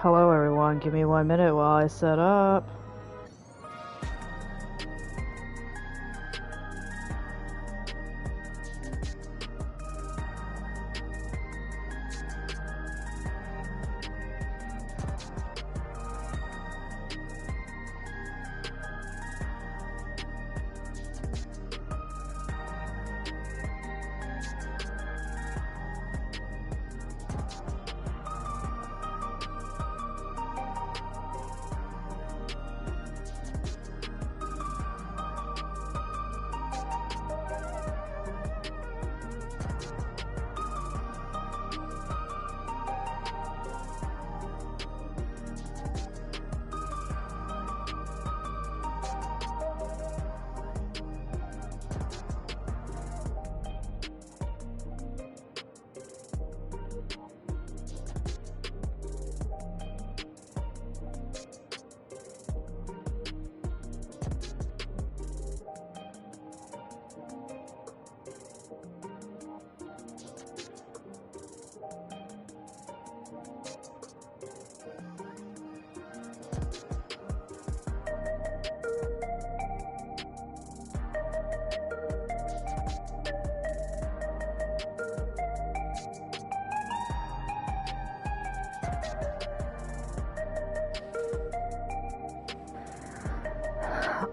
Hello everyone, give me 1 minute while I set up.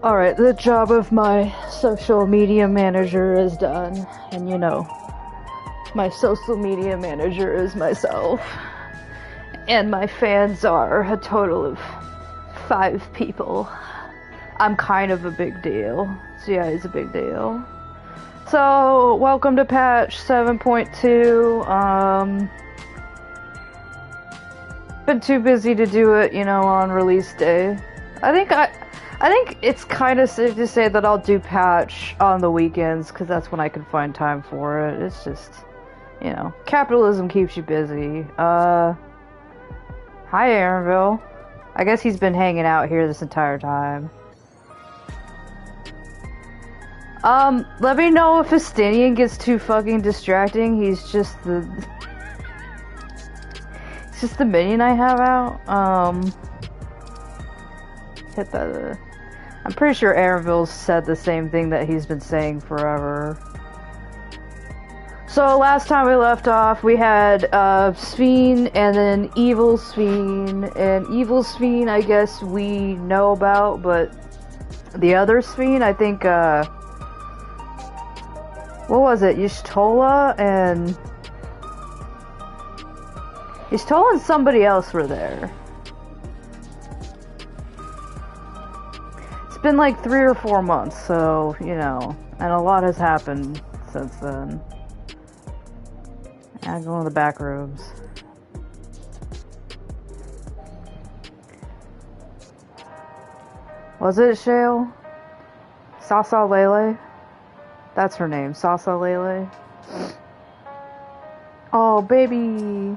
Alright, the job of my social media manager is done, and you know, my social media manager is myself, and my fans are a total of 5 people. I'm kind of a big deal. Zuyaya is a big deal. So, welcome to patch 7.2. Been too busy to do it, you know, on release day. I think it's kind of safe to say that I'll do patch on the weekends, because that's when I can find time for it. It's just, you know, capitalism keeps you busy. Hi, Aaronville. I guess he's been hanging out here this entire time. Let me know if Estinian gets too fucking distracting. He's just the... It's just the minion I have out. Hit that... I'm pretty sure Aaronville's said the same thing that he's been saying forever. So last time we left off, we had Sphene and then Evil Sphene. And Evil Sphene, I guess we know about, but the other Sphene, I think, what was it? Y'shtola and... Y'shtola and somebody else were there. It's been like 3 or 4 months, so, you know, and a lot has happened since then. I'm going to the back rooms. Was it Shale? Sasa Lele? That's her name, Sasa Lele. Oh, baby!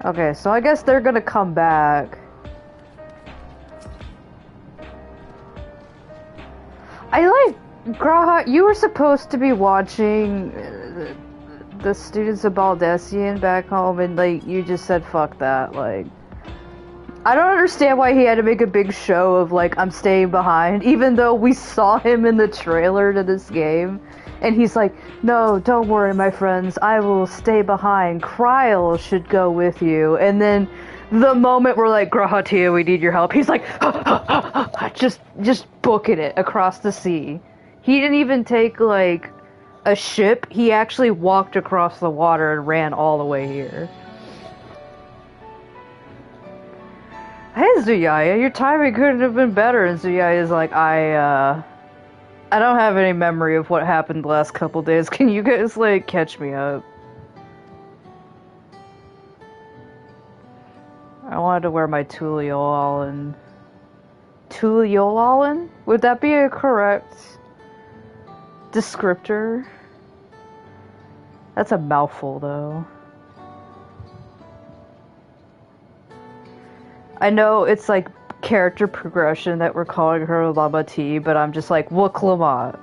Okay, so I guess they're gonna come back. I like... Graha, you were supposed to be watching the students of Baldessian back home, and, like, you just said fuck that, like... I don't understand why he had to make a big show of, like, I'm staying behind, even though we saw him in the trailer to this game. And he's like, no, don't worry, my friends, I will stay behind. Kryl should go with you. And then the moment we're like, Grahatia, we need your help, he's like, just booking it across the sea. He didn't even take, like, a ship. He actually walked across the water and ran all the way here. Hey, Zuyaya, your timing couldn't have been better. And Zuyaya's like, I don't have any memory of what happened the last couple days. Can you guys, like, catch me up? I wanted to wear my Tuliolalen. Tuliolalen? Would that be a correct descriptor? That's a mouthful, though. I know it's like character progression that we're calling her Lama T, but I'm just like, Wooklamat.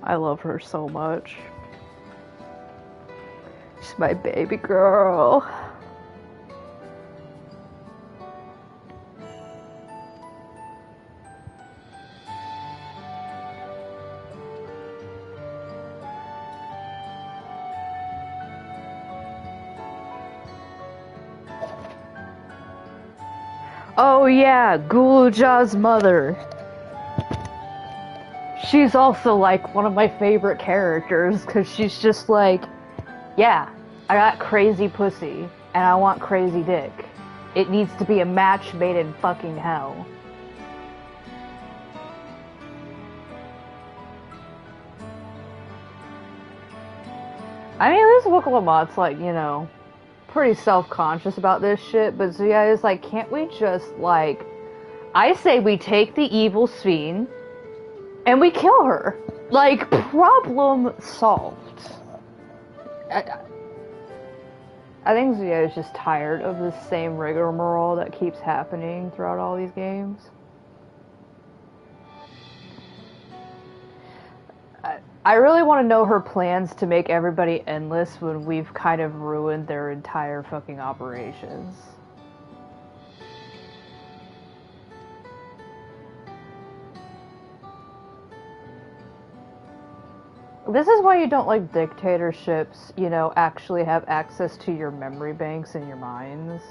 I love her so much. She's my baby girl. Oh yeah, Gulja's mother. She's also like one of my favorite characters because she's just like, yeah, I got crazy pussy and I want crazy dick. It needs to be a match made in fucking hell. I mean, this Wookiee like, you know, pretty self-conscious about this shit, but Zuyaya's like, can't we just, like, I say we take the evil Sphene and we kill her. Like, problem solved. I think Zuyaya's just tired of the same rigmarole that keeps happening throughout all these games. I really want to know her plans to make everybody endless when we've kind of ruined their entire fucking operations. This is why you don't like dictatorships, you know, actually have access to your memory banks in your minds.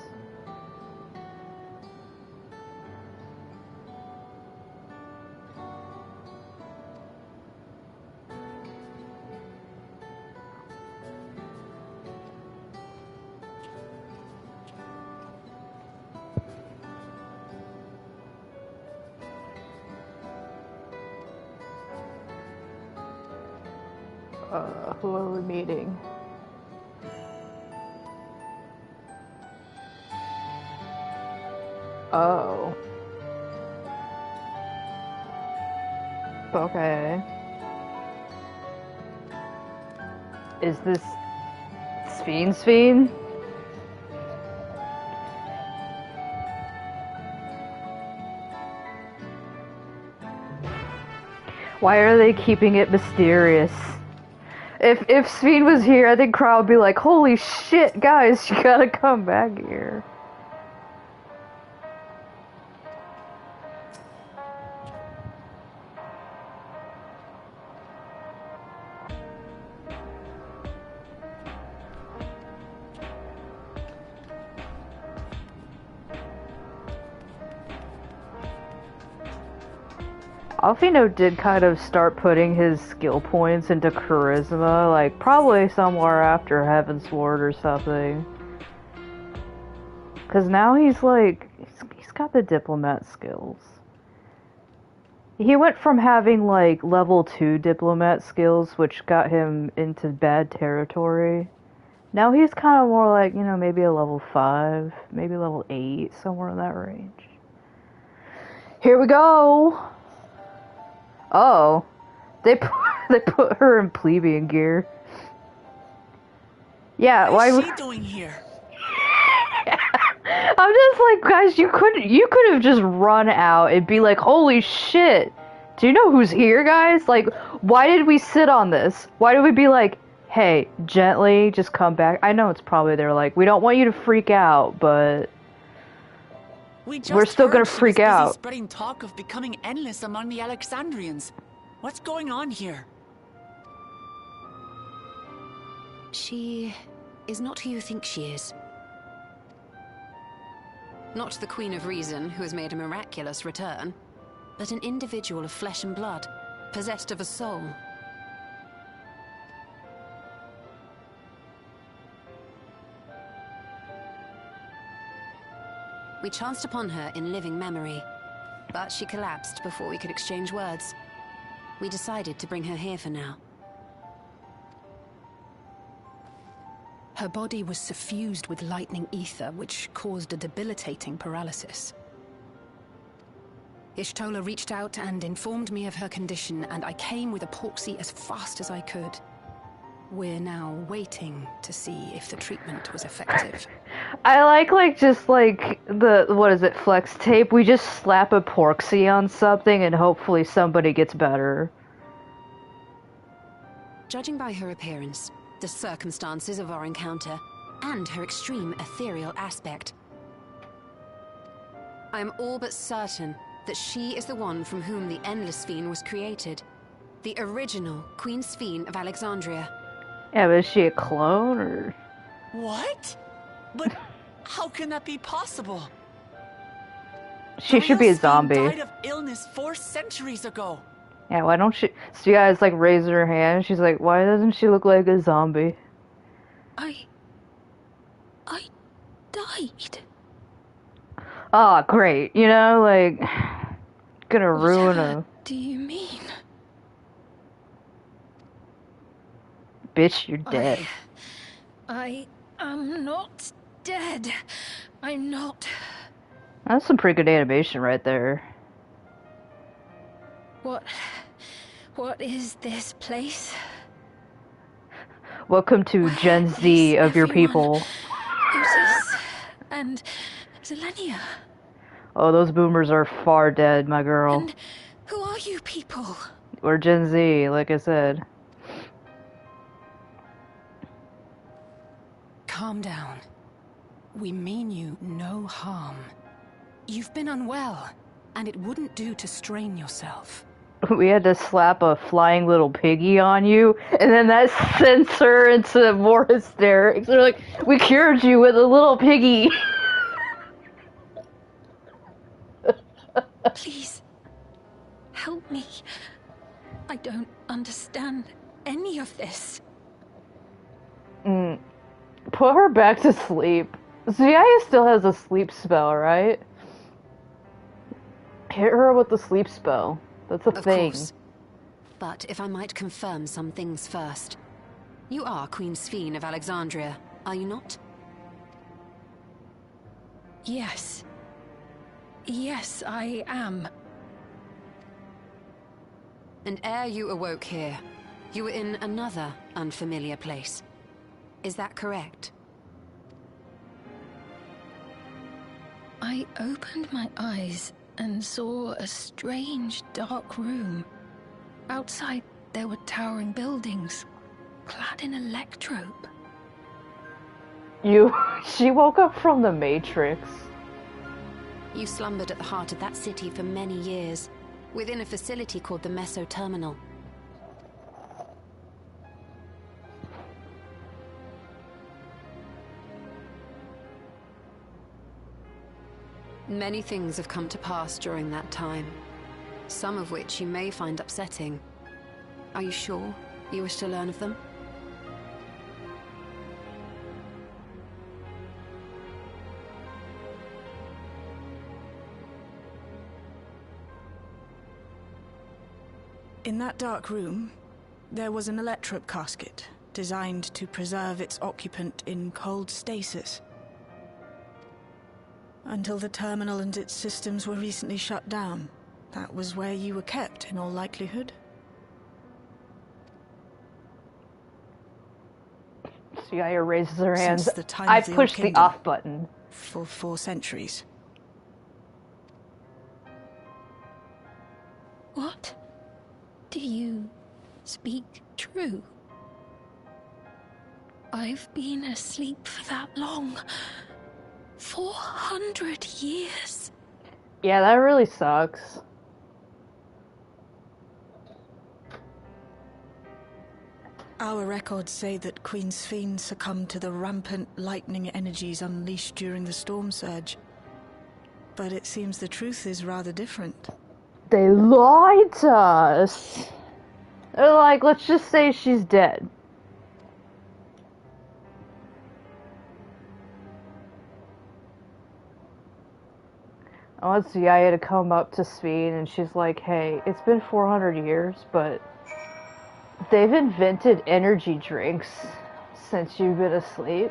Who are we meeting? Oh. Okay. Is this Sphene? Why are they keeping it mysterious? If Sphene was here, I think Crow would be like, holy shit, guys, you gotta come back here. Alfino did kind of start putting his skill points into charisma, like probably somewhere after Heavensward or something. Cause now he's like, he's got the diplomat skills. He went from having like level 2 diplomat skills, which got him into bad territory. Now he's kind of more like, you know, maybe a level 5, maybe level 8, somewhere in that range. Here we go! Oh, they put her in plebeian gear. Yeah, why? What is she doing here? I'm just like, guys, you could have just run out and be like, holy shit, do you know who's here, guys? Like, why did we sit on this? Why did we be like, hey, gently, just come back? I know it's probably they're like, we don't want you to freak out, but we're still gonna freak out. Spreading talk of becoming endless among the Alexandrians. What's going on here? She is not who you think she is. Not the Queen of Reason, who has made a miraculous return, but an individual of flesh and blood, possessed of a soul. We chanced upon her in living memory, but she collapsed before we could exchange words. We decided to bring her here for now. Her body was suffused with lightning ether, which caused a debilitating paralysis. Ishtola reached out and informed me of her condition, and I came with a porksy as fast as I could. We're now waiting to see if the treatment was effective. I like just like the, what is it, flex tape? We just slap a porksy on something and hopefully somebody gets better. Judging by her appearance, the circumstances of our encounter, and her extreme ethereal aspect. I am all but certain that she is the one from whom the Endless Fiend was created. The original Queen Sphene of Alexandria. Yeah, but is she a clone, or...? What? But how can that be possible? She should be a zombie. Died of illness 4 centuries ago. Yeah, why don't she... Zuyaya's like raising her hand. She's like, why doesn't she look like a zombie? I died. Oh, great. You know, like... Gonna ruin Whatever a... do you mean? Bitch, you're dead. I am not dead. I'm not. That's some pretty good animation right there. What is this place? Welcome to Where Gen Z is of your everyone? people. Otis and Zelenia. Oh, those boomers are far dead, my girl. And who are you people? We're Gen Z, like I said. Calm down. We mean you no harm. You've been unwell, and it wouldn't do to strain yourself. We had to slap a flying little piggy on you, and then that sends her into more hysterics. They're like, we cured you with a little piggy. Please, help me. I don't understand any of this. Put her back to sleep. Zuyaya still has a sleep spell, right? Hit her with the sleep spell. That's a thing. Of course. But if I might confirm some things first. You are Queen Sphene of Alexandria, are you not? Yes. Yes, I am. And ere you awoke here, you were in another unfamiliar place. Is that correct? I opened my eyes and saw a strange, dark room. Outside, there were towering buildings, clad in electrope. She woke up from the Matrix. You slumbered at the heart of that city for many years, within a facility called the Meso Terminal. Many things have come to pass during that time, some of which you may find upsetting. Are you sure you wish to learn of them? In that dark room, there was an electrope casket designed to preserve its occupant in cold stasis. Until the terminal and its systems were recently shut down. That was where you were kept, in all likelihood. Zuyaya raises her hands. Since the time I of the pushed Old the Kingdom. off button. For 4 centuries. What? Do you speak true? I've been asleep for that long. 400 years. Yeah, that really sucks. Our records say that Queen Sphene succumbed to the rampant lightning energies unleashed during the storm surge. But it seems the truth is rather different. They lied to us. They're like, let's just say she's dead. I want Zuyaya to come up to Sphene, and she's like, hey, it's been 400 years, but they've invented energy drinks since you've been asleep.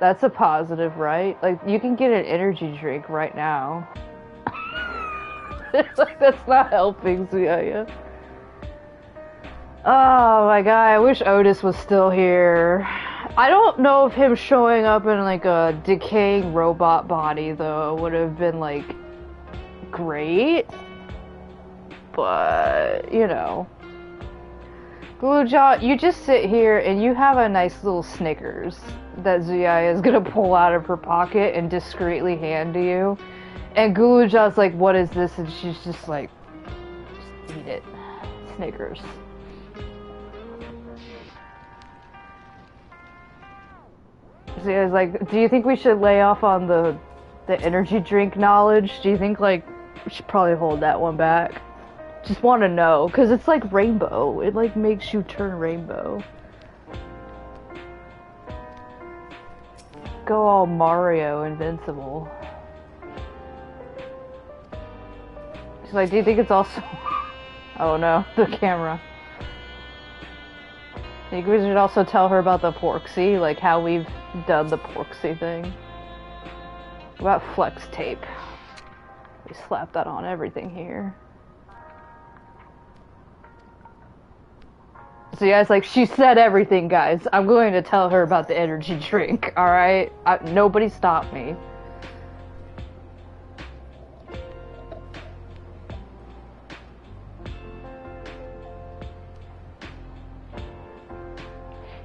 That's a positive, right? Like, you can get an energy drink right now. Like, that's not helping, Zuyaya. Oh my god, I wish Otis was still here. I don't know if him showing up in like a decaying robot body though would have been like great, but you know, Guluja, you just sit here and you have a nice little Snickers that Zuyaya is gonna pull out of her pocket and discreetly hand to you. And Guluja's like, what is this? And she's just like, just eat it. Snickers. Zuyaya's like, do you think we should lay off on the energy drink knowledge? Do you think, like, we should probably hold that one back? Just want to know, because it's like rainbow. It, like, makes you turn rainbow. Go all Mario Invincible. She's like, do you think it's also... Oh no, the camera. I think we should also tell her about the porksy, like how we've done the porksy thing. What about flex tape? We slap that on everything here. So you guys, like, she said everything, guys. I'm going to tell her about the energy drink, alright? Nobody stop me.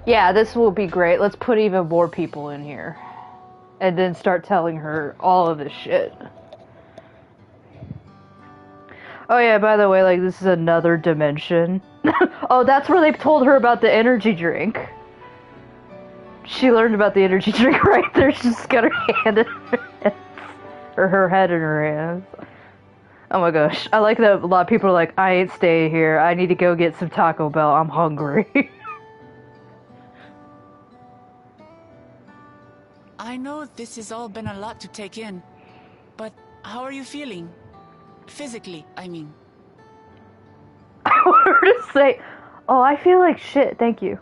Yeah, this will be great. Let's put even more people in here. And then start telling her all of this shit. Oh yeah, by the way, like, this is another dimension. Oh, that's where they told her about the energy drink. She learned about the energy drink right there. She's just got her hand in her hands. Or her head in her hands. Oh my gosh. I like that a lot of people are like, I ain't staying here. I need to go get some Taco Bell. I'm hungry. I know this has all been a lot to take in, but how are you feeling? Physically, I mean. I want her to say, oh, I feel like shit, thank you.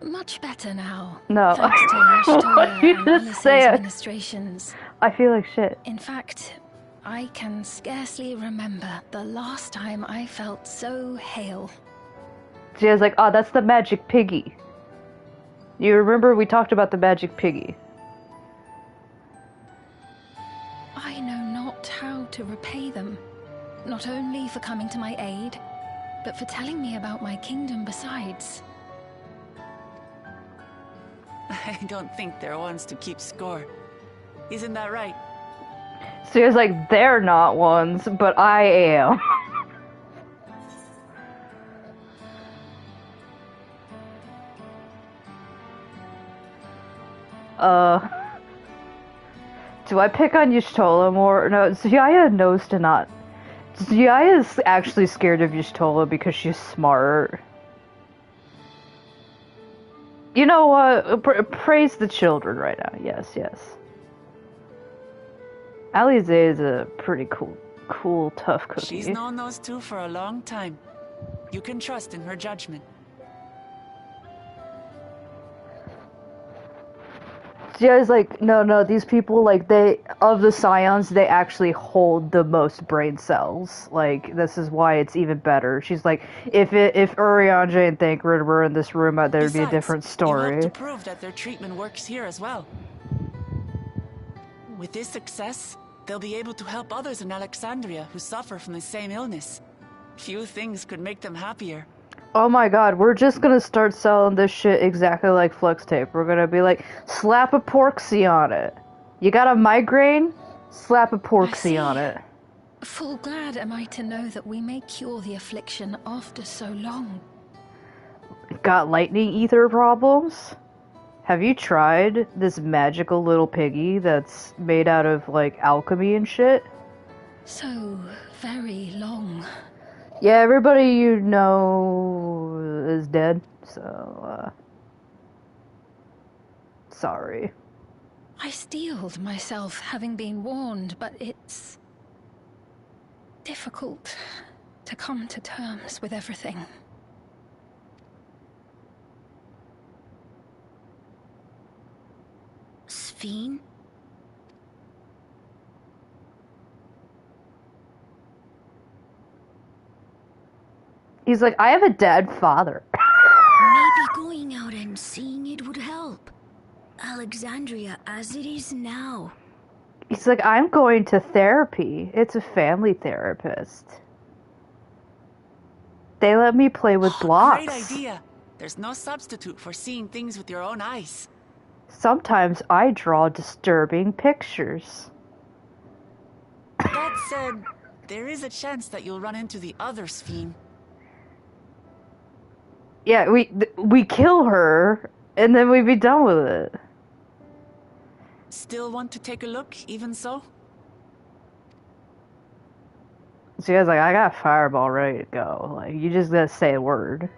Much better now. No. Thanks to Yashtoya You and just Alice's say it. administrations. I feel like shit. In fact, I can scarcely remember the last time I felt so hale. She was like, oh, that's the magic piggy. You remember we talked about the magic piggy. I know not how to repay them, not only for coming to my aid, but for telling me about my kingdom besides. I don't think they're ones to keep score. Isn't that right? So he was like, they're not ones, but I am. Do I pick on Y'shtola more? No, Zuyaya knows to not. Zuyaya is actually scared of Y'shtola because she's smart. You know what? Praise the children right now. Yes, yes. Alize is a pretty cool, tough cookie. She's known those two for a long time. You can trust in her judgment. Yeah, it's like, no, these people, like, of the Scions, they actually hold the most brain cells. Like, this is why it's even better. She's like, if Urianger and Thancred were in this room, there would be a different story. You hope to prove that their treatment works here as well. With this success, they'll be able to help others in Alexandria who suffer from the same illness. Few things could make them happier. Oh my god, we're just gonna start selling this shit exactly like flex tape. We're gonna be like, slap a porksy on it. You got a migraine? Slap a porksy on it. Full glad am I to know that we may cure the affliction after so long. Got lightning ether problems? Have you tried this magical little piggy that's made out of, like, alchemy and shit? So very long. Yeah, everybody you know is dead, so, sorry. I steeled myself having been warned, but it's difficult to come to terms with everything. Sphene? He's like, I have a dead father. Maybe going out and seeing it would help. Alexandria as it is now. He's like, I'm going to therapy. It's a family therapist. they let me play with blocks. Great idea. There's no substitute for seeing things with your own eyes. Sometimes I draw disturbing pictures. That said, there is a chance that you'll run into the other Sphene. Yeah, we kill her, and then we'd be done with it. Still want to take a look, even so? So you guys like, I got a fireball ready to go. Like, you just gotta say a word.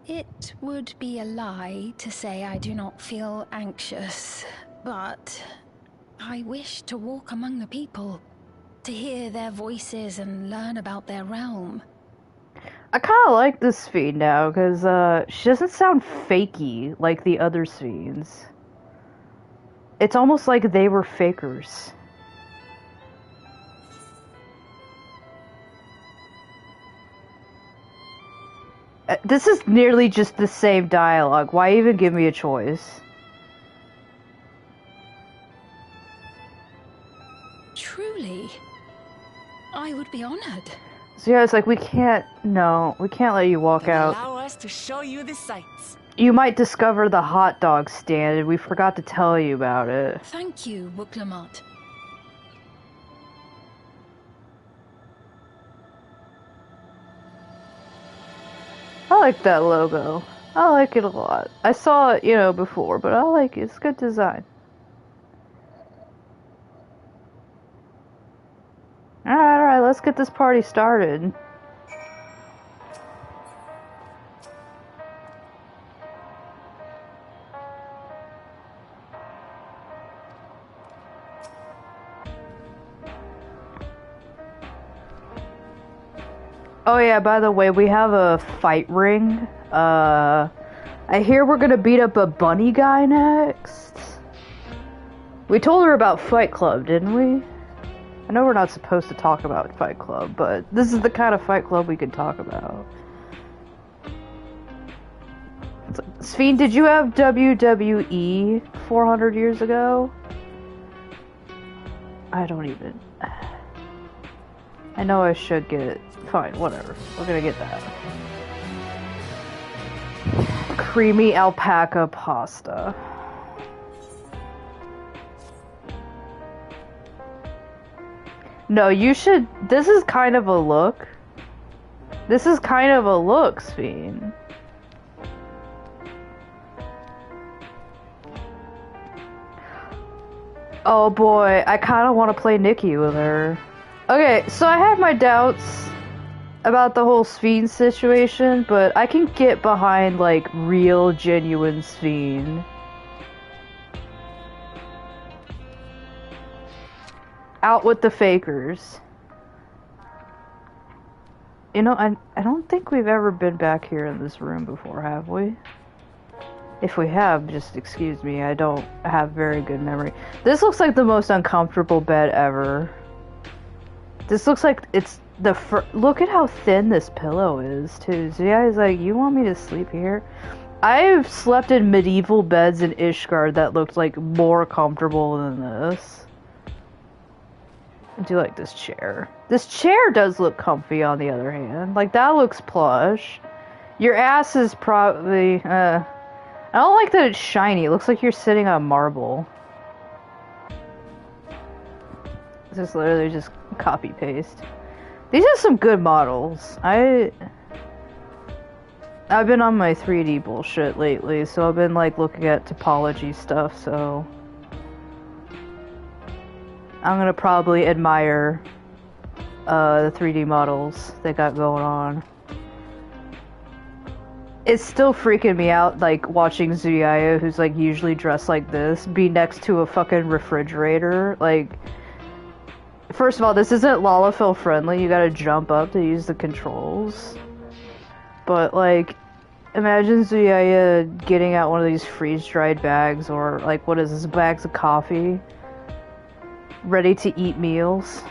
It would be a lie to say I do not feel anxious, but I wish to walk among the people, to hear their voices and learn about their realm. I kind of like this Sphene now, because she doesn't sound fakey like the other Sphenes. It's almost like they were fakers. This is nearly just the same dialogue. Why even give me a choice? Truly, I would be honored. So yeah, it's like, we can't let you walk Then out. allow us to show you the sights. You might discover the hot dog stand, and we forgot to tell you about it. Thank you, Wuklamat. I like that logo. I like it a lot. I saw it, before, but I like it. It's good design. Alright, let's get this party started. Oh yeah, by the way, we have a fight ring. I hear we're gonna beat up a bunny guy next. We told her about Fight Club, didn't we? I know we're not supposed to talk about Fight Club, but this is the kind of Fight Club we can talk about. Sphene, did you have WWE 400 years ago? I don't even... I know I should get it. Fine, whatever. We're gonna get that. Creamy alpaca pasta. No, you should... This is kind of a look. This is kind of a look, Sphene. Oh boy, I kind of want to play Nikki with her. Okay, so I have my doubts about the whole Sphene situation, but I can get behind, like, real, genuine Sphene. Out with the fakers. You know, I don't think we've ever been back here in this room before, have we? If we have, just excuse me, I don't have very good memory. This looks like the most uncomfortable bed ever. This looks like it's the look at how thin this pillow is, too. Zuyaya's like, you want me to sleep here? I've slept in medieval beds in Ishgard that looked, like, more comfortable than this. I do like this chair. This chair does look comfy, on the other hand. Like, that looks plush. Your ass is probably, I don't like that it's shiny. It looks like you're sitting on marble. This is literally just copy-paste. These are some good models. I've been on my 3D bullshit lately, so I've been, like, looking at topology stuff, so... I'm gonna probably admire the 3D models they got going on. It's still freaking me out, like, watching Zuyaya, who's, like, usually dressed like this, be next to a fucking refrigerator. Like, first of all, this isn't Lalafell friendly, you gotta jump up to use the controls. But, like, imagine Zuyaya getting out one of these freeze-dried bags, or, like, what is this, bags of coffee? Ready to eat meals.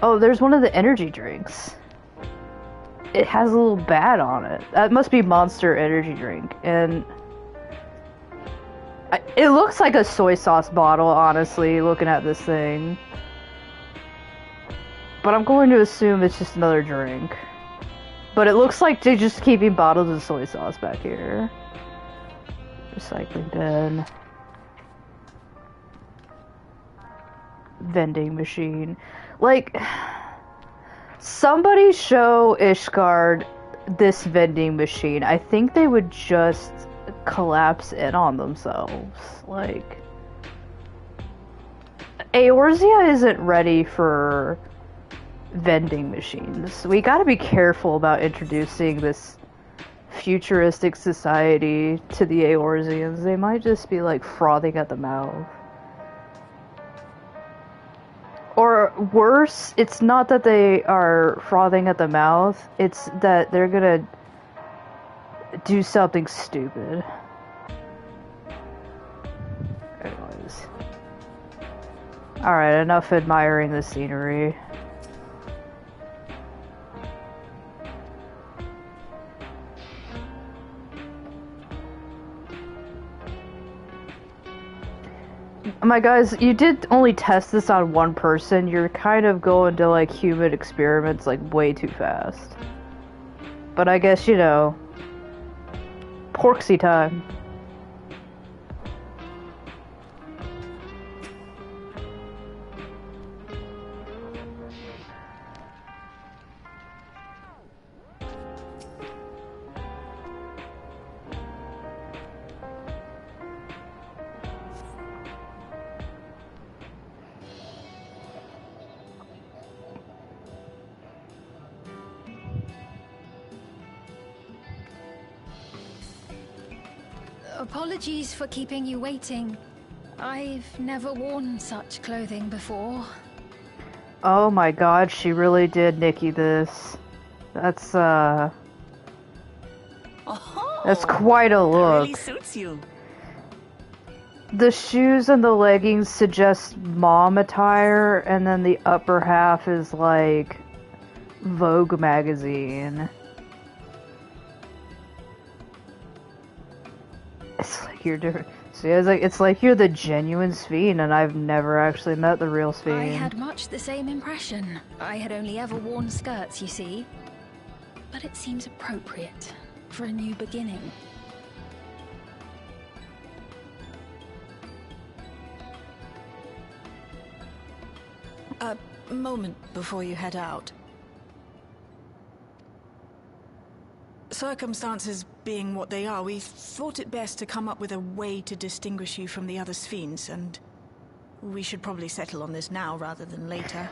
Oh, there's one of the energy drinks. It has a little bat on it. That must be Monster energy drink. And It looks like a soy sauce bottle, honestly, looking at this thing. But I'm going to assume it's just another drink. But it looks like they're just keeping bottles of soy sauce back here. Recycling bin. Vending machine. Like, somebody show Ishgard this vending machine. I think they would just collapse in on themselves. Like, Eorzea isn't ready for vending machines. We gotta be careful about introducing this futuristic society to the Eorzeans. They might just be like frothing at the mouth. Or worse, it's not that they are frothing at the mouth, it's that they're gonna do something stupid. Anyways. Alright, enough admiring the scenery. My guys, you did only test this on one person. You're kind of going to like human experiments like way too fast. But I guess, you know, porksy time. Apologies for keeping you waiting. I've never worn such clothing before. Oh my god, she really did Nikki this. That's Oh, that's quite a that look. really suits you. The shoes and the leggings suggest mom attire, and then the upper half is like Vogue magazine. It's like you're different. See, it's like you're the genuine Sphene, and I've never actually met the real Sphene. I had much the same impression. I had only ever worn skirts, you see. But it seems appropriate for a new beginning. A moment before you head out. Circumstances being what they are, we thought it best to come up with a way to distinguish you from the other Sphenes, and we should probably settle on this now rather than later.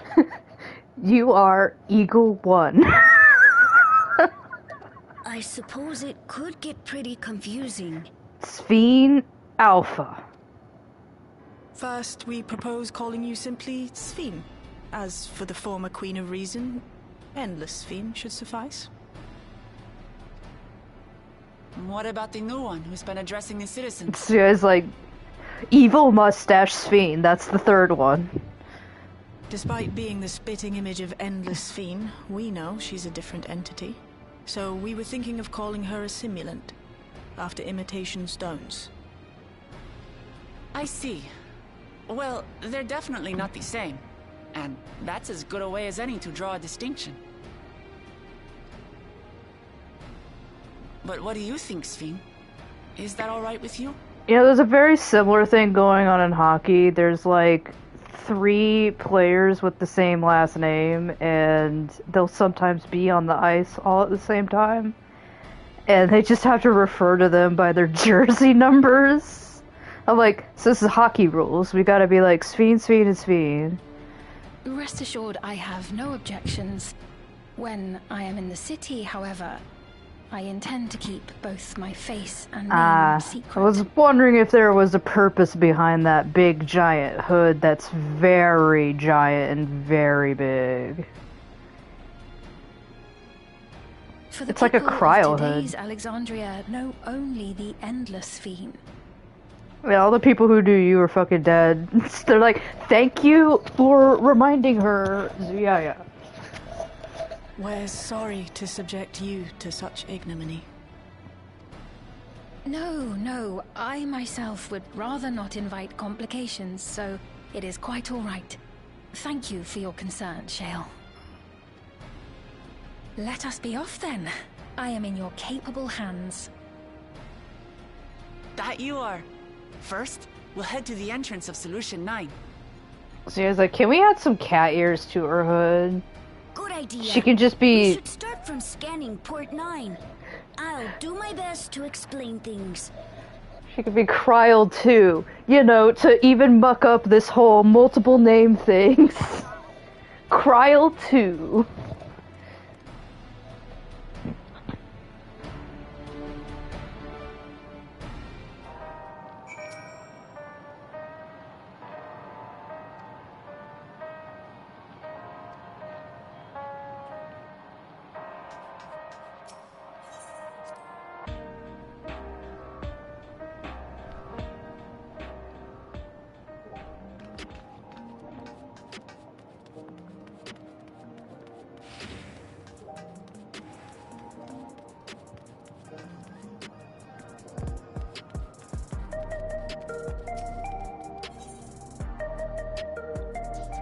You are Eagle 1. I suppose it could get pretty confusing. Sphene Alpha. First, we propose calling you simply Sphene. As for the former Queen of Reason, Endless Sphene should suffice. What about the new one who's been addressing the citizens? So it's like Evil Mustache Sphene. That's the third one. Despite being the spitting image of Endless Sphene, we know she's a different entity. So we were thinking of calling her a simulant, after imitation stones. I see. Well, they're definitely not the same. And that's as good a way as any to draw a distinction. But what do you think, Sphene? Is that alright with you? You know, there's a very similar thing going on in hockey. There's like 3 players with the same last name, and they'll sometimes be on the ice all at the same time. And they just have to refer to them by their jersey numbers. I'm like, so this is hockey rules. We gotta be like Sphene, Sphene, and Sphene. Rest assured, I have no objections. When I am in the city, however, I intend to keep both my face and name secret. I was wondering if there was a purpose behind that big giant hood that's very giant and very big. For the It's like a people of cryo today's hood. Alexandria know only the Endless Sphene. Yeah, all the people who do you are fucking dead. They're like, thank you for reminding her, Zuyaya. We're sorry to subject you to such ignominy. No, I myself would rather not invite complications, so it is quite all right. Thank you for your concern, Shale. Let us be off then. I am in your capable hands. That you are. First, we'll head to the entrance of Solution 9. So he was like, can we add some cat ears to her hood? Good idea. She can just be... We should start from scanning Port 9. I'll do my best to explain things. She could be Cryle too. You know, to even muck up this whole multiple name things. Cryle 2.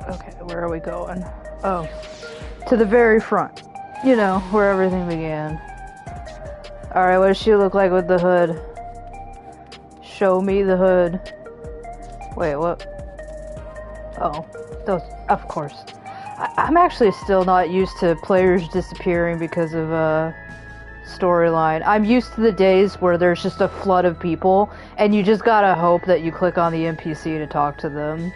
Okay, where are we going? Oh, to the very front. You know, where everything began. Alright, what does she look like with the hood? Show me the hood. Wait, what? Oh, those, of course. I'm actually still not used to players disappearing because of, storyline. I'm used to the days where there's just a flood of people, and you just gotta hope that you click on the NPC to talk to them.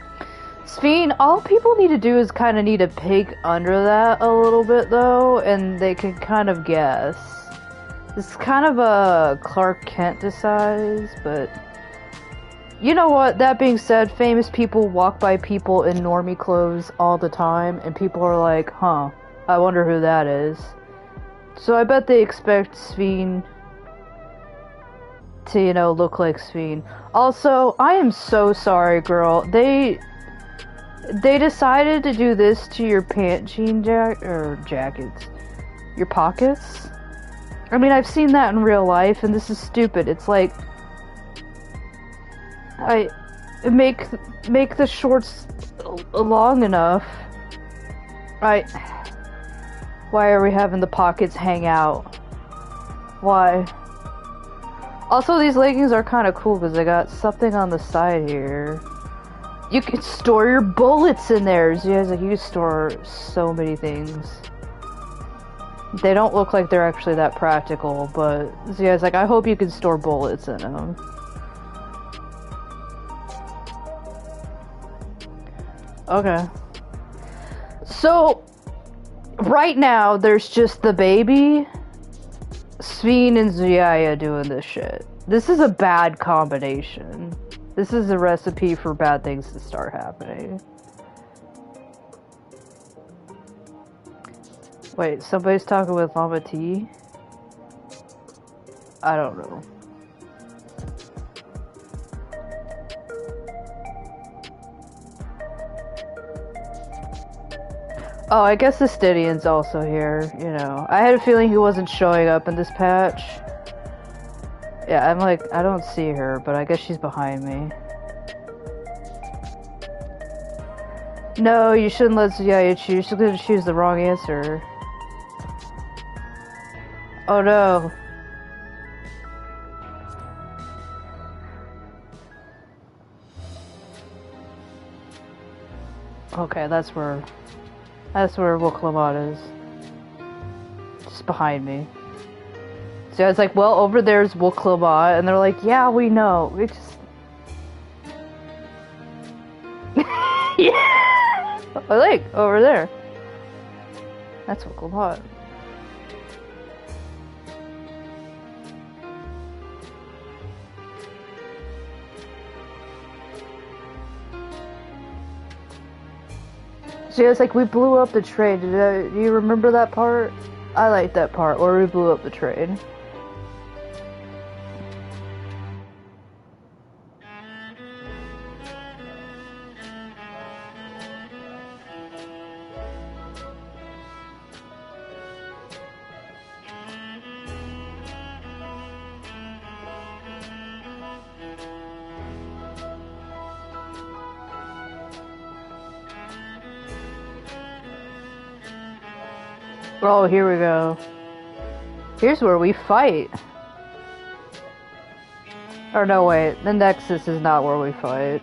Sphene, all people need to do is kind of need to peek under that a little bit, though, and they can kind of guess. It's kind of a Clark Kent disguise, but... You know what, that being said, famous people walk by people in normie clothes all the time, and people are like, huh, I wonder who that is. So I bet they expect Sphene to, you know, look like Sphene. Also, I am so sorry, girl. They decided to do this to your jackets. Your pockets? I mean, I've seen that in real life, and this is stupid. It's like... Make the shorts long enough. Why are we having the pockets hang out? Why? Also, these leggings are kind of cool because they got something on the side here. You can store your bullets in there. You guys, like, you can store so many things. They don't look like they're actually that practical, but you guys, like, I hope you can store bullets in them. Okay. So, right now, there's just the baby, Sphene, and Zuyaya doing this shit. This is a bad combination. This is a recipe for bad things to start happening. Wait, somebody's talking with Mama T? I don't know. Oh, I guess the Stydian's also here, you know. I had a feeling he wasn't showing up in this patch. Yeah, I'm like, I don't see her, but I guess she's behind me. No, you shouldn't let Zuyaya choose. She's gonna choose the wrong answer. Oh no. Okay, that's where Woklamat is. Just behind me. So I was like, well, over there's Woklamat, and they're like, yeah, we know. We just... yeah! I like, over there. That's Woklamat. So yeah, it's like we blew up the train. Do you remember that part? I like that part where we blew up the train. Oh, here we go. Here's where we fight. Or no, wait. The Nexus is not where we fight.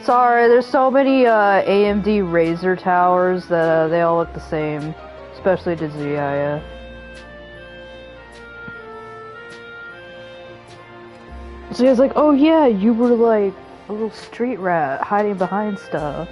Sorry, there's so many AMD Razer towers that they all look the same. Especially to Zuyaya. Zuyaya's like, oh yeah, you were like a little street rat hiding behind stuff.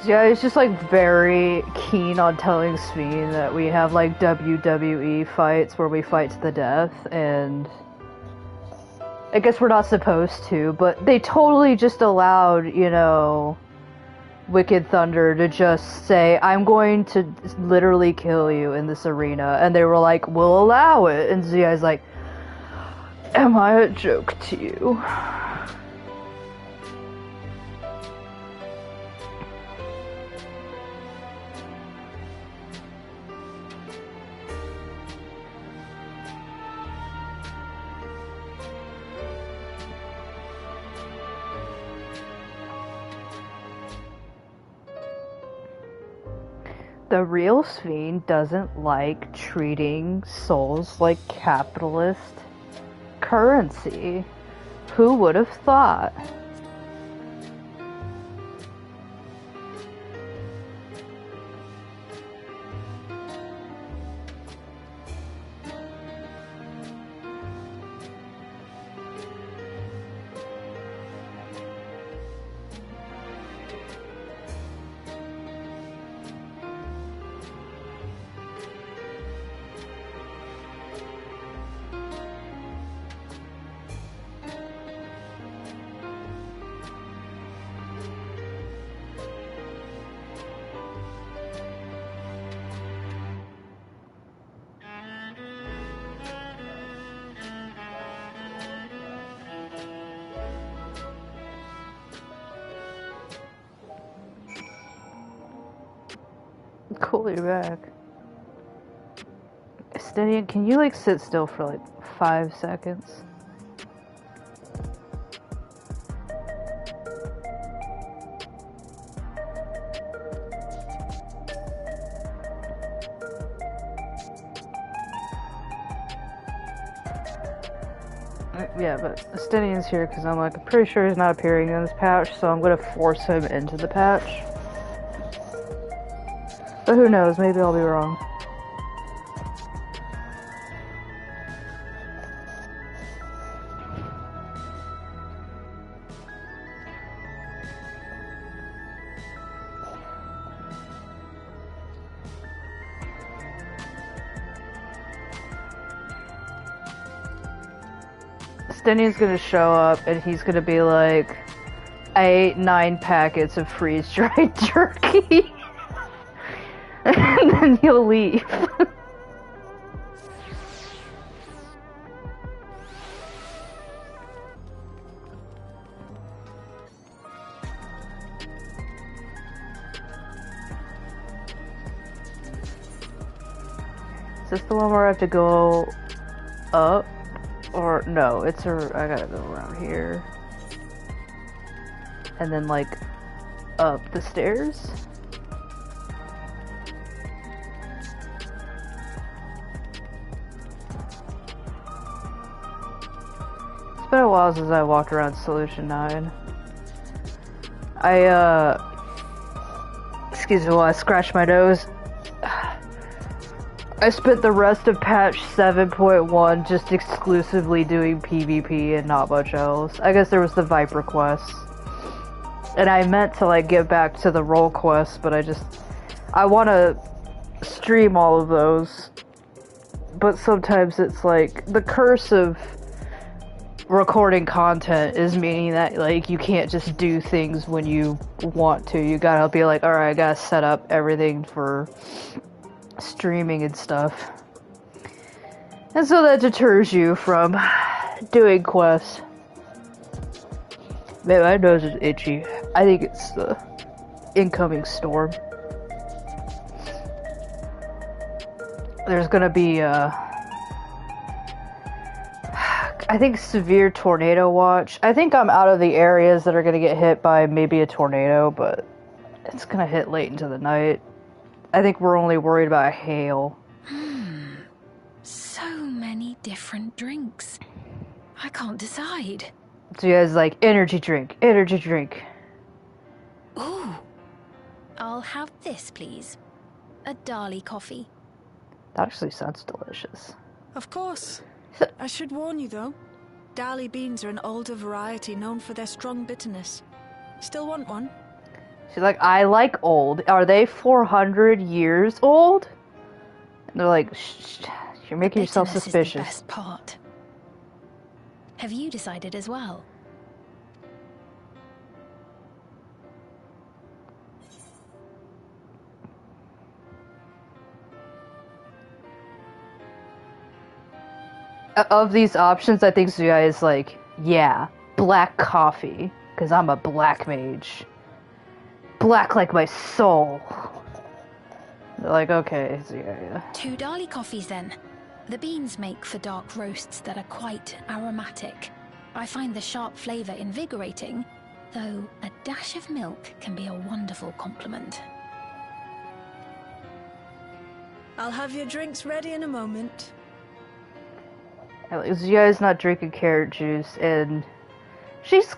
Yeah, he's just like very keen on telling Sveen that we have like WWE fights where we fight to the death, and I guess we're not supposed to, but they totally just allowed, you know, Wicked Thunder to just say, I'm going to literally kill you in this arena, and they were like, we'll allow it, and Ziya's like, am I a joke to you? The real Sveen doesn't like treating souls like capitalist currency. Who would have thought? Cool, you're back. Stenian, can you like sit still for like 5 seconds? Yeah, but Stenian's here because I'm like, I'm pretty sure he's not appearing in this patch, so I'm gonna force him into the patch. But who knows, maybe I'll be wrong. Stenian's gonna show up and he's gonna be like, I ate 9 packets of freeze-dried jerky. And then he'll leave. Is this the one where I have to go up? Or no, I gotta go around here. And then like up the stairs? It's been a while since I walked around Solution 9. Excuse me while I scratch my nose. I spent the rest of patch 7.1 just exclusively doing PvP and not much else. I guess there was the Viper quest. And I meant to like get back to the role quest, but I want to stream all of those. But sometimes it's like, the curse of recording content is meaning that like you can't just do things when you want to. You gotta be like, alright, I gotta set up everything for streaming and stuff. And so that deters you from doing quests. Man, my nose is itchy. I think it's the incoming storm. There's gonna be I think severe tornado watch. I think I'm out of the areas that are gonna get hit by maybe a tornado, but it's gonna hit late into the night. I think we're only worried about hail. So many different drinks. I can't decide. So you guys like energy drink, energy drink. Ooh. I'll have this, please. A Dali coffee. That actually sounds delicious. Of course. I should warn you, though. Dali beans are an older variety known for their strong bitterness. Still want one? She's like, I like old. Are they 400 years old? And they're like, shh, you're making yourself suspicious. Is the best part. Have you decided as well? Of these options, I think Zuyaya is like, yeah, black coffee, because I'm a black mage. Black like my soul. They're like, okay, Zuyaya. 2 Dali coffees then. The beans make for dark roasts that are quite aromatic. I find the sharp flavor invigorating, though a dash of milk can be a wonderful complement. I'll have your drinks ready in a moment. Zuyaya's not drinking carrot juice, and she's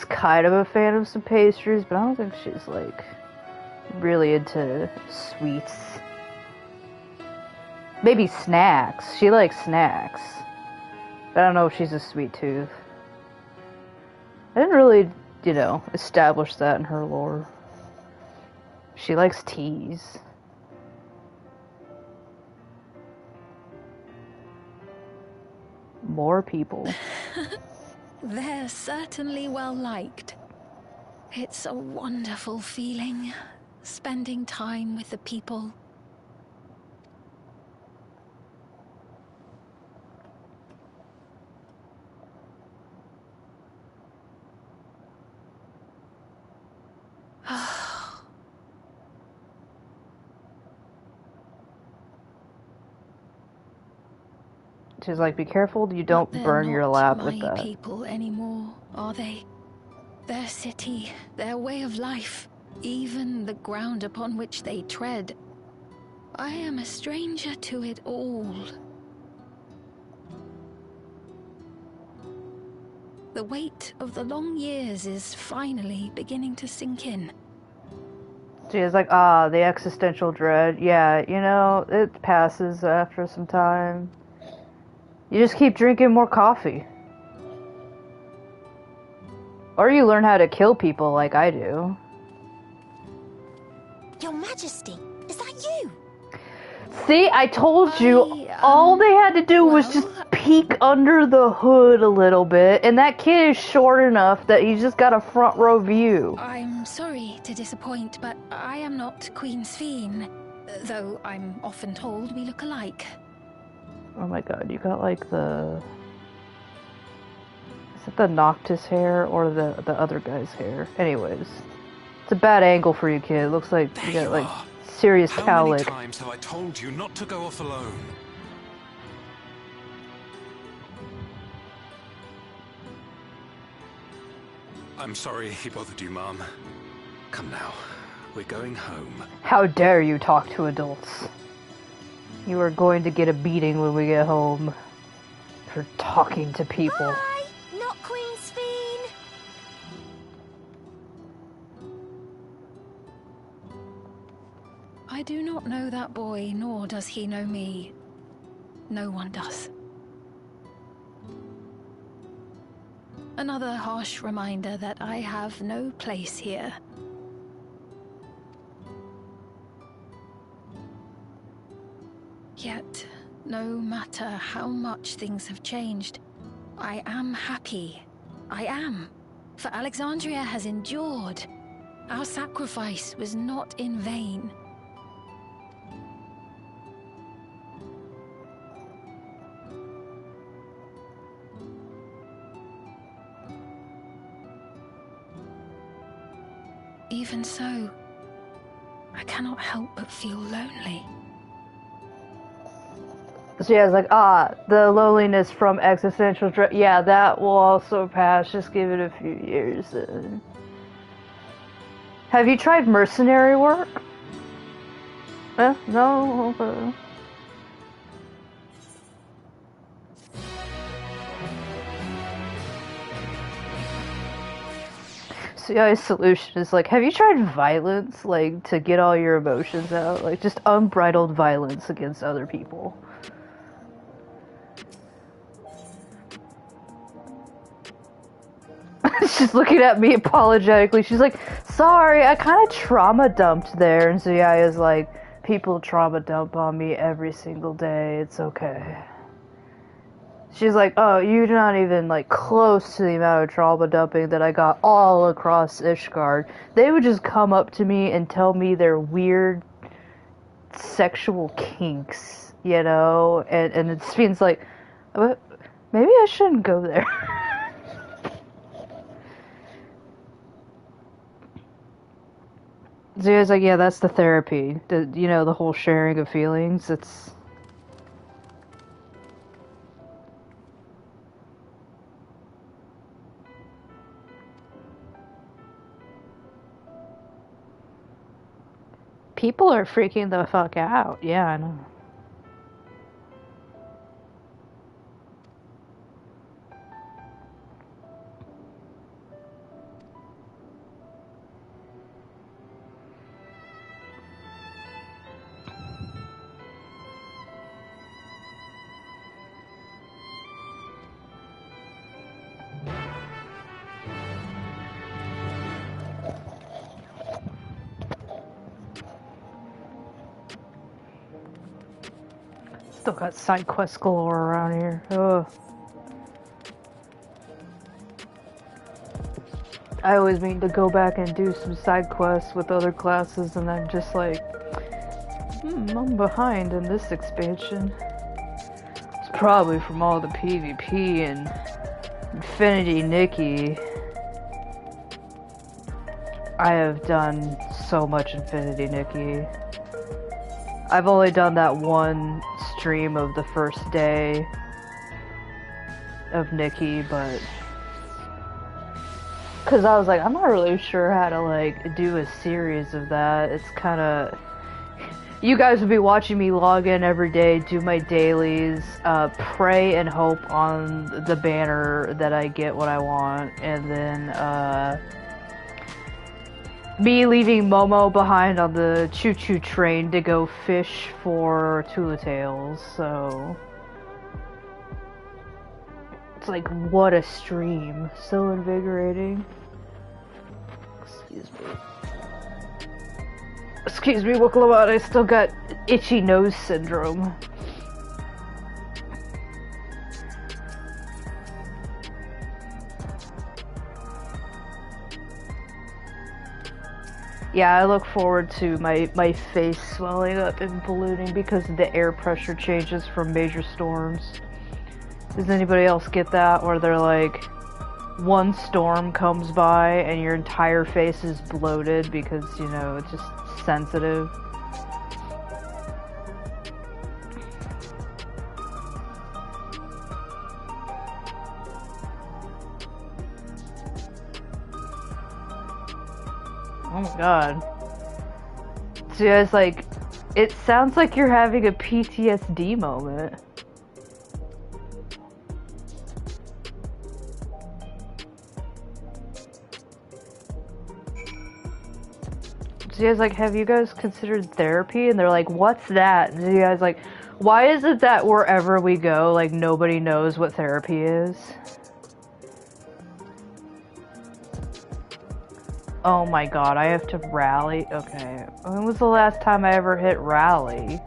kind of a fan of some pastries, but I don't think she's like really into sweets. Maybe snacks. She likes snacks. But I don't know if she's a sweet tooth. I didn't really, establish that in her lore. She likes teas. More people. They're certainly well liked. It's a wonderful feeling, spending time with the people. She's like, be careful you don't burn your lap with that. They're not my people anymore, are they? Their city, their way of life, even the ground upon which they tread. I am a stranger to it all. The weight of the long years is finally beginning to sink in. She's like, the existential dread. Yeah, it passes after some time. You just keep drinking more coffee. Or you learn how to kill people like I do. Your Majesty, is that you? See, I told you, all they had to do was just peek under the hood a little bit, and that kid is short enough that he's just got a front row view. I'm sorry to disappoint, but I am not Queen Sphene, though I'm often told we look alike. Oh my god, you got like the... Is it the Noctis hair or the other guy's hair? Anyways. It's a bad angle for you, kid. It looks like you got like serious cowlick. How many times have I told you not to go off alone? I'm sorry he bothered you, Mom. Come now. We're going home. How dare you talk to adults? You are going to get a beating when we get home for talking to people. Hi, not Queen Sphene. I do not know that boy, nor does he know me. No one does. Another harsh reminder that I have no place here. Yet, no matter how much things have changed, I am happy. I am. For Alexandria has endured. Our sacrifice was not in vain. even so, I cannot help but feel lonely. So yeah, it's like, the loneliness from existential dread. Yeah, that will also pass. Just give it a few years. Have you tried mercenary work? No? Okay. So yeah, his solution is like, have you tried violence, like, to get all your emotions out? Like, just unbridled violence against other people. She's looking at me apologetically. She's like, sorry, I kind of trauma dumped there. And Zuyaya's like, people trauma dump on me every single day. It's okay. She's like, oh, you're not even, like, close to the amount of trauma dumping that I got all across Ishgard. They would just come up to me and tell me their weird sexual kinks, you know? And it seems like, maybe I shouldn't go there. Zuya's like, yeah, that's the therapy. The whole sharing of feelings. It's... People are freaking the fuck out. Yeah, I know. Still got side quests galore around here. Ugh. I always mean to go back and do some side quests with other classes, and I'm just like, I'm behind in this expansion. It's probably from all the PvP and Infinity Nikki. I have done so much Infinity Nikki. I've only done that one stream of the first day of Nikki, but... Because I was like, I'm not really sure how to, like, do a series of that. It's kind of... You guys would be watching me log in every day, do my dailies, pray and hope on the banner that I get what I want, and then, me leaving Momo behind on the choo-choo train to go fish for Tulatails, so... It's like, what a stream. So invigorating. Excuse me, Wookalawat, I still got itchy nose syndrome. Yeah, I look forward to my face swelling up and ballooning because the air pressure changes from major storms. Does anybody else get that? Where they're like, one storm comes by and your entire face is bloated because, you know, it's just sensitive. Oh my god. So yeah, it's like, it sounds like you're having a PTSD moment. So you guys like, have you guys considered therapy? And they're like, what's that? And you guys like, why is it that wherever we go, like, nobody knows what therapy is? Oh my god, I have to rally? Okay. When was the last time I ever hit rally?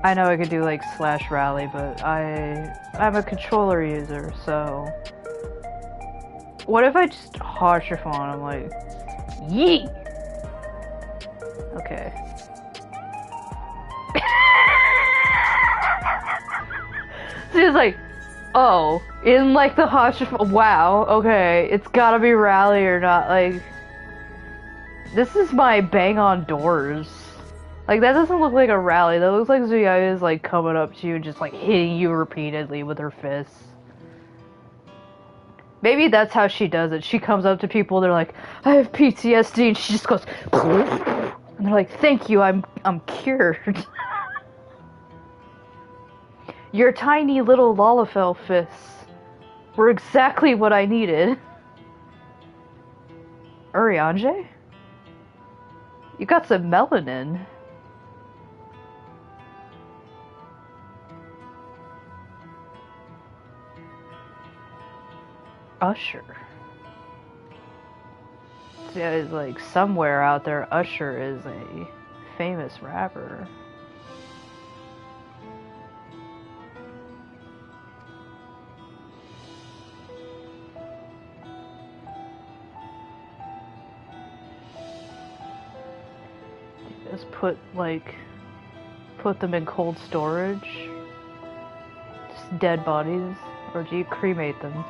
I know I could do like /rally, but I'm a controller user, so... What if I just harsh your phone? I'm like, yeet! Okay. So he's like, Oh, in like the hush of, wow, okay, it's gotta be rally or not, like, this is my bang on doors. Like, that doesn't look like a rally, that looks like Zuyaya is like coming up to you and just like hitting you repeatedly with her fists. Maybe that's how she does it. She comes up to people, they're like, I have PTSD, and she just goes, and they're like, thank you, I'm cured. Your tiny little Lalafell fists were exactly what I needed. Urianger? You got some melanin. Usher. Yeah, it's like somewhere out there, Usher is a famous rapper. Just put them in cold storage? Just dead bodies? Or do you cremate them?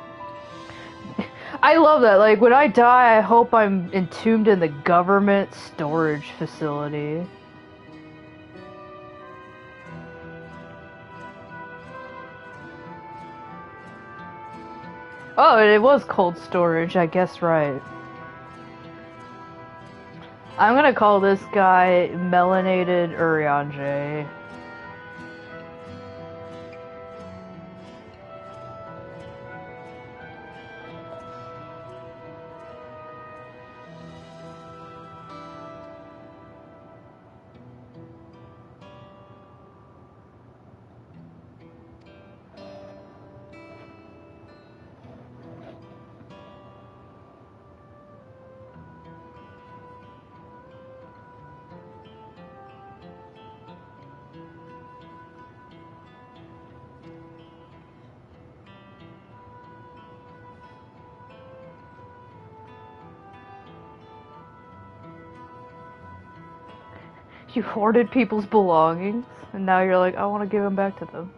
I love that, like, when I die, I hope I'm entombed in the government storage facility. Oh, it was cold storage, I guess, right. I'm gonna call this guy Melanated Urianger. You hoarded people's belongings, and now you're like, I want to give them back to them.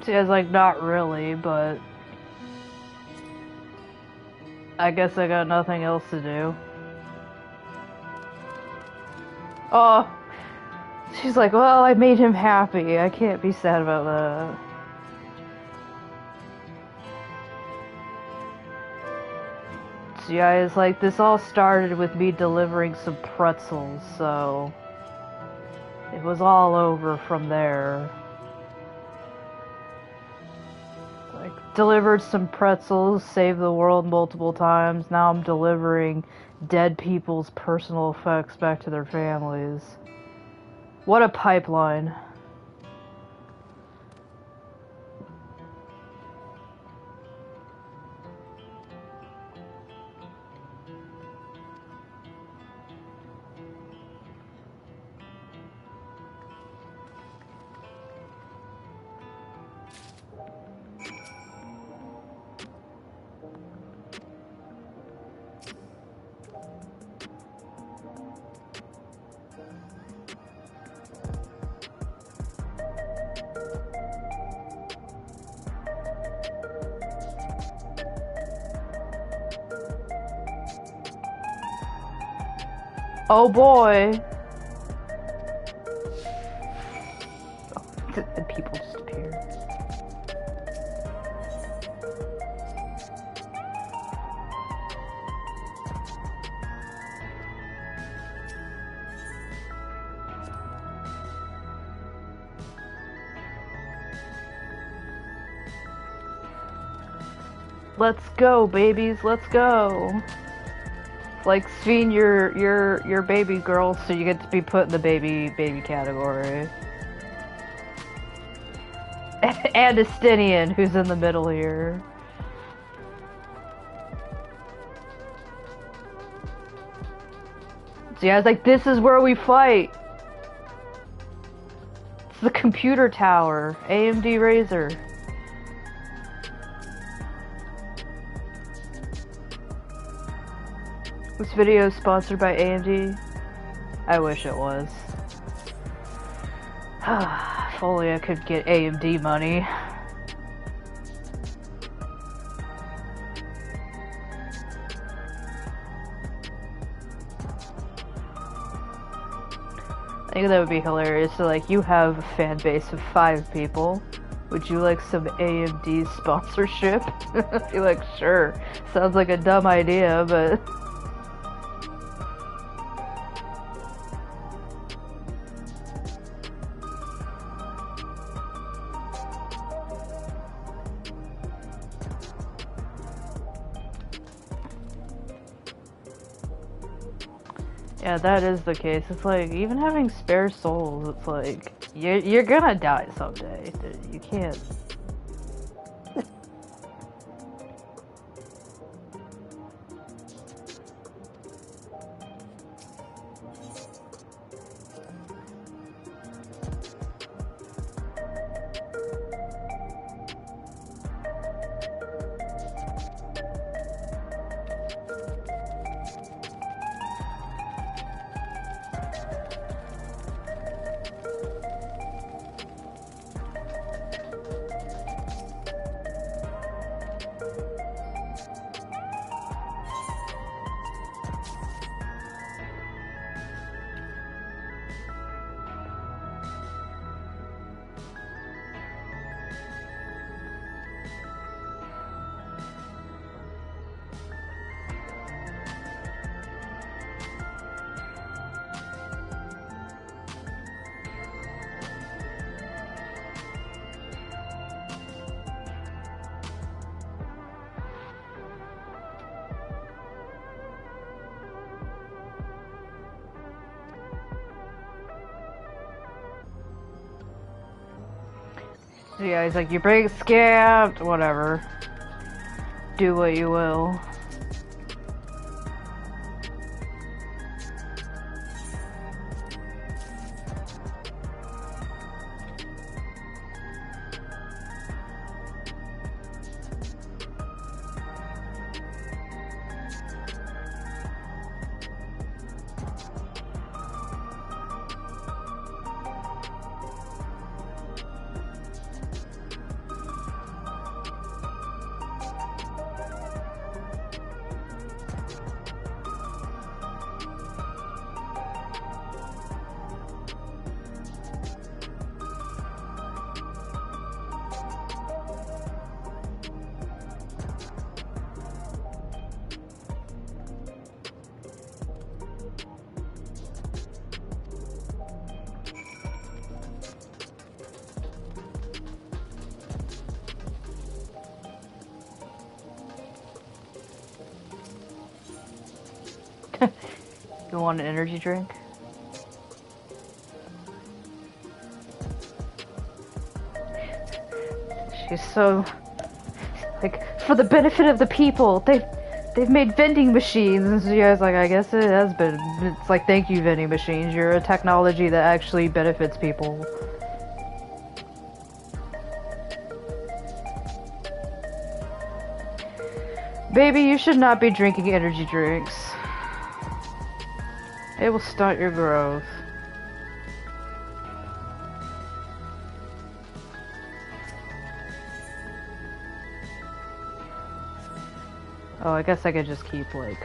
See, I was like, not really, but I guess I got nothing else to do. Oh, she's like, well, I made him happy. I can't be sad about that. Zuyaya is like, this all started with me delivering some pretzels, so it was all over from there. Like, delivered some pretzels, saved the world multiple times, now I'm delivering dead people's personal effects back to their families. What a pipeline. Oh boy. Oh, and people just appear. Let's go, babies, let's go. Like seeing your baby girl, so you get to be put in the baby category. Andestinian who's in the middle here. So yeah, I was like, this is where we fight. It's the computer tower, AMD Razer. This video is sponsored by AMD. I wish it was. If only I could get AMD money. I think that would be hilarious. So, like, you have a fan base of 5 people. Would you like some AMD sponsorship? Be like, sure. Sounds like a dumb idea, but... Yeah, that is the case. It's like, even having spare souls, it's like, you're gonna die someday. You can't... So yeah, he's like, you break scammed, whatever. Do what you will. You want an energy drink? She's so... like, for the benefit of the people, they've made vending machines. And so you guys like, I guess it has been. It's like, thank you, vending machines. You're a technology that actually benefits people. Baby, you should not be drinking energy drinks. It will stunt your growth. Oh, I guess I could just keep, like...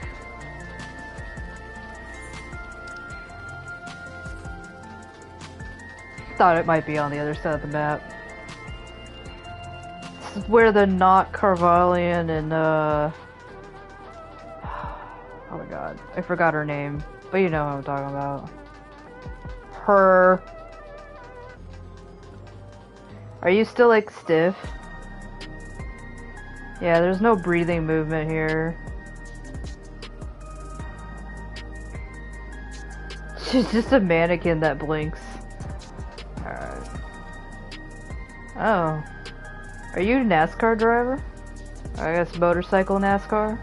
Thought it might be on the other side of the map. This is where the not Carvalian and, oh my god, I forgot her name. But you know what I'm talking about. Her. Are you still, like, stiff? Yeah, there's no breathing movement here. She's just a mannequin that blinks. Alright. Oh. Are you a NASCAR driver? I guess motorcycle NASCAR?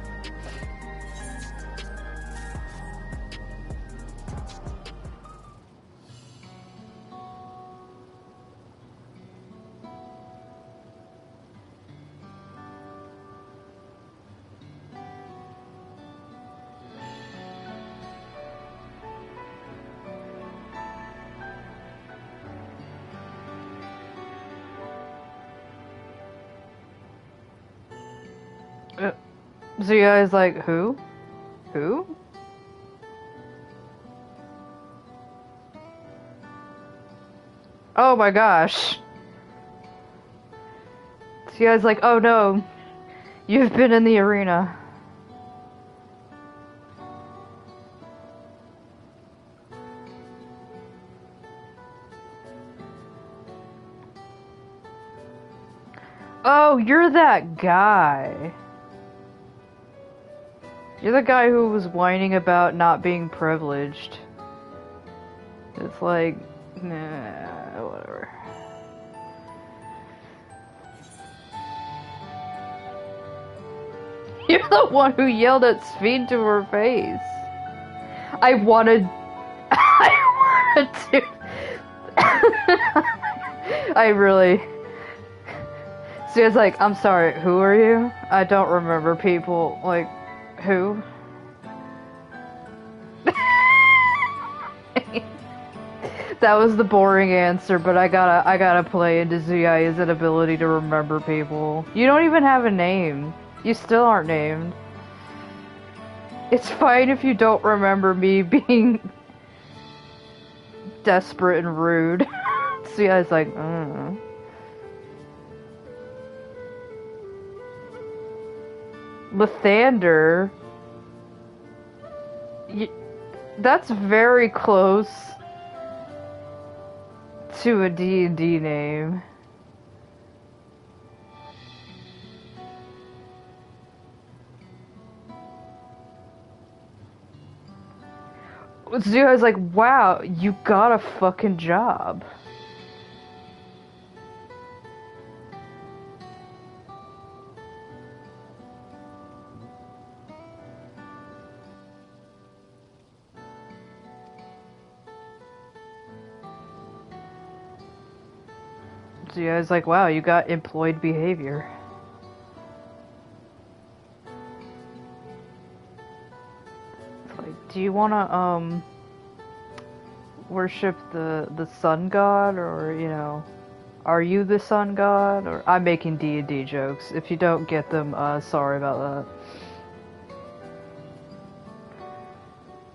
Zuyaya's like, who? Who? Oh my gosh. Zuyaya's like, oh no, you've been in the arena. Oh, you're that guy. You're the guy who was whining about not being privileged. It's like, nah, whatever. You're the one who yelled at Sphene to her face. I wanted to. I really. So it's like, I'm sorry, who are you? I don't remember people. Like, who? That was the boring answer, but I gotta play into Zuyaya's inability to remember people. You don't even have a name. You still aren't named. It's fine if you don't remember me being desperate and rude. Zuyaya's like, Lathander? That's very close to a D&D name. Zuya's like, wow, you got a fucking job. Zuya's like, wow, you got employed behavior. It's like, do you wanna, worship the sun god, or, you know, are you the sun god? Or, I'm making D&D jokes. If you don't get them, sorry about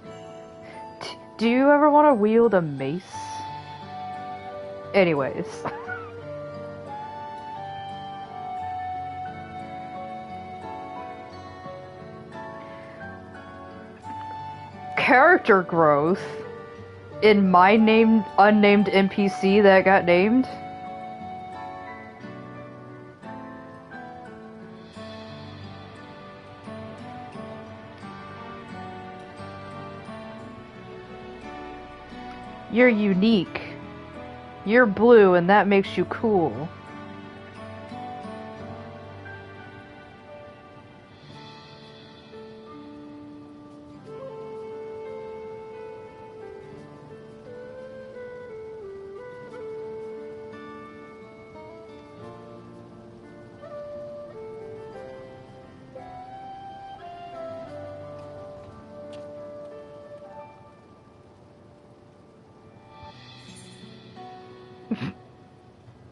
that. Do you ever want to wield a mace? Anyways. Character growth in my unnamed NPC that got named. You're unique. You're blue, and that makes you cool.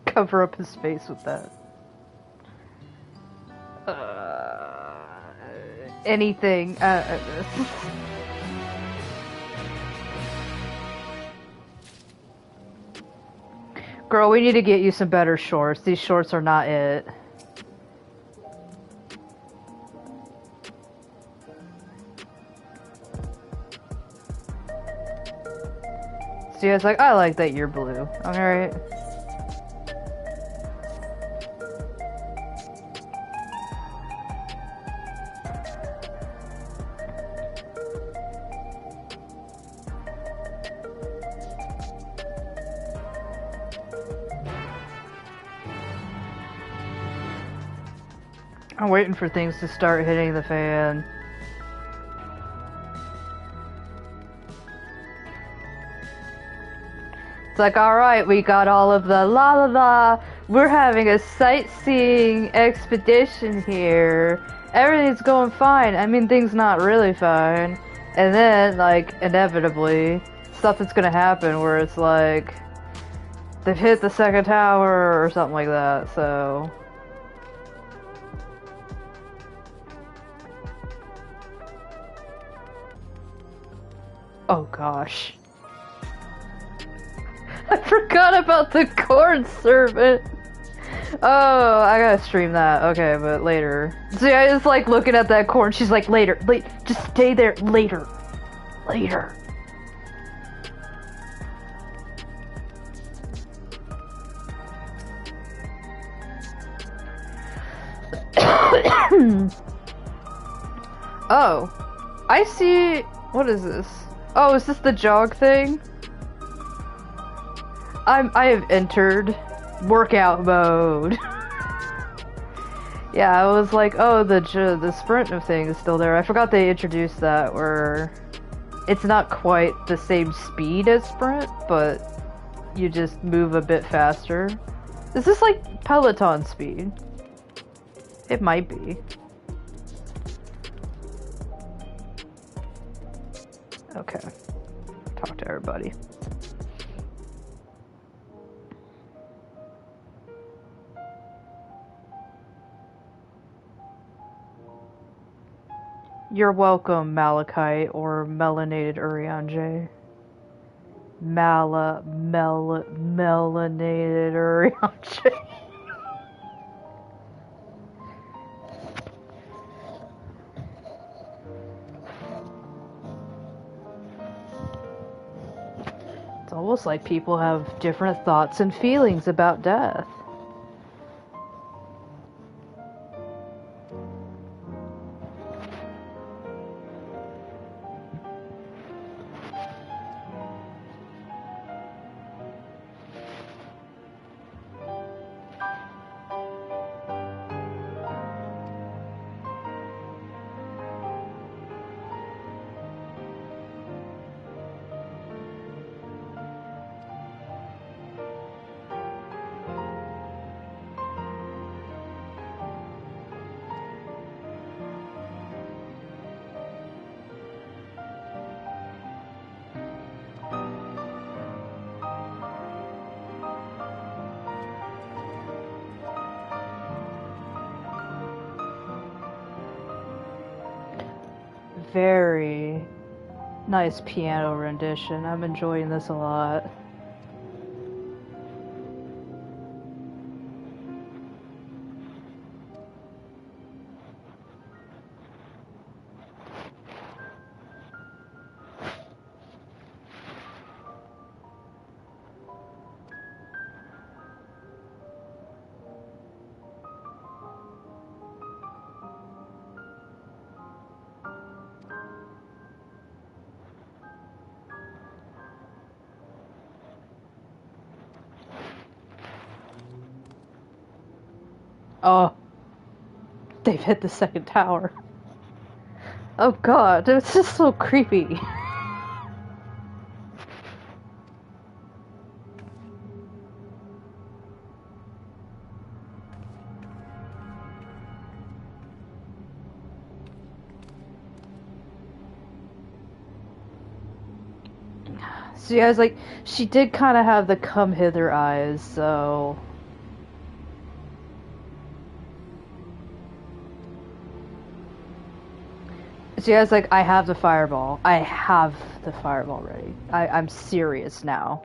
Cover up his face with that. Anything. Girl, we need to get you some better shorts. These shorts are not it. So yeah, it's like, I like that you're blue. Alright. I'm waiting for things to start hitting the fan. It's like, alright, we got all of the la la la, we're having a sightseeing expedition here. Everything's going fine. I mean, things not really fine. And then, like, inevitably, something's gonna happen where it's like, they've hit the second tower or something like that, so... Oh gosh. I forgot about the corn servant! Oh, I gotta stream that. Okay, but later. See, I just like looking at that corn, she's like, later, just stay there, later. Later. Oh, I see. What is this? Oh, is this the jog thing? I have entered workout mode. Yeah, I was like, oh, the sprint of thing is still there. I forgot they introduced that, where it's not quite the same speed as sprint, but you just move a bit faster. Is this like Peloton speed? It might be. Okay. Talk to everybody. You're welcome, Malachite, or Melanated Urianjay. Melanated Urianjay. It's almost like people have different thoughts and feelings about death. Very nice piano rendition. I'm enjoying this a lot. Oh, they've hit the second tower. Oh god, it's just so creepy. So yeah, I was like, she did kind of have the come hither eyes, so... So yeah, it's like, I have the fireball. I have the fireball ready. I'm serious now.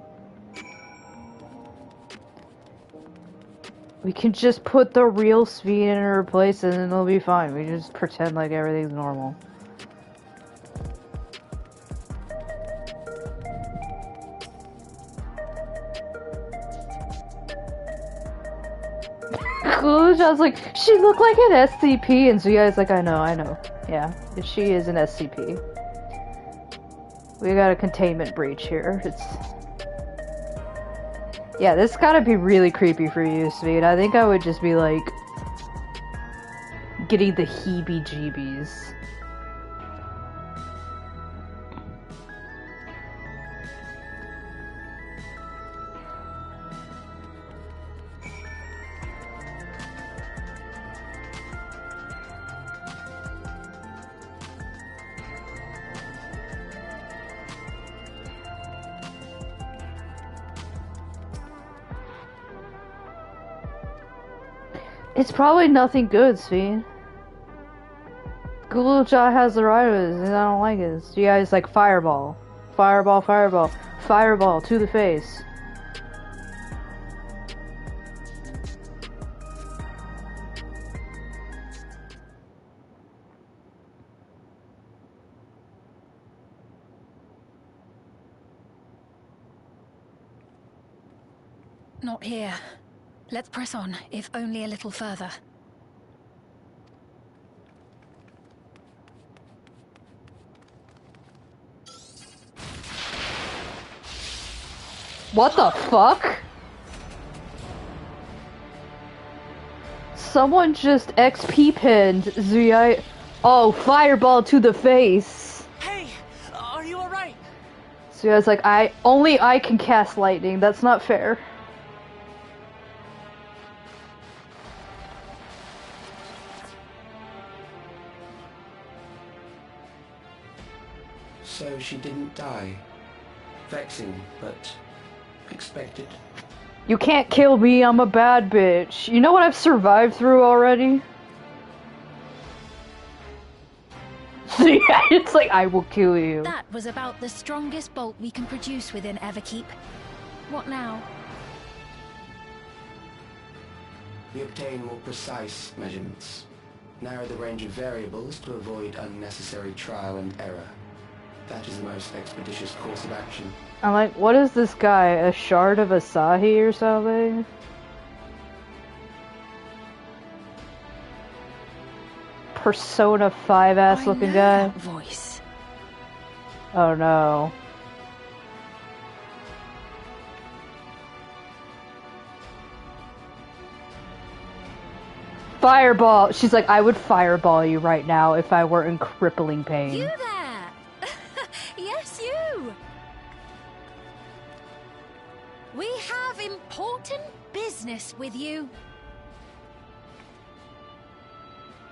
We can just put the real speed in her place and it'll be fine. We just pretend like everything's normal. I was like, she looked like an SCP, and Zuyaya's like, I know. Yeah, she is an SCP. We got a containment breach here. Yeah, this gotta be really creepy for you, Sweet. I think I would just be like... getting the heebie-jeebies. It's probably nothing good, Sven. Gulja has the writers, and I don't like it. You guys like fireball. Fireball, fireball. Fireball to the face. Not here. Let's press on, if only a little further. What the fuck? Someone just XP pinned Zuyaya. Oh, fireball to the face. Hey, are you alright? Zuyaya's like, only I can cast lightning. That's not fair. So she didn't die. Vexing, but expected. You can't kill me, I'm a bad bitch. You know what I've survived through already? Yeah, it's like, I will kill you. That was about the strongest bolt we can produce within Everkeep. What now? We obtain more precise measurements. Narrow the range of variables to avoid unnecessary trial and error. That is the most expeditious course of action. I'm like, what is this guy? A shard of Asahi or something? Persona 5 ass looking guy. That voice. Oh no. Fireball! She's like, I would fireball you right now if I were in crippling pain. You there! Yes, you! We have important business with you.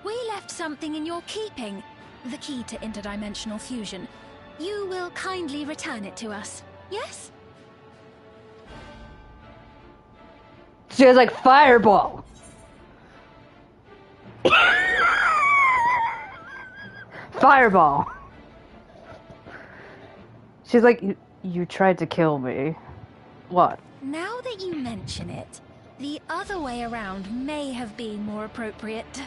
We left something in your keeping. The key to interdimensional fusion. You will kindly return it to us, yes? She was like, fireball! Fireball! She's like, you tried to kill me. What? Now that you mention it, the other way around may have been more appropriate.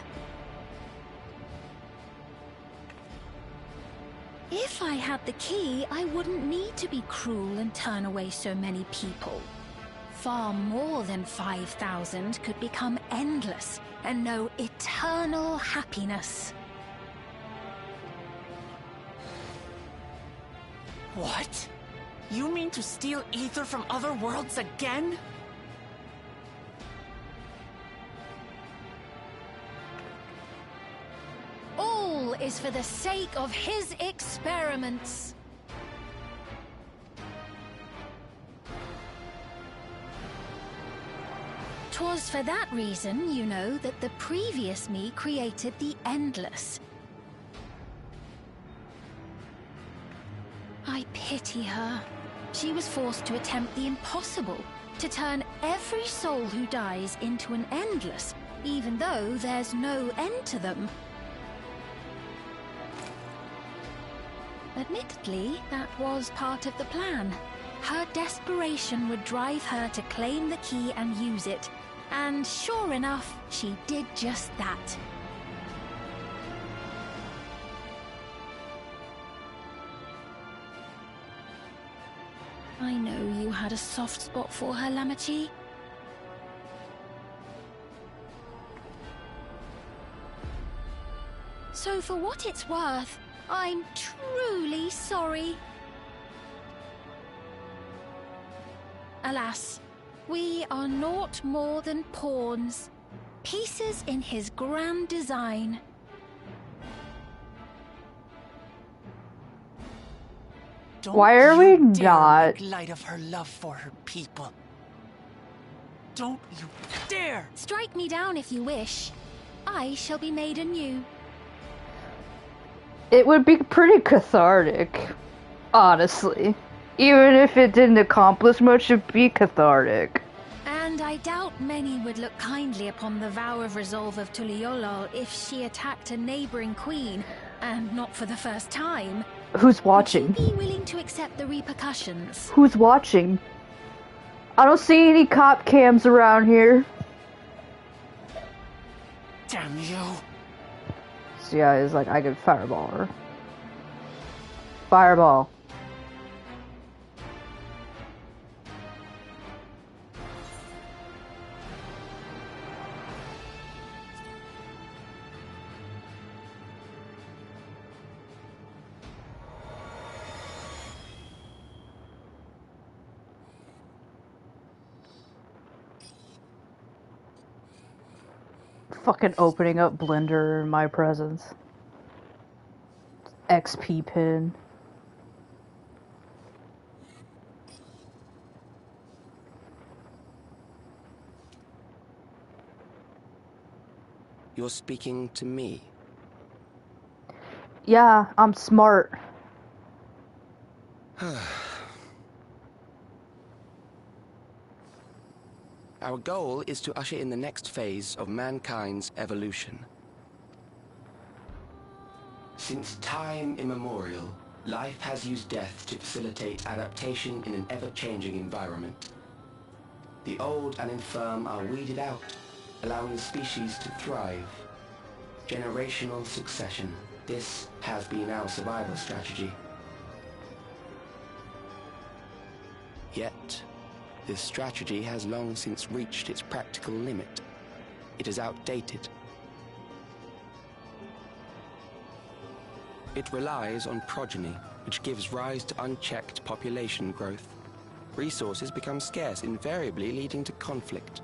If I had the key, I wouldn't need to be cruel and turn away so many people. Far more than 5,000 could become endless and know eternal happiness. What? You mean to steal ether from other worlds again? All is for the sake of his experiments. 'Twas for that reason, you know, that the previous me created the Endless. I pity her. She was forced to attempt the impossible, to turn every soul who dies into an Endless, even though there's no end to them. Admittedly, that was part of the plan. Her desperation would drive her to claim the key and use it, and sure enough, she did just that. I know you had a soft spot for her, Lamachi. So for what it's worth, I'm truly sorry. Alas, we are naught more than pawns. pieces in his grand design. Why are we Don't you dare not? make light of her love for her people. Don't you dare! Strike me down if you wish. I shall be made anew. It would be pretty cathartic, honestly. Even if it didn't accomplish much, it'd be cathartic. And I doubt many would look kindly upon the vow of resolve of Tuliolol if she attacked a neighboring queen, and not for the first time. Who's watching? Would you be willing to accept the repercussions? Who's watching? I don't see any cop cams around here. Damn you! Zuyaya is like, I could fireball her. Fireball. Fucking opening up Blender in my presence. XP pin. You're speaking to me. Yeah, I'm smart. Our goal is to usher in the next phase of mankind's evolution. Since time immemorial, life has used death to facilitate adaptation in an ever-changing environment. The old and infirm are weeded out, allowing the species to thrive. Generational succession. This has been our survival strategy. Yet, this strategy has long since reached its practical limit. It is outdated. It relies on progeny, which gives rise to unchecked population growth. Resources become scarce, invariably leading to conflict.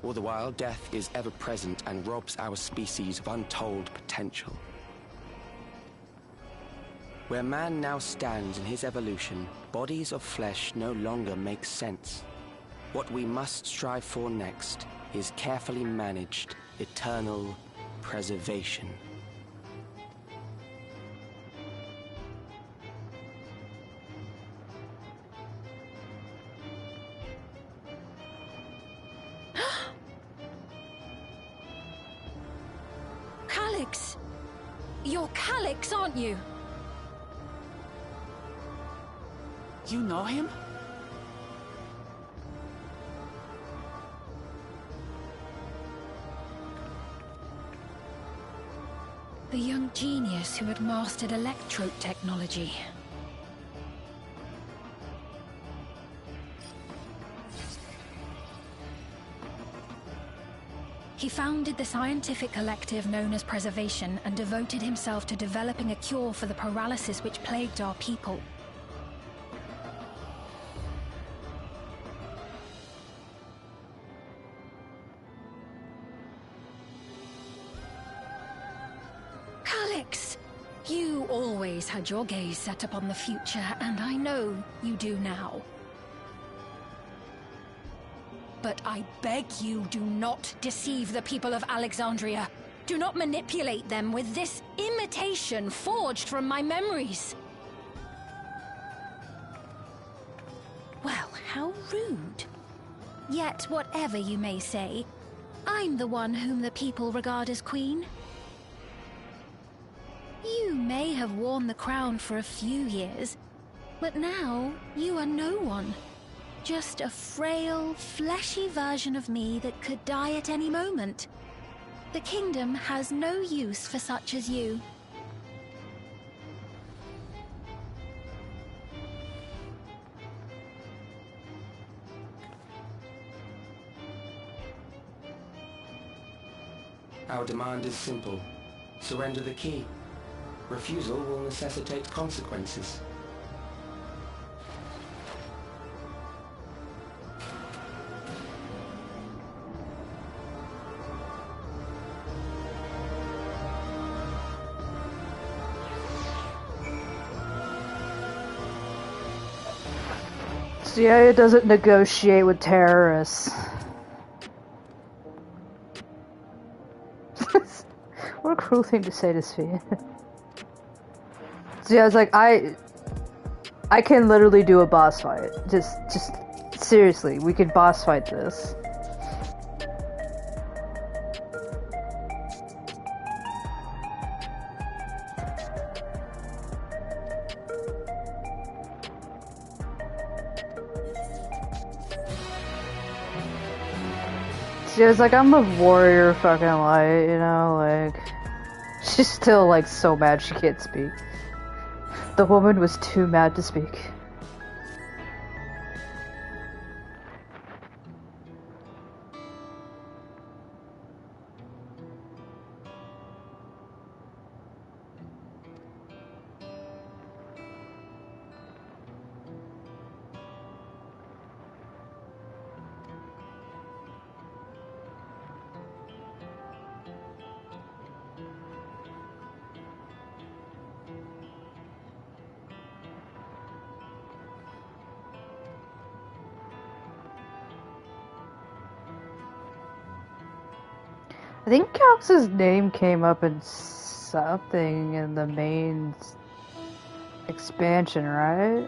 All the while, death is ever present and robs our species of untold potential. Where man now stands in his evolution, bodies of flesh no longer make sense. What we must strive for next is carefully managed, eternal preservation. Calyx! You're Calyx, aren't you? You know him? The young genius who had mastered electrode technology. He founded the scientific collective known as Preservation and devoted himself to developing a cure for the paralysis which plagued our people. Calyx! You always had your gaze set upon the future, and I know you do now. But I beg you, do not deceive the people of Alexandria. Do not manipulate them with this imitation forged from my memories. Well, how rude. Yet, whatever you may say, I'm the one whom the people regard as queen. You may have worn the crown for a few years, but now you are no one. Just a frail, fleshy version of me that could die at any moment. The kingdom has no use for such as you. Our demand is simple. Surrender the key. Refusal will necessitate consequences. Zuyaya doesn't negotiate with terrorists. What a cruel thing to say to Sphere. Zuyaya's like, I can literally do a boss fight. Just seriously, we could boss fight this. She was like, I'm a warrior fucking light, you know, like... She's still, like, so mad she can't speak. The woman was too mad to speak. I think Calx's name came up in something in the main expansion, right?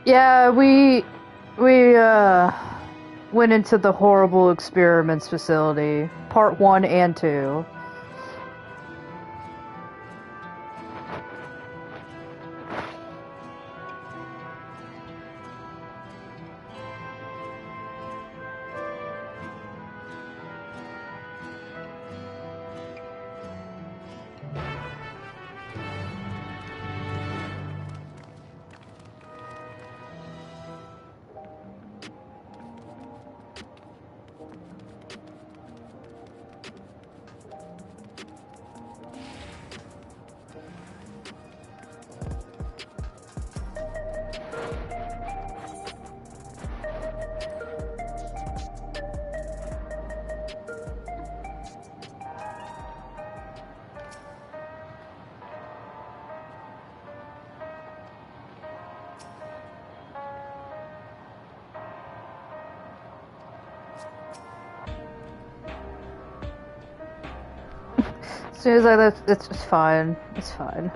Yeah, we went into the horrible experiments facility, part 1 and 2. So he was like, it's fine. It's fine.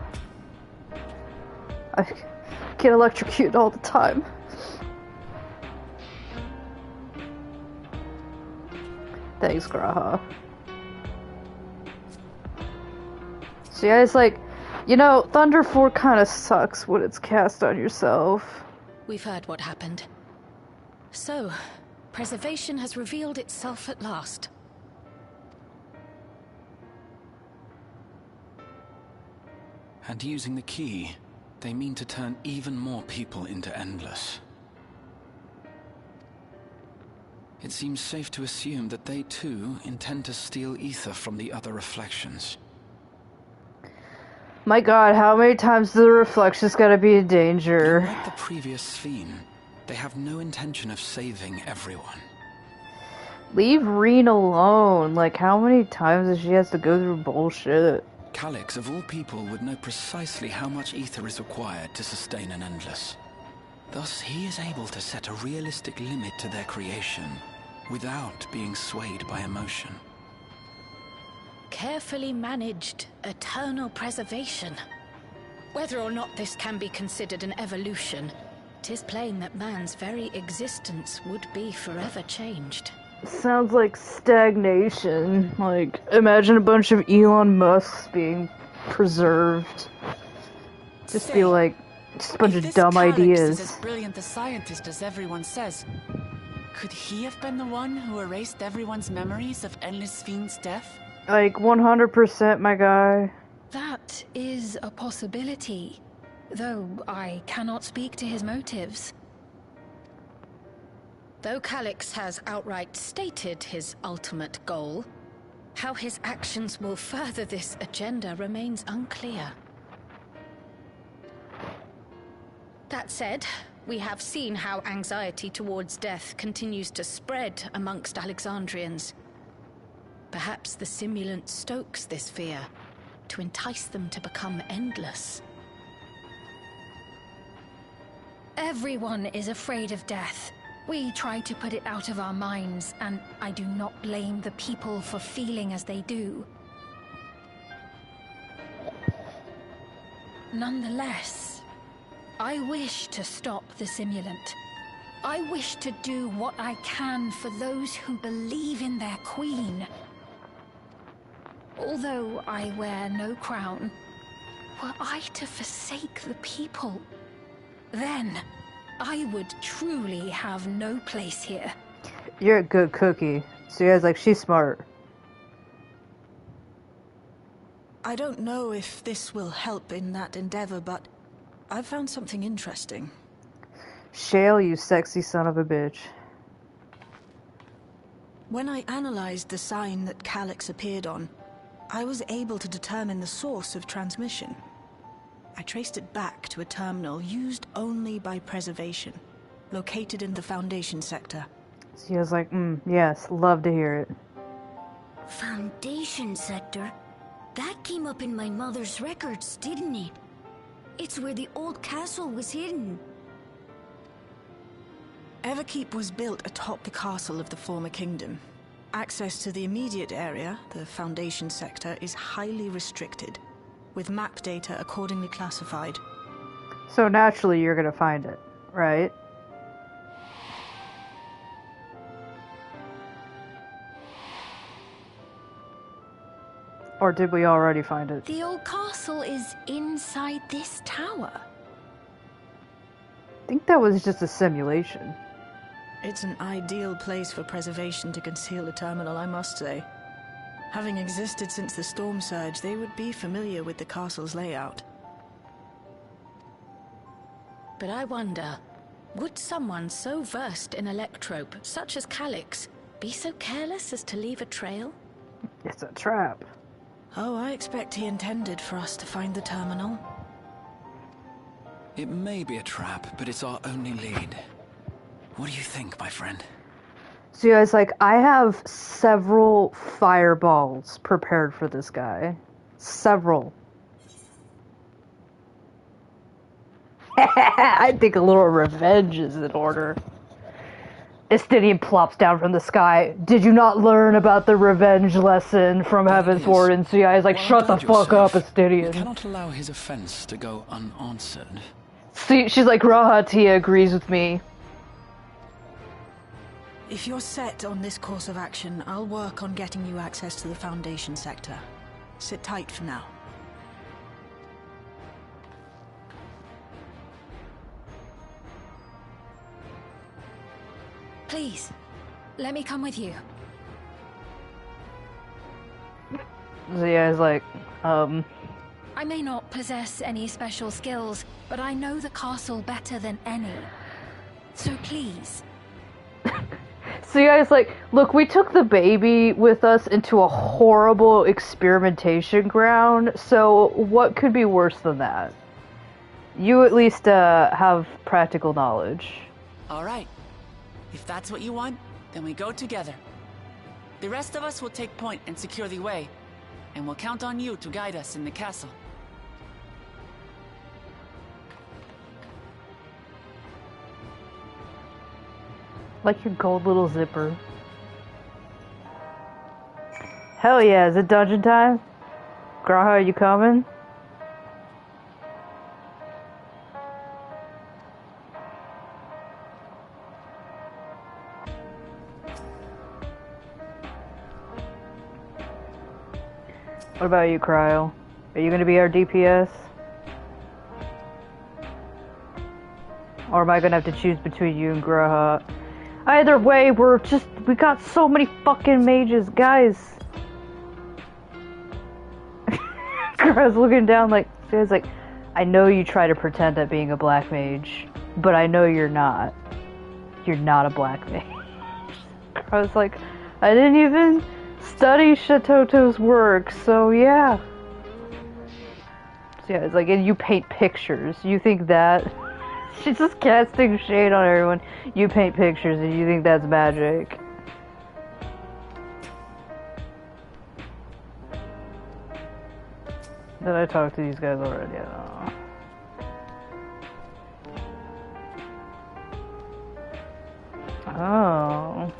I get electrocuted all the time. Thanks, Graha. So yeah, it's like, you know, Thunder 4 kind of sucks when it's cast on yourself. We've heard what happened. So, preservation has revealed itself at last. And using the key, they mean to turn even more people into Endless. It seems safe to assume that they too intend to steal ether from the other reflections. My god, how many times the reflections gotta be in danger? Like the previous Fiend, they have no intention of saving everyone. Leave Reen alone. Like, how many times does she has to go through bullshit? Calyx, of all people, would know precisely how much ether is required to sustain an Endless. Thus, he is able to set a realistic limit to their creation, without being swayed by emotion. Carefully managed, eternal preservation. Whether or not this can be considered an evolution, 'tis plain that man's very existence would be forever changed. Sounds like stagnation. Like, imagine a bunch of Elon Musks being preserved. Just be like, just a bunch of dumb Calyx ideas. is as brilliant a scientist as everyone says, could he have been the one who erased everyone's memories of Endless Fiend's death? Like, 100%, my guy. That is a possibility, though I cannot speak to his motives. Though Calix has outright stated his ultimate goal, how his actions will further this agenda remains unclear. That said, we have seen how anxiety towards death continues to spread amongst Alexandrians. Perhaps the simulant stokes this fear to entice them to become endless. Everyone is afraid of death. We try to put it out of our minds, and I do not blame the people for feeling as they do. Nonetheless, I wish to stop the simulant. I wish to do what I can for those who believe in their queen. Although I wear no crown, were I to forsake the people, then I would truly have no place here. You're a good cookie. So you guys like, she's smart. I don't know if this will help in that endeavor, but I've found something interesting. Shale, you sexy son of a bitch. When I analyzed the sign that Calix appeared on, I was able to determine the source of transmission. I traced it back to a terminal used only by preservation, located in the Foundation sector. So he was like, yes, love to hear it. Foundation sector? That came up in my mother's records, didn't it? It's where the old castle was hidden. Everkeep was built atop the castle of the former kingdom. Access to the immediate area, the Foundation sector, is highly restricted, with map data accordingly classified. So naturally you're gonna find it, right? Or did we already find it? The old castle is inside this tower. I think that was just a simulation. It's an ideal place for preservation to conceal a terminal, I must say. Having existed since the storm surge, they would be familiar with the castle's layout. But I wonder, would someone so versed in electrope, such as Calix, be so careless as to leave a trail? It's a trap. Oh, I expect he intended for us to find the terminal. It may be a trap, but it's our only lead. What do you think, my friend? So you guys, like, I have several fireballs prepared for this guy. Several. I think a little revenge is in order. Estinian plops down from the sky. Did you not learn about the revenge lesson from Heaven's Warden? So yeah, he's like, shut the fuck up, Estinian. We cannot allow his offense to go unanswered. See, she's like, Raha Tia agrees with me. If you're set on this course of action, I'll work on getting you access to the Foundation sector. Sit tight for now. Please, let me come with you. Zuyaya's like, I may not possess any special skills, but I know the castle better than any. So please. Zuyaya's like, look, we took the baby with us into a horrible experimentation ground, so what could be worse than that? You at least have practical knowledge. Alright. If that's what you want, then we go together. The rest of us will take point and secure the way, and we'll count on you to guide us in the castle. Like your gold little zipper. Hell yeah, is it dungeon time? Graha, are you coming? What about you, Cryo? Are you gonna be our DPS? Or am I gonna have to choose between you and Graha? Either way, we got so many fucking mages, guys. Graha's looking down like, I know you try to pretend at being a black mage, but I know you're not. You're not a black mage. I was like, I didn't even study Shatoto's work, so yeah. So yeah, it's like, and you paint pictures. You think that... She's just casting shade on everyone. You paint pictures and you think that's magic. Did I talk to these guys already? I don't know. Oh.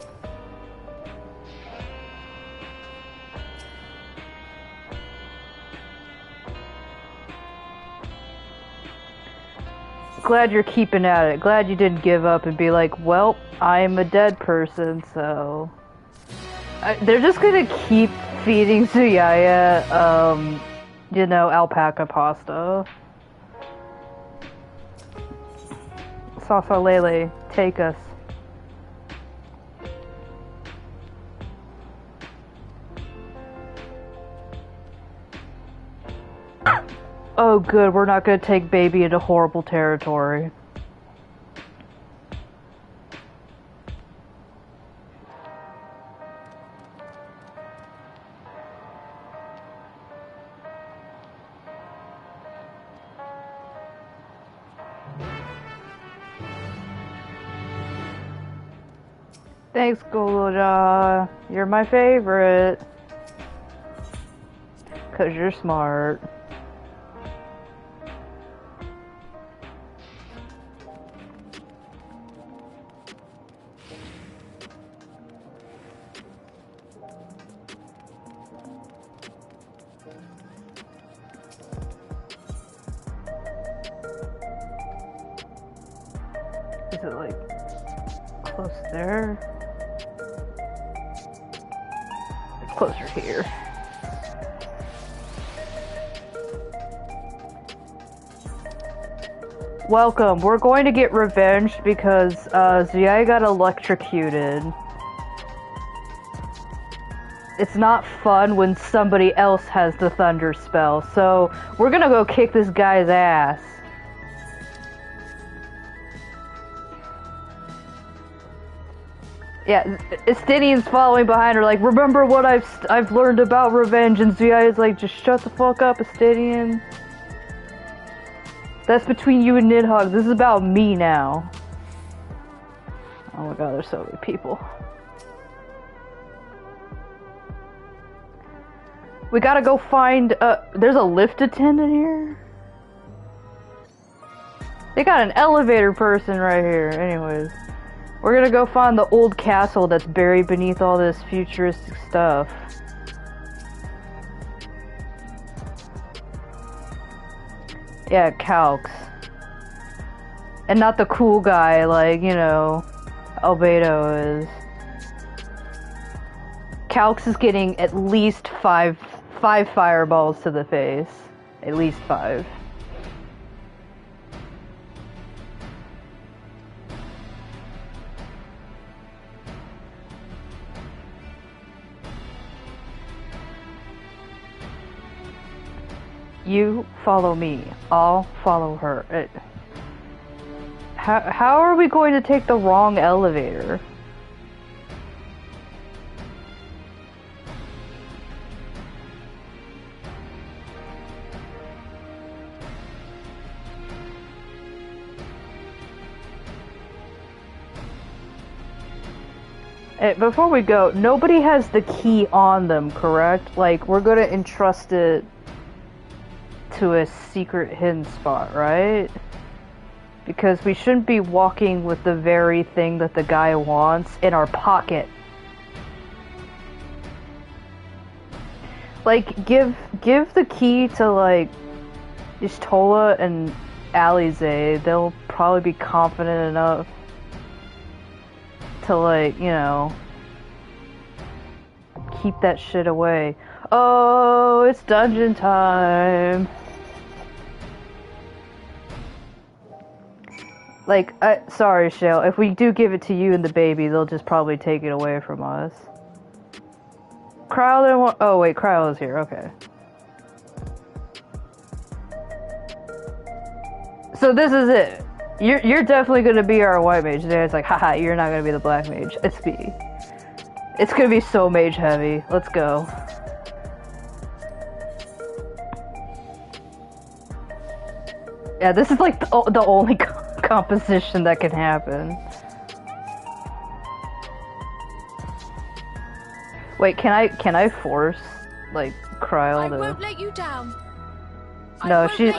Glad you're keeping at it. Glad you didn't give up and be like, well, I'm a dead person, so... they're just gonna keep feeding Zuyaya, you know, alpaca pasta. Sasa Lele, take us. Oh good, we're not gonna take baby into horrible territory. Thanks, Goloja. You're my favorite. 'Cause you're smart. Is it like close there? It's closer here. Welcome. We're going to get revenge because Zuyaya got electrocuted. It's not fun when somebody else has the thunder spell, so we're gonna go kick this guy's ass. Yeah, Estinian's following behind her like, remember what I've learned about revenge, and Zuyaya's like, just shut the fuck up, Estinian. That's between you and Nidhogg. This is about me now. Oh my god, there's so many people. We gotta go find, there's a lift attendant here? They got an elevator person right here. Anyways. We're gonna go find the old castle that's buried beneath all this futuristic stuff. Yeah, Calx. And not the cool guy like, you know, Albedo is. Calx is getting at least five fireballs to the face. At least 5. You follow me. I'll follow her. How are we going to take the wrong elevator? Before we go, nobody has the key on them, correct? Like, we're gonna entrust it to a secret hidden spot, right? Because we shouldn't be walking with the very thing that the guy wants in our pocket. Like, give the key to, like, Ishtola and Alize. They'll probably be confident enough to, like, you know, keep that shit away. Oh, it's dungeon time. Like, sorry, Shale. If we do give it to you and the baby, they'll just probably take it away from us. Cryo didn't want... Oh, wait, Cryo is here. Okay. So this is it. You're definitely gonna be our white mage. And it's like, haha, you're not gonna be the black mage. It's me. It's gonna be so mage heavy. Let's go. Yeah, this is like the only composition that can happen. Wait, can I force like Kryl to? I won't let you down. No, she.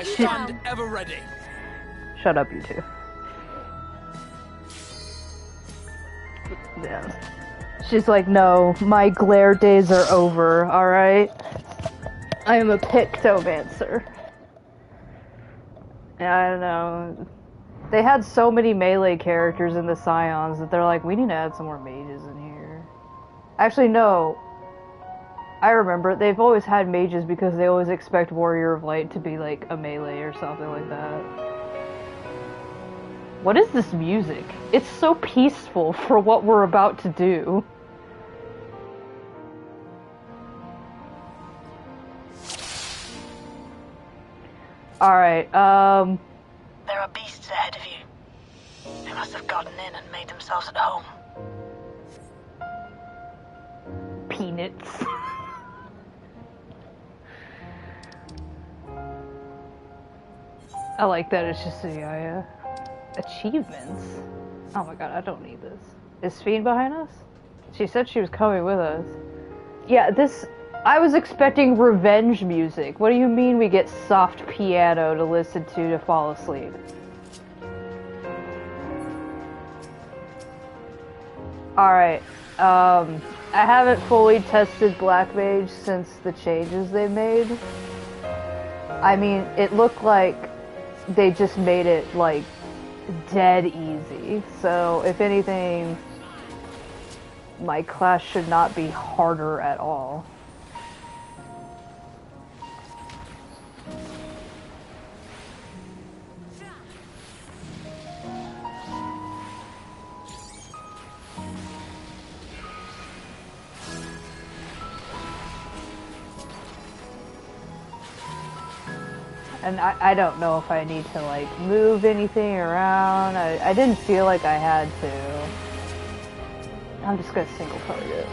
Ever ready. Shut up, you two. Yeah. She's like, no, my glare days are over. All right. I am a pictomancer. Yeah, I don't know. They had so many melee characters in the Scions that they're like, we need to add some more mages in here. Actually, no. I remember, they've always had mages because they always expect Warrior of Light to be like a melee or something like that. What is this music? It's so peaceful for what we're about to do. Alright, There are beasts ahead of you. They must have gotten in and made themselves at home. Peanuts. I like that it's just Zuyaya. Achievements? Oh my god, I don't need this. Is Fiend behind us? She said she was coming with us. Yeah, I was expecting revenge music. What do you mean we get soft piano to listen to fall asleep? Alright, I haven't fully tested Black Mage since the changes they made. I mean, it looked like they just made it, like, dead easy. So, if anything, my class should not be harder at all. And I don't know if I need to, like, move anything around. I didn't feel like I had to. I'm just gonna single target.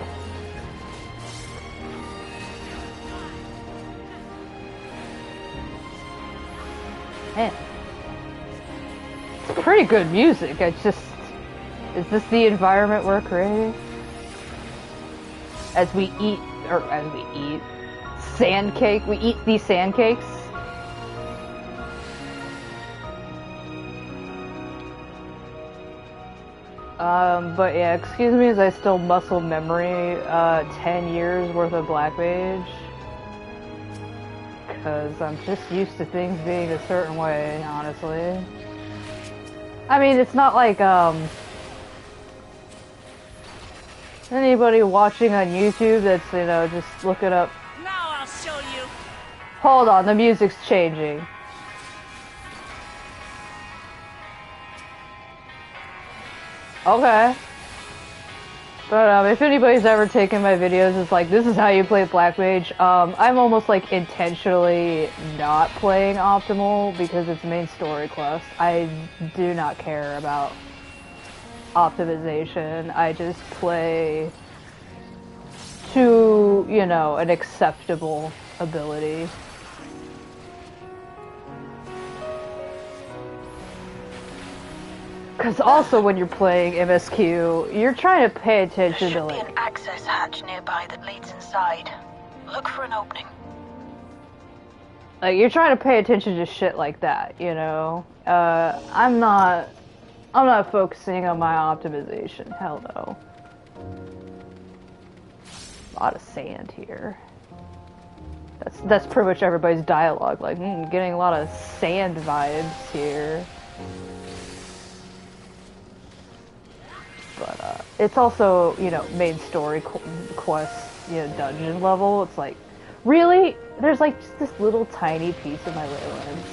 Man. It's pretty good music. It's just... Is this the environment we're creating? As we eat... Sand cake? We eat these sand cakes? But yeah, excuse me as I still muscle memory, 10 years worth of Black Mage. Cause I'm just used to things being a certain way, honestly. I mean, it's not like, anybody watching on YouTube that's, you know, just looking up. Now I'll show you. Hold on, the music's changing. Okay. But if anybody's ever taken my videos, it's like, this is how you play Black Mage. I'm almost like intentionally not playing optimal because it's main story quest. I do not care about optimization. I just play to, you know, an acceptable ability. Because also when you're playing MSQ, you're trying to pay attention to, like... There should be an access hatch nearby that leads inside. Look for an opening. Like, you're trying to pay attention to shit like that, you know? I'm not focusing on my optimization. Hell no. A lot of sand here. That's pretty much everybody's dialogue. Like, getting a lot of sand vibes here. But, it's also, you know, main story quest, you know, dungeon level. It's like, really? There's like just this little tiny piece of my ley lines.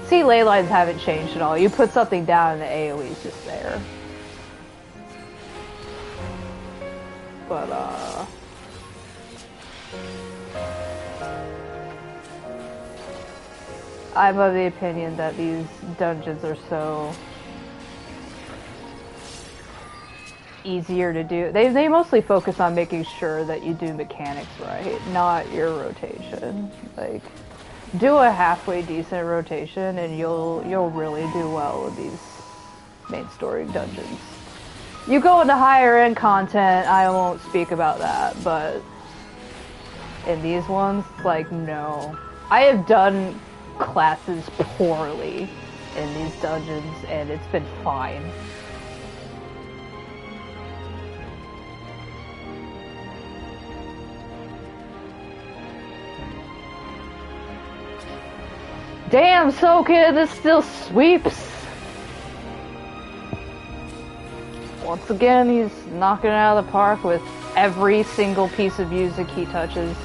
See, ley lines haven't changed at all. You put something down and the AoE is just there. But, I'm of the opinion that these dungeons are so easier to do. They mostly focus on making sure that you do mechanics right, not your rotation. Like, do a halfway decent rotation and you'll really do well with these main story dungeons. You go into higher end content, I won't speak about that, but in these ones, like, no. I have done classes poorly in these dungeons and it's been fine. Damn, Soken, this still sweeps. Once again, he's knocking it out of the park with every single piece of music he touches.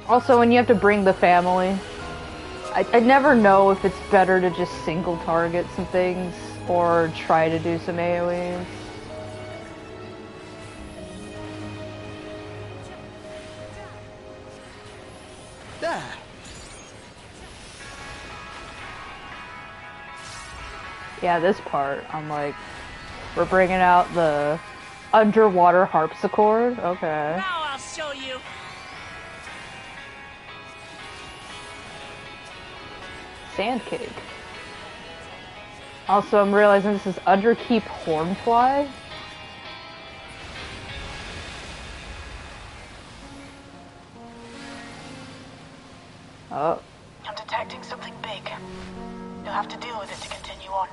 Also, when you have to bring the family, I never know if it's better to just single target some things or try to do some AoEs. There. Yeah, this part, I'm like, we're bringing out the underwater harpsichord? Okay. Now I'll show you. Sand cake. Also, I'm realizing this is Underkeep Hornfly. Oh. I'm detecting something big. You'll have to deal with it to continue on.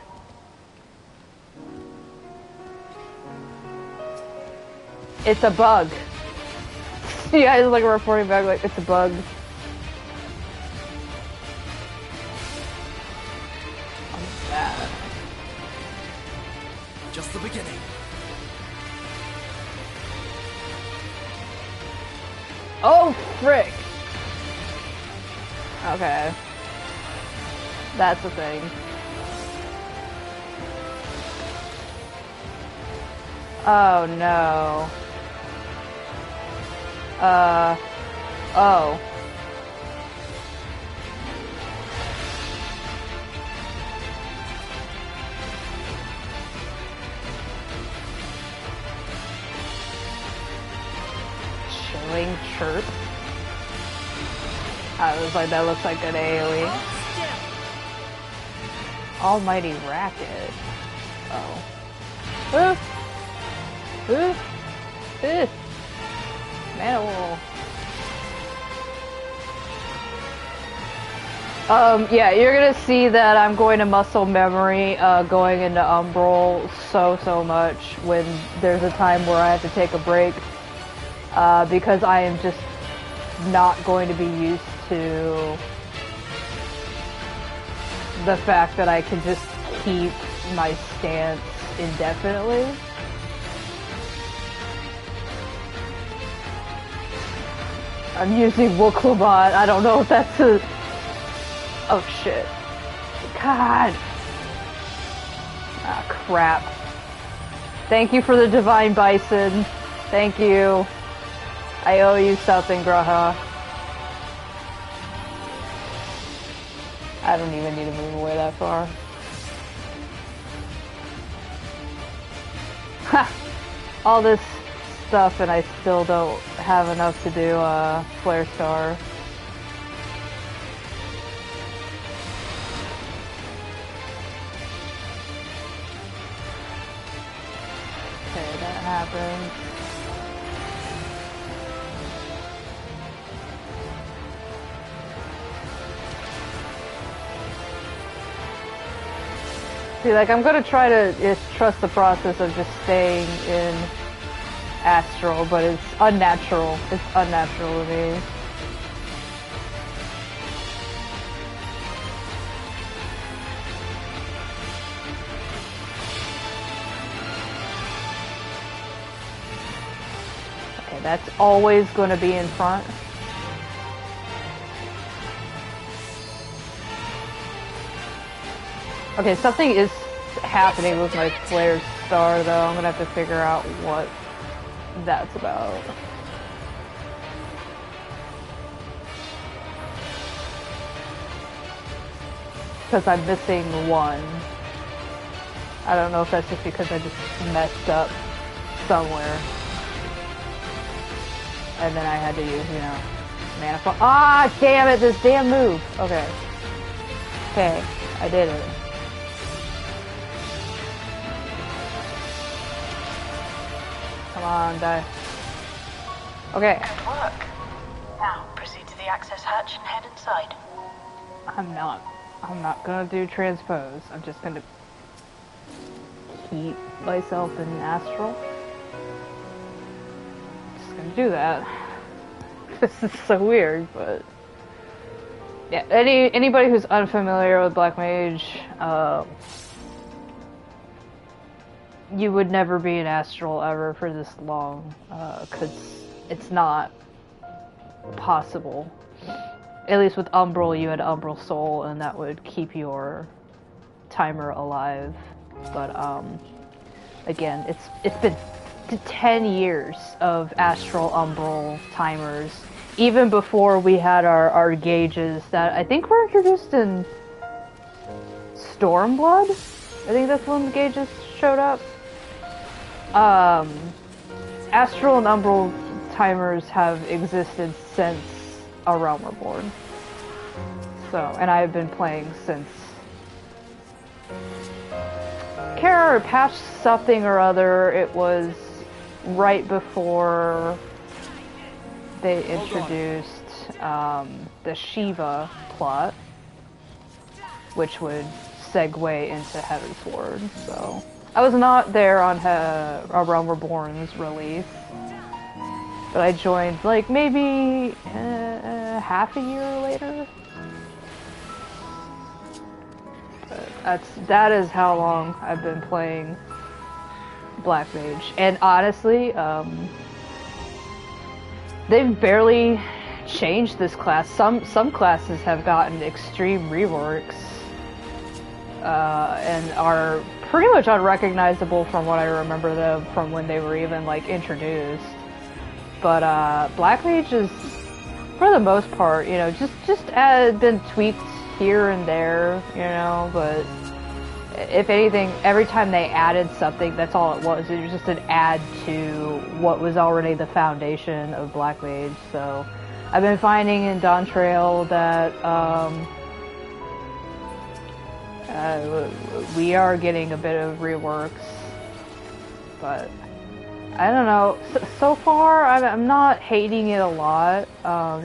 It's a bug. You guys like reporting back like it's a bug. Just the beginning. Oh, frick! Okay. That's the thing. Oh no. Oh. Chilling chirp. I was like, that looks like an AoE. Almighty racket. Oh. Manowar. Yeah, you're gonna see that I'm going to muscle memory, going into Umbral so much when there's a time where I have to take a break, because I am just not going to be used to the fact that I can just keep my stance indefinitely. I'm using Wooklamon. I don't know if that's a... Oh shit. God. Ah, crap. Thank you for the Divine Bison. Thank you. I owe you something, Graha. I don't even need to move away that far. Ha! All this stuff and I still don't have enough to do Flare Star. Okay, that happened. See, like, I'm gonna try to just trust the process of just staying in Astral, but it's unnatural. It's unnatural to me. Okay, that's always gonna be in front. Okay, something is happening with my Flare Star, though. I'm gonna have to figure out what that's about. Because I'm missing one. I don't know if that's just because I just messed up somewhere. And then I had to use, you know, manifold. Ah, damn it, this damn move. Okay. Okay, I did it. Come on, die. Okay. Good work. Now, proceed to the access hatch and head inside. I'm not gonna do transpose. I'm just gonna keep myself in astral. Just gonna do that. This is so weird, but yeah. Anybody who's unfamiliar with Black Mage, you would never be in astral ever for this long, because it's not possible. At least with Umbral, you had Umbral Soul, and that would keep your timer alive. But again, it's been 10 years of astral Umbral timers, even before we had our gauges that I think were introduced in Stormblood. I think that's when the gauges showed up. Astral and Umbral timers have existed since A Realm Reborn. So, and I've been playing since Kara patched something or other. It was right before they introduced the Shiva plot, which would segue into Heavensward. So I was not there on A Realm Reborn's release, but I joined like maybe half a year later. But that is how long I've been playing Black Mage, and honestly, they've barely changed this class. Some classes have gotten extreme reworks, and are pretty much unrecognizable from what I remember them from when they were even like introduced. But Black Mage is, for the most part, you know, just been tweaked here and there, you know. But if anything, every time they added something, that's all it was. It was just an add to what was already the foundation of Black Mage. So I've been finding in Dawntrail that we are getting a bit of reworks, but I don't know. So far, I'm not hating it a lot.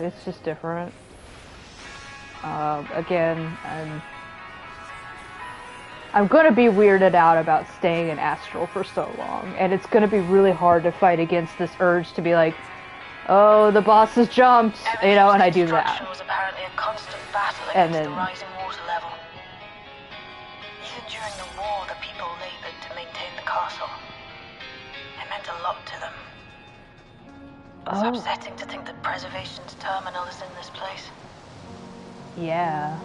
It's just different. Again, I'm gonna be weirded out about staying in Astral for so long, and it's gonna be really hard to fight against this urge to be like, oh, the boss has jumped, you know, and I do that. Was apparently a constant battle and against then the rising water level. Even during the war, the people labored to maintain the castle. It meant a lot to them. It's upsetting to think that Preservation's terminal is in this place. Yeah.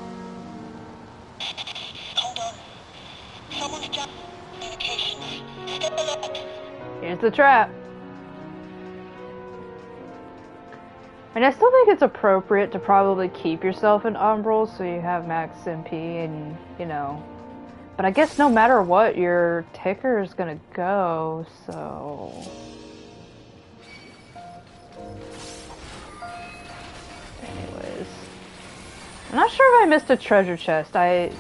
Hold on. Someone's down communications. Step alert. Here's the trap. And I still think it's appropriate to probably keep yourself in Umbral so you have max MP and, you know. But I guess no matter what, your ticker is gonna go, so... Anyways. I'm not sure if I missed a treasure chest. I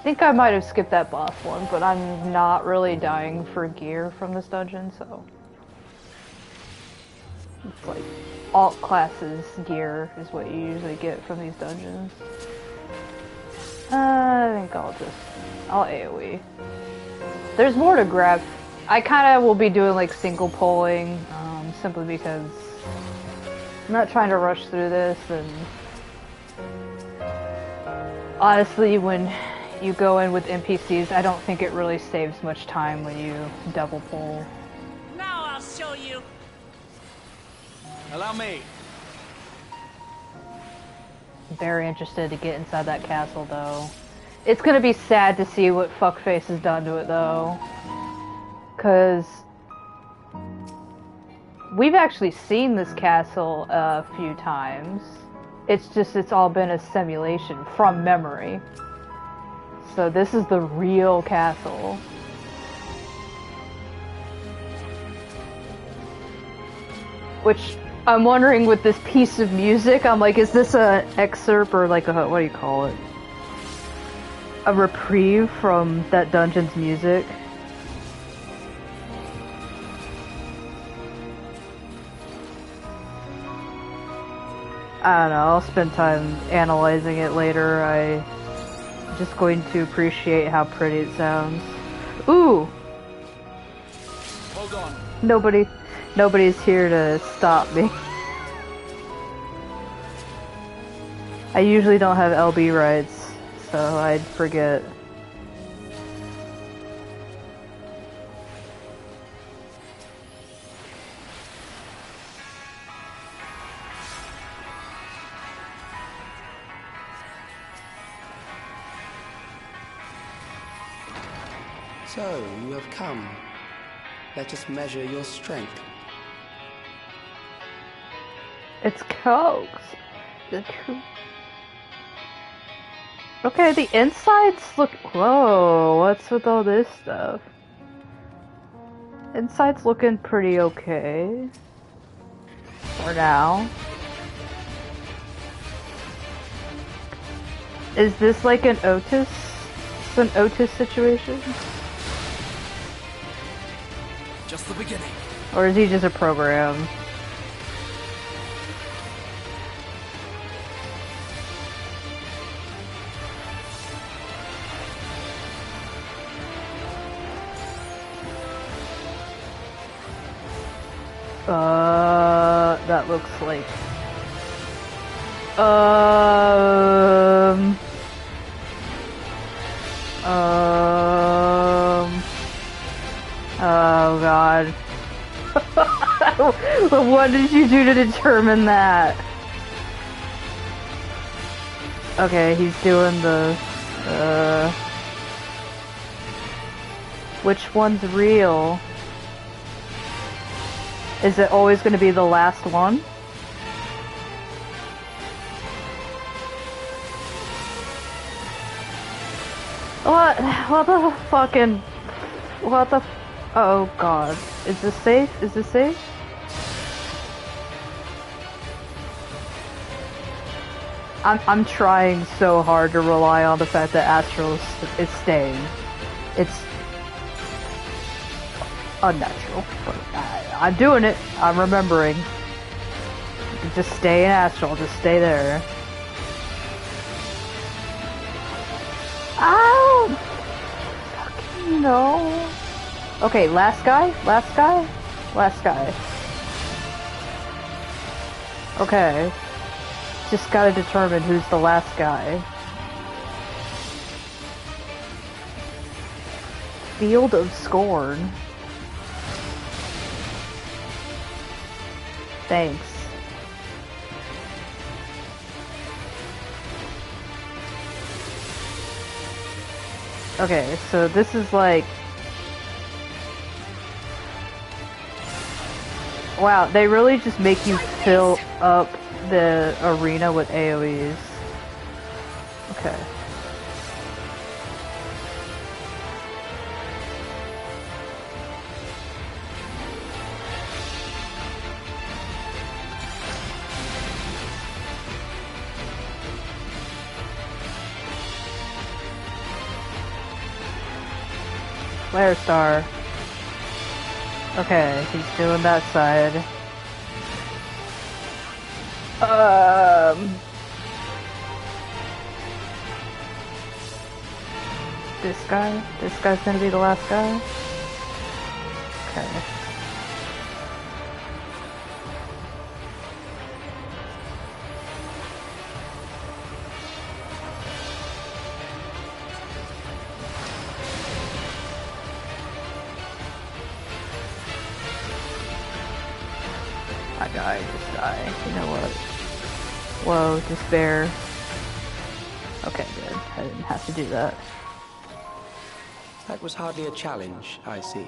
think I might have skipped that boss one, but I'm not really dying for gear from this dungeon, so... It's like alt classes gear is what you usually get from these dungeons. I think I'll AoE. There's more to grab. I kind of will be doing like single polling, simply because I'm not trying to rush through this, and honestly, when you go in with NPCs, I don't think it really saves much time when you double pull. Now I'll show you. Allow me. Very interested to get inside that castle, though. It's gonna be sad to see what fuckface has done to it, though. because we've actually seen this castle a few times. It's just it's all been a simulation from memory. So this is the real castle. Which I'm wondering with this piece of music, I'm like, is this an excerpt or like a, what do you call it? A reprieve from that dungeon's music? I don't know, I'll spend time analyzing it later. I'm just going to appreciate how pretty it sounds. Ooh! Hold on. Nobody's here to stop me. I usually don't have LB rights, so I'd forget. So, you have come. Let us measure your strength. It's Cokes. Okay, the insides look... Whoa, what's with all this stuff? Inside's looking pretty okay. For now. Is this like an Otis? It's an Otis situation? Just the beginning. Or is he just a program? That looks like... Oh god. What did you do to determine that? Okay, he's doing the... Which one's real? Is it always going to be the last one? What the fucking... What the... Oh god. Is this safe? Is this safe? I'm trying so hard to rely on the fact that Astral is staying. It's unnatural, but I'm doing it. I'm remembering. Just stay in Astral. Just stay there. Ow! Fucking no. Okay, last guy? Last guy? Last guy. Okay. Just gotta determine who's the last guy. Field of Scorn. Thanks. Okay, so this is like... Wow, they really just make you fill up the arena with AoEs. Okay. Flare Star. Okay, he's doing that side. This guy? This guy's gonna be the last guy? Okay. I die, just die. You know what? Whoa, despair. Okay, good. I didn't have to do that. That was hardly a challenge, I see.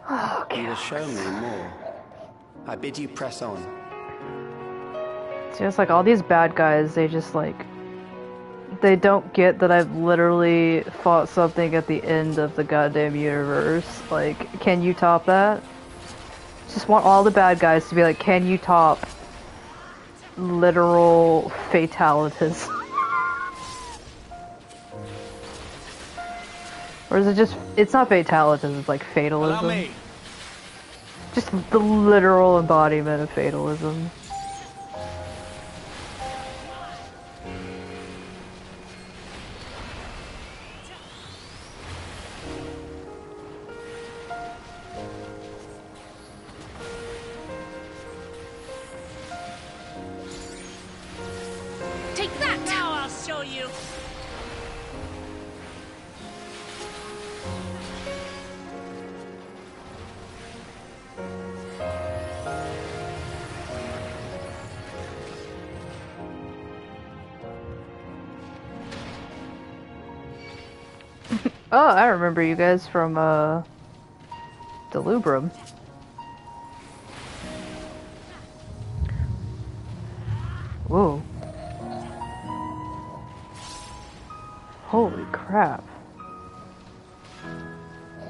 You will show me more. I bid you press on. See, it's like all these bad guys, they just like... They don't get that I've literally fought something at the end of the goddamn universe. Like, can you top that? Just want all the bad guys to be like, can you top literal fatalities? Or is it just, it's not fatalities, it's like fatalism. Just the literal embodiment of fatalism. Take that! Now I'll show you. Oh, I remember you guys from, Delubrum. Whoa. Holy crap.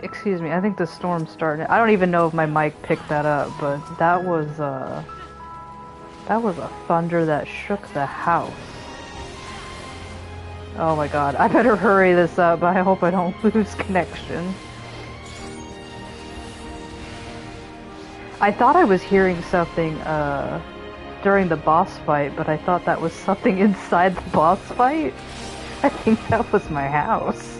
Excuse me, I think the storm's starting. I don't even know if my mic picked that up, but that was a thunder that shook the house. Oh my god, I better hurry this up, I hope I don't lose connection. I thought I was hearing something, during the boss fight, but I thought that was something inside the boss fight. I think that was my house.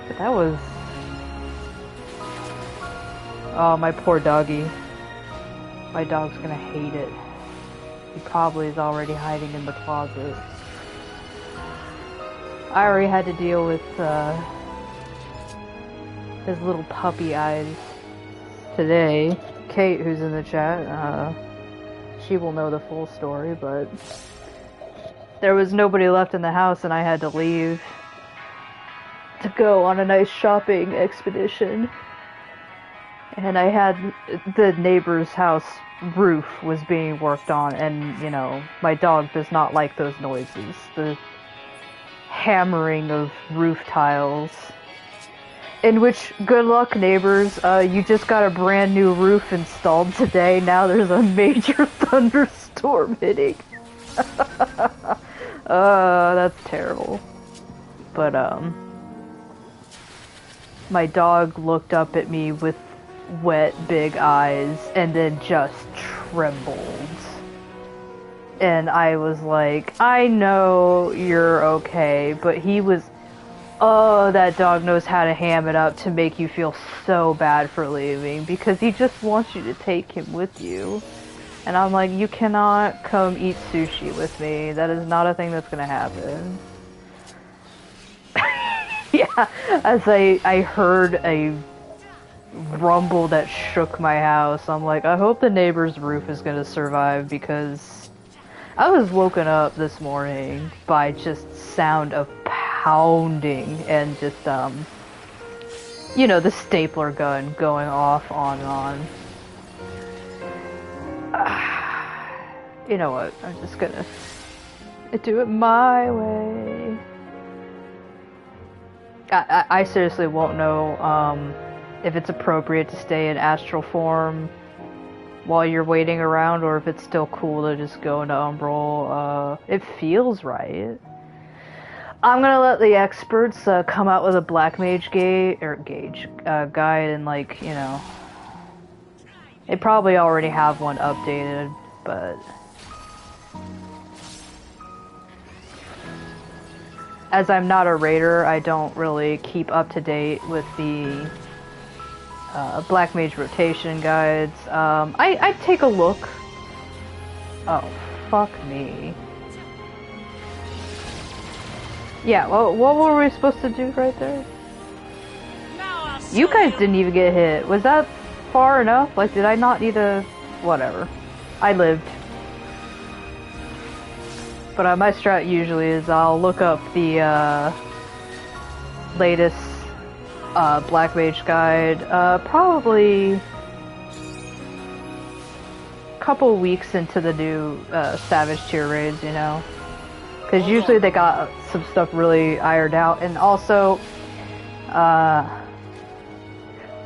But that was... Oh, my poor doggy. My dog's gonna hate it. He probably is already hiding in the closet. I already had to deal with, his little puppy eyes today. Kate, who's in the chat, she will know the full story, but there was nobody left in the house and I had to leave to go on a nice shopping expedition. And I had the neighbor's house roof was being worked on, and, you know, my dog does not like those noises. The hammering of roof tiles. In which, good luck neighbors, you just got a brand new roof installed today, now there's a major thunderstorm hitting. That's terrible. But, my dog looked up at me with wet, big eyes, and then just trembled. And I was like, I know you're okay, but he was... Oh, that dog knows how to ham it up to make you feel so bad for leaving, because he just wants you to take him with you. And I'm like, you cannot come eat sushi with me. That is not a thing that's gonna happen. Yeah, as I heard a rumble that shook my house, I'm like, I hope the neighbor's roof is gonna survive, because I was woken up this morning by just sound of pounding and just, you know, the stapler gun going off on and on. You know what, I'm just gonna do it my way. I seriously won't know, if it's appropriate to stay in astral form while you're waiting around, or if it's still cool to just go into Umbral. It feels right. I'm gonna let the experts come out with a Black Mage guide, and, like, you know, they probably already have one updated, but as I'm not a raider, I don't really keep up to date with the Black Mage rotation guides. I take a look. Oh, fuck me. Yeah, well, what were we supposed to do right there? You guys didn't even get hit. Was that far enough? Like, did I not need a... Whatever. I lived. But my strat usually is I'll look up the latest Black Mage Guide, probably a couple weeks into the new Savage tier raids, you know? Because usually they got some stuff really ironed out, and also I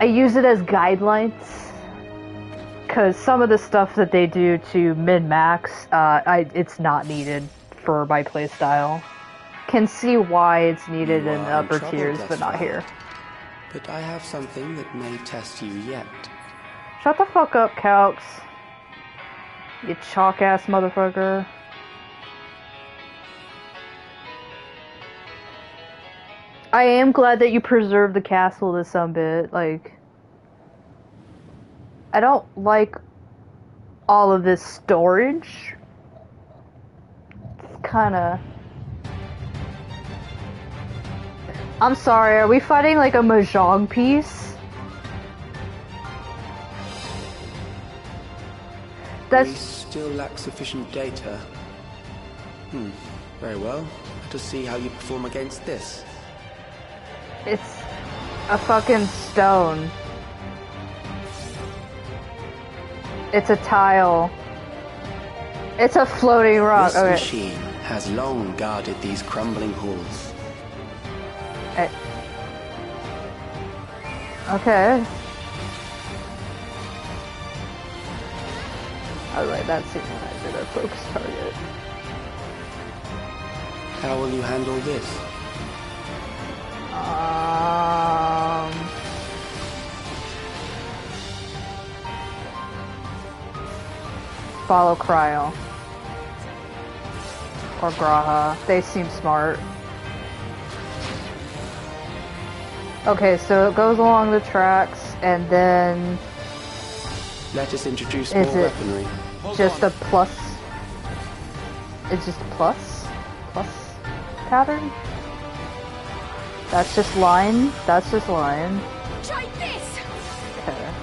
use it as guidelines. Because some of the stuff that they do to min-max, it's not needed for my playstyle. Can see why it's needed in the upper tiers, but not here. But I have something that may test you yet. Shut the fuck up, Calx. You chalk-ass motherfucker. I am glad that you preserved the castle to some bit, like... I don't like all of this storage. It's kinda... I'm sorry, are we fighting like a mahjong piece? We still lack sufficient data. Very well. Let us see how you perform against this. It's a fucking stone. It's a tile. It's a floating rock. This machine has long guarded these crumbling halls. Okay. Alright, that seems like a good focus target. How will you handle this? Follow Cryo. Or Graha. They seem smart. Okay, so it goes along the tracks, and then... Let us introduce more weaponry. Just a plus... It's just a plus? Plus pattern? That's just line? That's just line. Try this! Okay.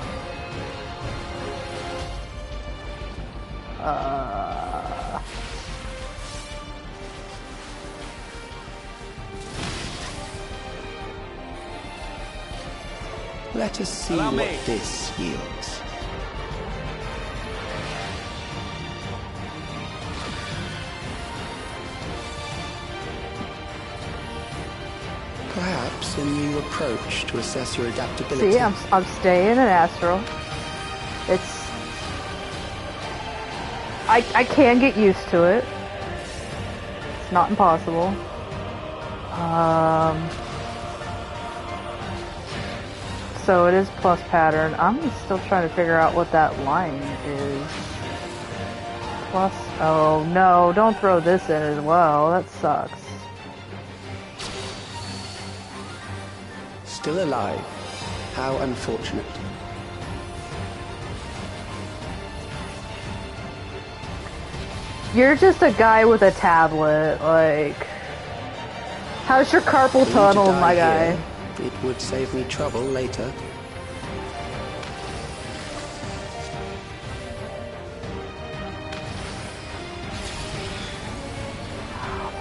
Let us see what this yields. Perhaps a new approach to assess your adaptability. See, I'm staying in Astral. It's... I can get used to it. It's not impossible. So it is plus pattern. I'm still trying to figure out what that line is. Plus... Oh no, don't throw this in as well. That sucks. Still alive. How unfortunate. You're just a guy with a tablet, like... How's your carpal tunnel, my guy? It would save me trouble later.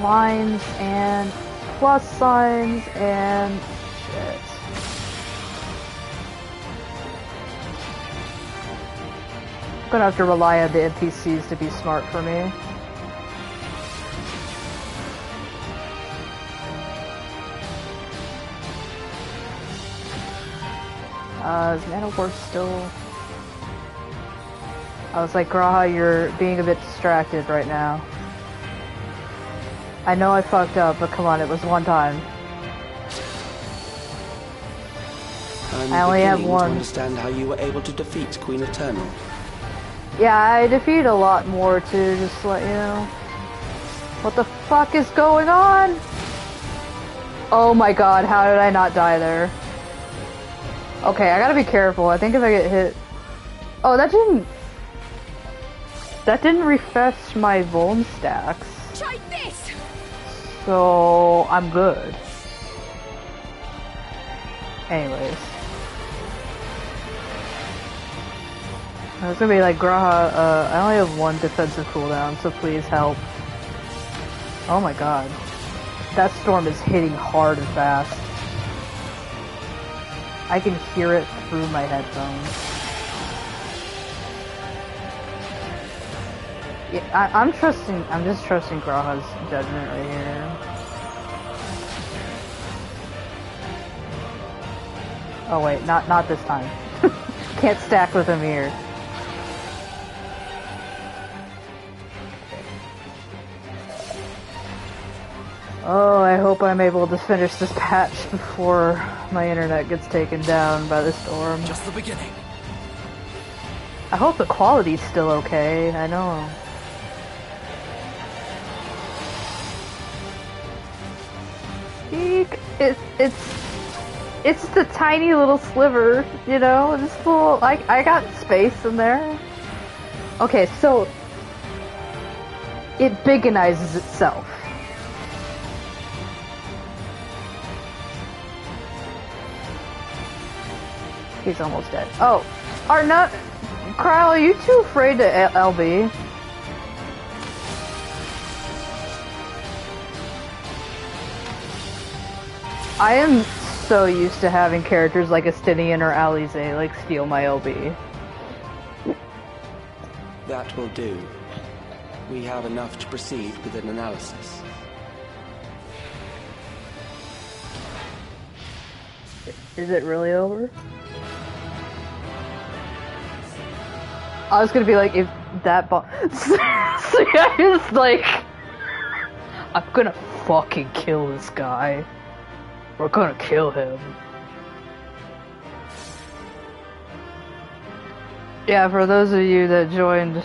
Lines and plus signs and shit. I'm gonna have to rely on the NPCs to be smart for me. Is Manowar still... I was like, Graha, you're being a bit distracted right now. I know I fucked up, but come on, it was one time. I only have one. To understand how you were able to defeat Queen Eternal. Yeah, I defeat a lot more too, just to let you know. What the fuck is going on? Oh my god, how did I not die there? Okay, I gotta be careful. I think if I get hit... Oh, that didn't refresh my Vuln stacks. Try this! So, I'm good. Anyways. I was gonna be like, Graha, I only have one defensive cooldown, so please help. Oh my god. That storm is hitting hard and fast. I can hear it through my headphones. Yeah, I'm just trusting Graha's judgment right here. Oh wait, not this time. Can't stack with him here. Oh, I hope I'm able to finish this patch before my internet gets taken down by the storm. Just the beginning. I hope the quality's still okay, I know. Eek, it's the tiny little sliver, you know, this little, I got space in there. Okay, so it bigonizes itself. He's almost dead. Oh, Kyle, are you too afraid to LB? I am so used to having characters like Astinian or Alize like steal my LB. That will do. We have enough to proceed with an analysis. Is it really over? I was gonna be like, if that so I was like, I'm gonna fucking kill this guy. We're gonna kill him. Yeah, for those of you that joined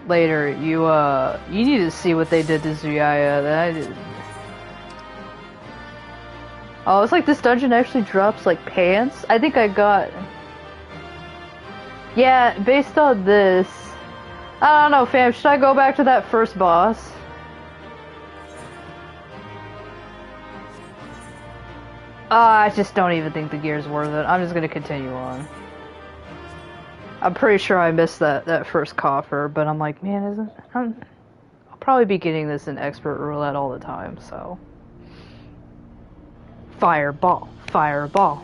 later, you need to see what they did to Zuyaya. Oh, it's like this dungeon actually drops like pants. I think I got. Yeah, based on this, I don't know, fam. Should I go back to that first boss? I just don't even think the gear's worth it. I'm just gonna continue on. I'm pretty sure I missed that first coffer, but I'm like, man, I'll probably be getting this in expert roulette all the time, so. Fireball, fireball,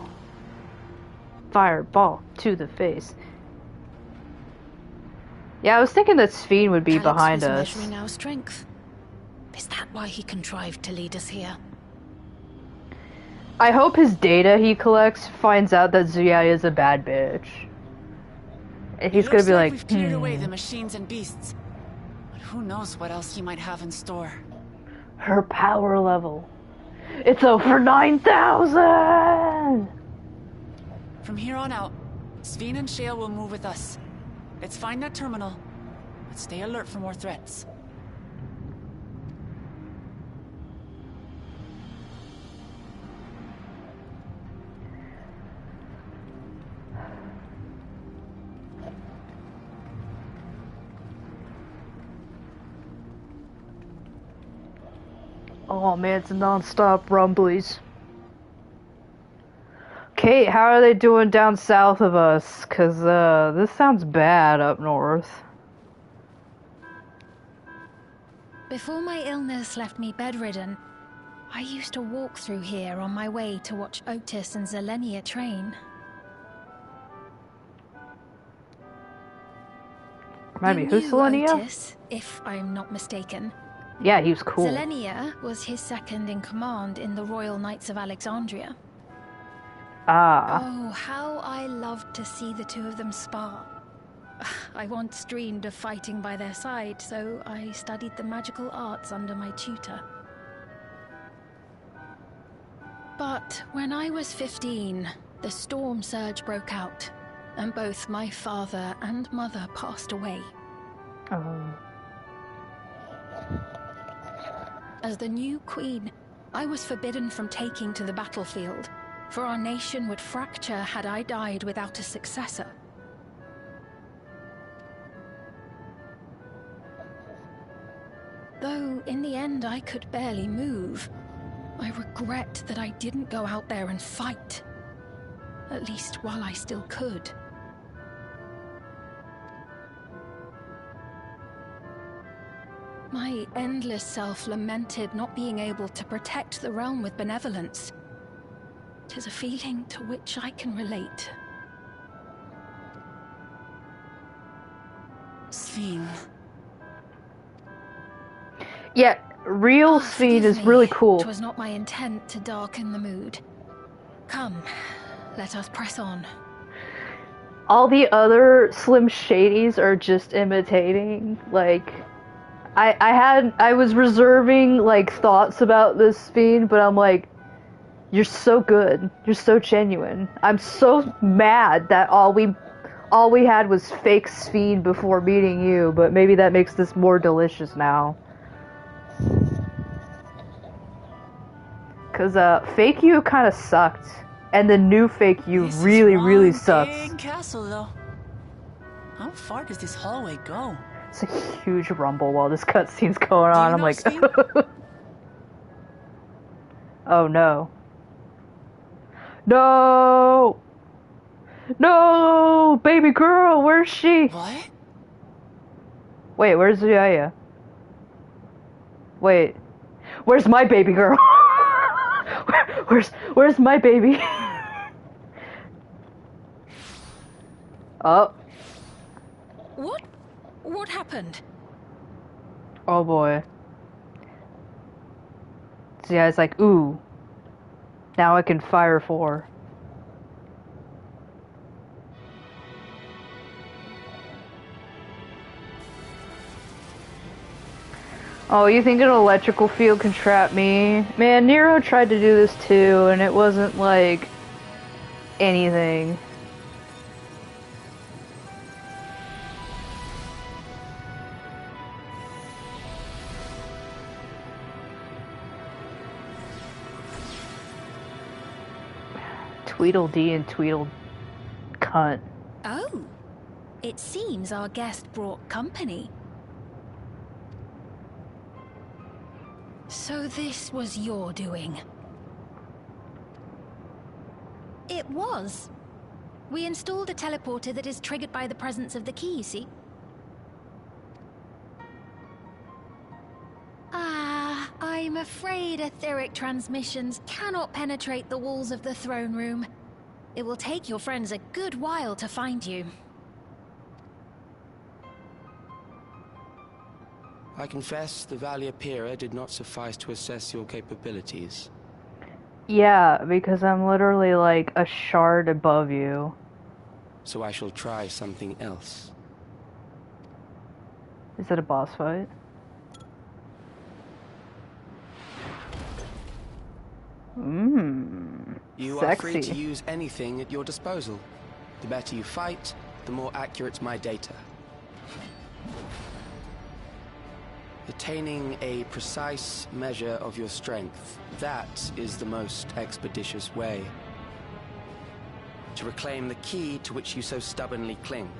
fireball to the face. Yeah, I was thinking that Sphene would be behind us. Measuring our strength. Is that why he contrived to lead us here? I hope his data he collects finds out that Zuyaya is a bad bitch. And he's gonna be like, we've cleared away the machines and beasts, but who knows what else he might have in store. Her power level. It's over 9,000! From here on out, Sphene and Shale will move with us. Let's find that terminal, but stay alert for more threats. Oh man, it's non-stop rumblies. Kate, how are they doing down south of us? Cause, this sounds bad up north. Before my illness left me bedridden, I used to walk through here on my way to watch Otis and Zelenia train. Remind me, who's Zelenia? Otis, if I'm not mistaken. Yeah, he was cool. Zelenia was his second in command in the Royal Knights of Alexandria. Ah. Oh, how I loved to see the two of them spar. I once dreamed of fighting by their side, so I studied the magical arts under my tutor. But when I was 15, the storm surge broke out, and both my father and mother passed away. Oh. As the new queen, I was forbidden from taking to the battlefield, for our nation would fracture had I died without a successor. Though in the end I could barely move, I regret that I didn't go out there and fight, at least while I still could. My endless self lamented not being able to protect the realm with benevolence. 'Tis a feeling to which I can relate. Sphene. Yeah, real Sphene is really cool. 'Twas not my intent to darken the mood. Come, let us press on. All the other Slim Shadys are just imitating. Like, I was reserving like thoughts about this Sphene, but I'm like, you're so good. You're so genuine. I'm so mad that all we had was fake Sphene before meeting you, but maybe that makes this more delicious now. Cause fake you kind of sucked, and the new fake you really sucks. Big castle, though. How far does this hallway go? It's a huge rumble while this cutscene's going on. I'm like, oh no, no, no, baby girl, where's she? What? Wait, where's Zuyaya? Wait, where's my baby girl? Where's my baby? Oh. What happened? Oh boy. Zuyaya's like, ooh. Now I can fire 4. Oh, you think an electrical field can trap me? Man, Nero tried to do this too, and it wasn't like anything. Tweedledee and Tweedle cunt. Oh, it seems our guest brought company. So this was your doing? It was. We installed a teleporter that is triggered by the presence of the key, see? I'm afraid etheric transmissions cannot penetrate the walls of the throne room. It will take your friends a good while to find you. I confess the Valia Pira did not suffice to assess your capabilities. Yeah, because I'm literally like a shard above you. So I shall try something else. Is it a boss fight? You sexy. are free to use anything at your disposal. The better you fight, the more accurate my data. Attaining a precise measure of your strength, that is the most expeditious way to reclaim the key to which you so stubbornly cling.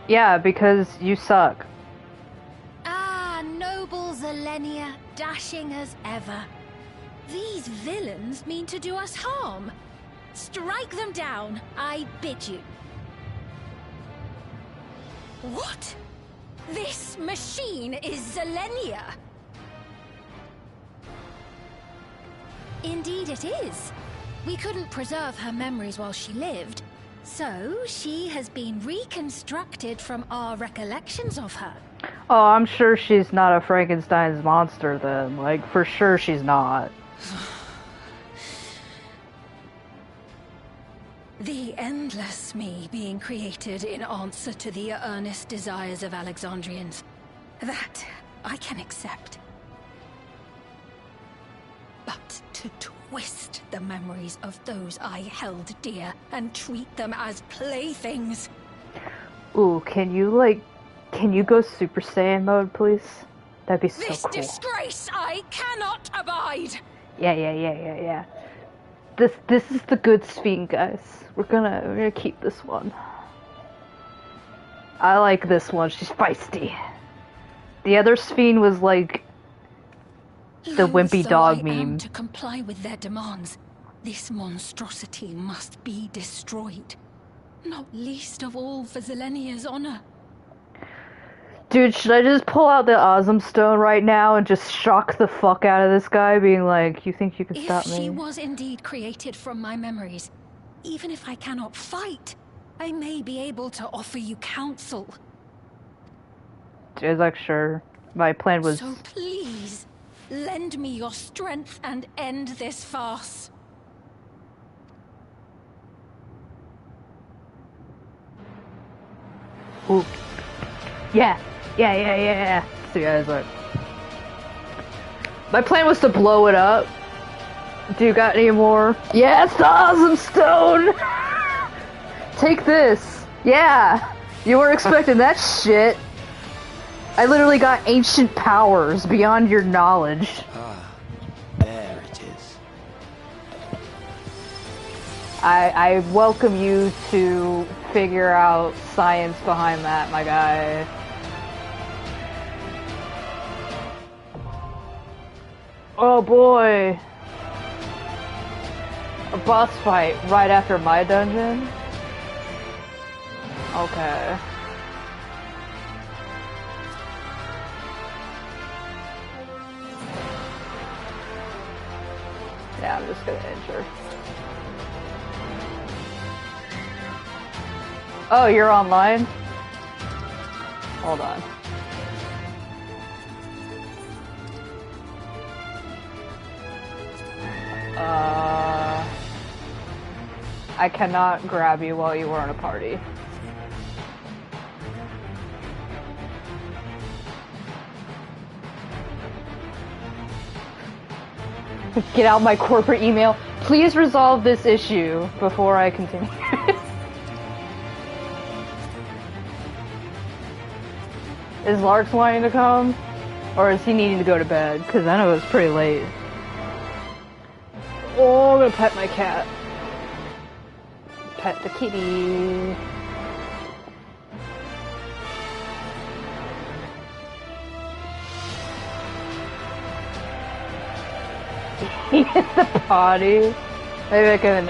Yeah, because you suck. Ah, noble Zilenia, dashing as ever. These villains mean to do us harm. Strike them down, I bid you. What? This machine is Zilenia! Indeed it is. We couldn't preserve her memories while she lived, so she has been reconstructed from our recollections of her. Oh, I'm sure she's not a Frankenstein's monster then. Like, for sure she's not. The endless me being created in answer to the earnest desires of Alexandrians. That I can accept. But to twist the memories of those I held dear and treat them as playthings. Ooh, can you go Super Saiyan mode, please? That'd be so This cool. disgrace I cannot abide! Yeah. This is the good Sphene, guys. We're gonna keep this one. I like this one. She's feisty. The other Sphene was like the wimpy dog meme. To comply with their demands, this monstrosity must be destroyed. Not least of all for Zilenia's honor. Dude, should I just pull out the Awesome Stone right now and just shock the fuck out of this guy, being like, you think you can stop If me? she was indeed created from my memories, even if I cannot fight, I may be able to offer you counsel. Jay's like, sure. My plan was... So please, lend me your strength and end this farce. Ooh. Yeah. So yeah, it's like... My plan was to blow it up. Do you got any more? Yes, the Awesome Stone! Take this. Yeah. You weren't expecting that shit. I literally got ancient powers beyond your knowledge. Ah, there it is. I welcome you to figure out science behind that, my guy. Oh boy. A boss fight right after my dungeon? Okay. Yeah, I'm just gonna enter. Oh, you're online? Hold on. I cannot grab you while you were in a party. Get out my corporate email. Please resolve this issue before I continue. Is Larks wanting to come? Or is he needing to go to bed? Because I know it's pretty late. Oh, I'm gonna pet my cat. Pet the kitty. He hit the potty. Maybe I can,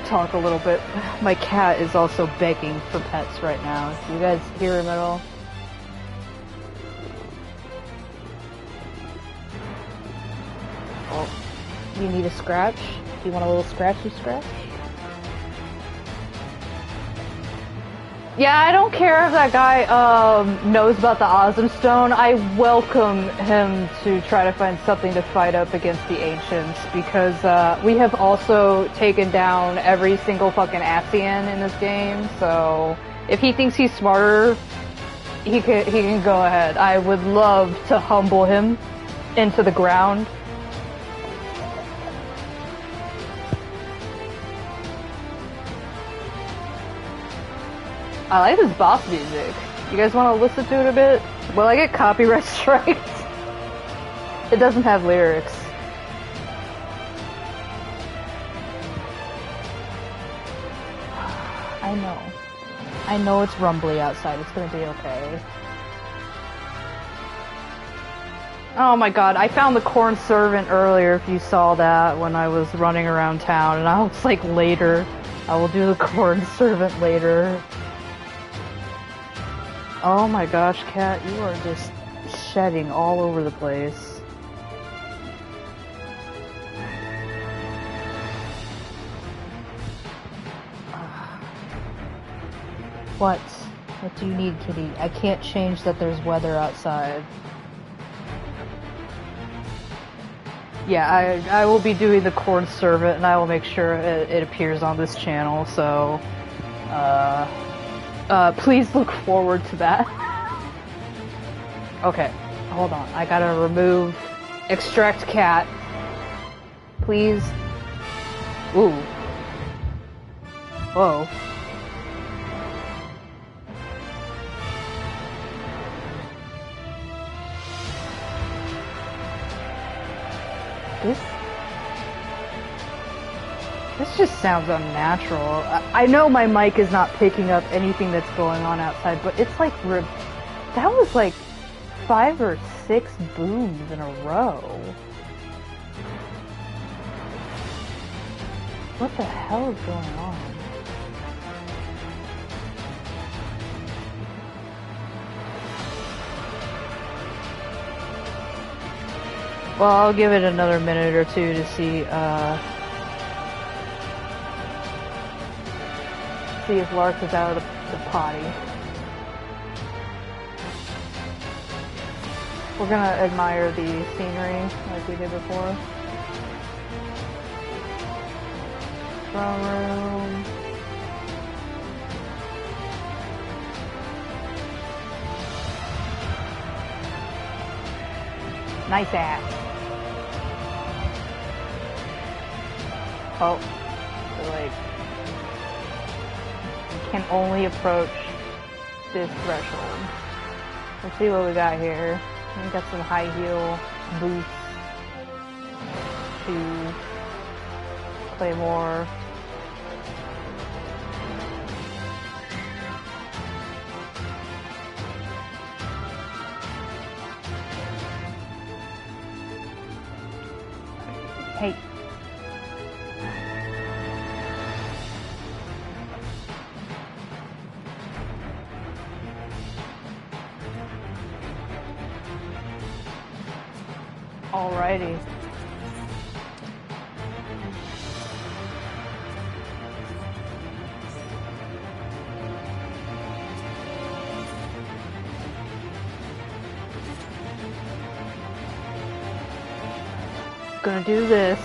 talk a little bit. My cat is also begging for pets right now. Do you guys hear him at all? Oh, you need a scratch? Do you want a little scratchy scratch? Yeah, I don't care if that guy knows about the Awesome Stone. I welcome him to try to find something to fight up against the Ancients, because we have also taken down every single fucking Asian in this game, so if he thinks he's smarter, he can go ahead. I would love to humble him into the ground. I like this boss music. You guys want to listen to it a bit? Will I get copyright strikes? It doesn't have lyrics. I know it's rumbly outside. It's gonna be okay. Oh my god, I found the corn servant earlier, if you saw that, when I was running around town, and I was like, later. I will do the corn servant later. Oh my gosh, Cat, you are just shedding all over the place. What? What do you need, kitty? I can't change that there's weather outside. Yeah, I will be doing the corn servant, and I will make sure it appears on this channel, so... please look forward to that. Okay, hold on. I gotta remove... Extract cat. Please. Ooh. Whoa. This just sounds unnatural. I know my mic is not picking up anything that's going on outside, but it's like that was like 5 or 6 booms in a row. What the hell is going on? Well, I'll give it another minute or two to see if Lark is out of the potty. We're gonna admire the scenery like we did before. Throne room. Nice ass. Oh, so like, you can only approach this threshold. Let's see what we got here. We got some high heel boots, shoes, claymore. Hey. Alrighty. Gonna do this.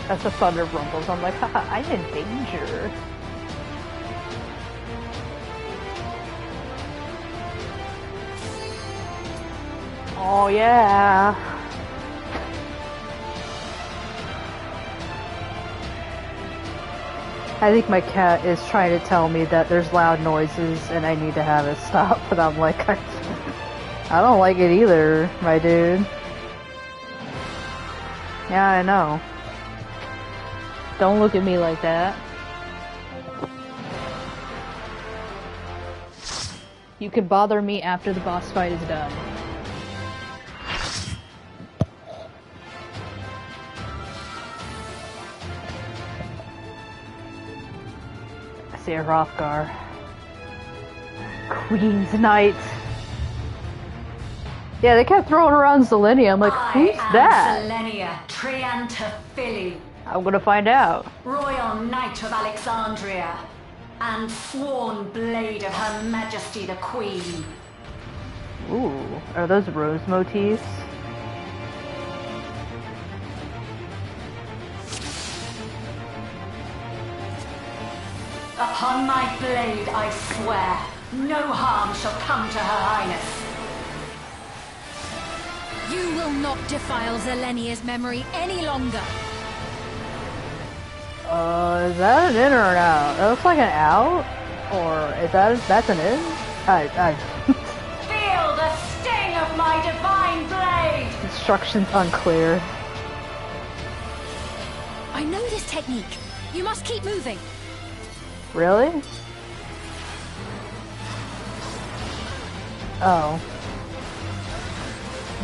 That's the thunder rumbles. I'm like, haha, I'm in danger. Oh yeah. I think my cat is trying to tell me that there's loud noises and I need to have it stop, but I'm like, I don't like it either, my dude. Yeah, I know. Don't look at me like that. You can bother me after the boss fight is done. I see a Hrothgar. Queen's Knight. Yeah, they kept throwing around Zelenia. I'm like, who's that? Zelenia Triantafili, I'm gonna find out. Royal Knight of Alexandria, and sworn blade of Her Majesty the Queen. Ooh, are those rose motifs? Upon my blade I swear, no harm shall come to Her Highness. You will not defile Zelenia's memory any longer. Is that an in or an out? That looks like an out? Or is that's an in? Feel the sting of my divine blade! Instructions unclear. I know this technique. You must keep moving. Really? Oh.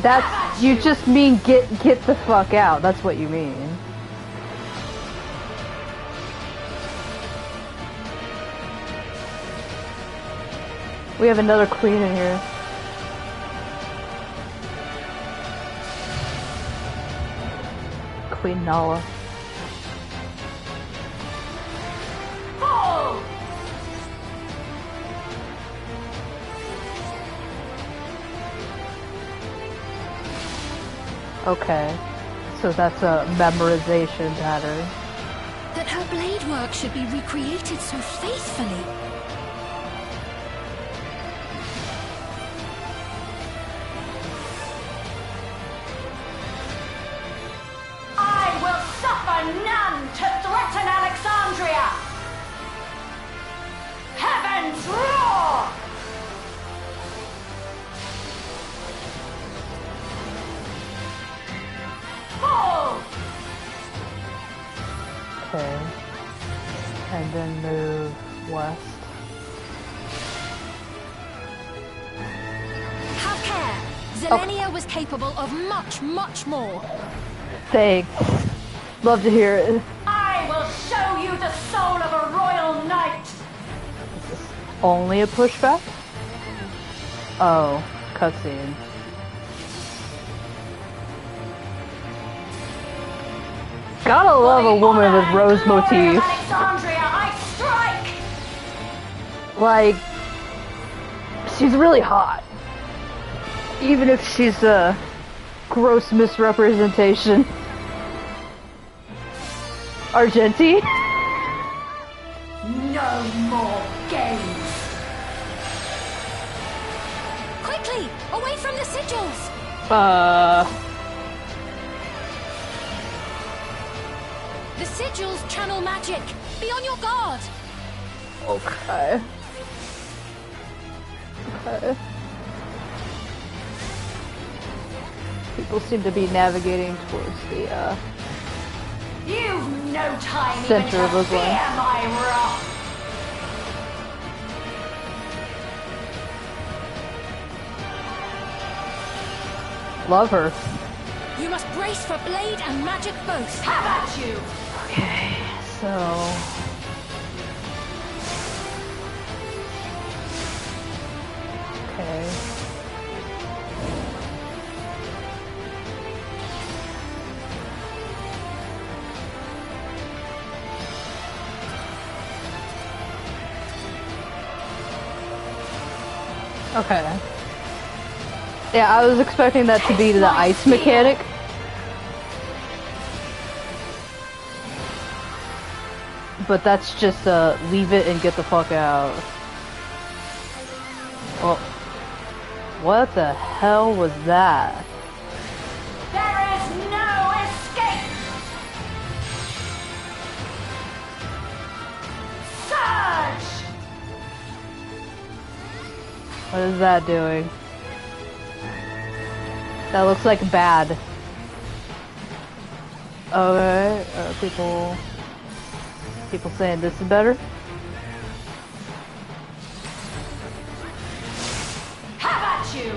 That's, you just mean get the fuck out. That's what you mean. We have another queen in here. Queen Nala. Fall! Okay. So that's a memorization pattern. The that her blade work should be recreated so faithfully. I will suffer none to threaten Alexandria! Heavens roar! Fall! Okay. And then move west. Have care! Zelenia was capable of much, much more. Thanks. Love to hear it. I will show you the soul of a royal knight! Only a pushback? Oh, cutscene. Gotta love a woman with rose motifs. Alexandria, I strike! Like, she's really hot. Even if she's a gross misrepresentation. Argenti? No more games! Quickly! Away from the sigils! The sigils channel magic! Be on your guard! Okay. Okay. People seem to be navigating towards the, You've no time center even of to the fear zone. my wrath! Love her. You must brace for blade and magic both. Have at you! Okay, so... Okay. Okay. Yeah, I was expecting that to be the ice mechanic. But that's just leave it and get the fuck out. Well, what the hell was that? There is no escape! Surge! What is that doing? That looks like bad. Okay, people saying this is better? Have at you!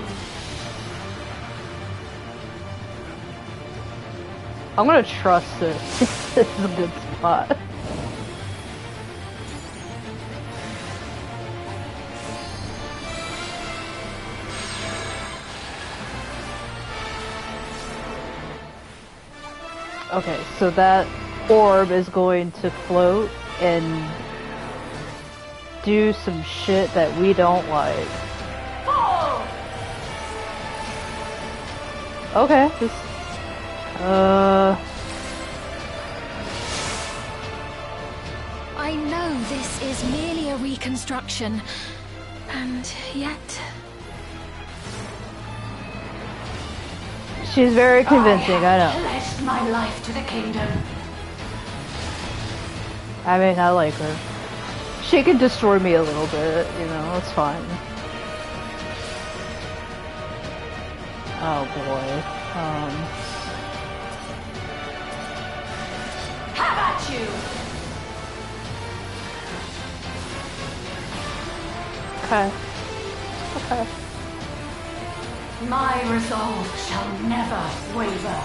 I'm gonna trust this. This is a good spot. Okay, so that orb is going to float and do some shit that we don't like. Fall! Okay, this... I know this is merely a reconstruction, and yet... She's very convincing, I know. Pledged my life to the kingdom. I mean, I like her. She can destroy me a little bit, you know, it's fine. Oh boy. Have at you! Okay. Okay. My resolve shall never waver.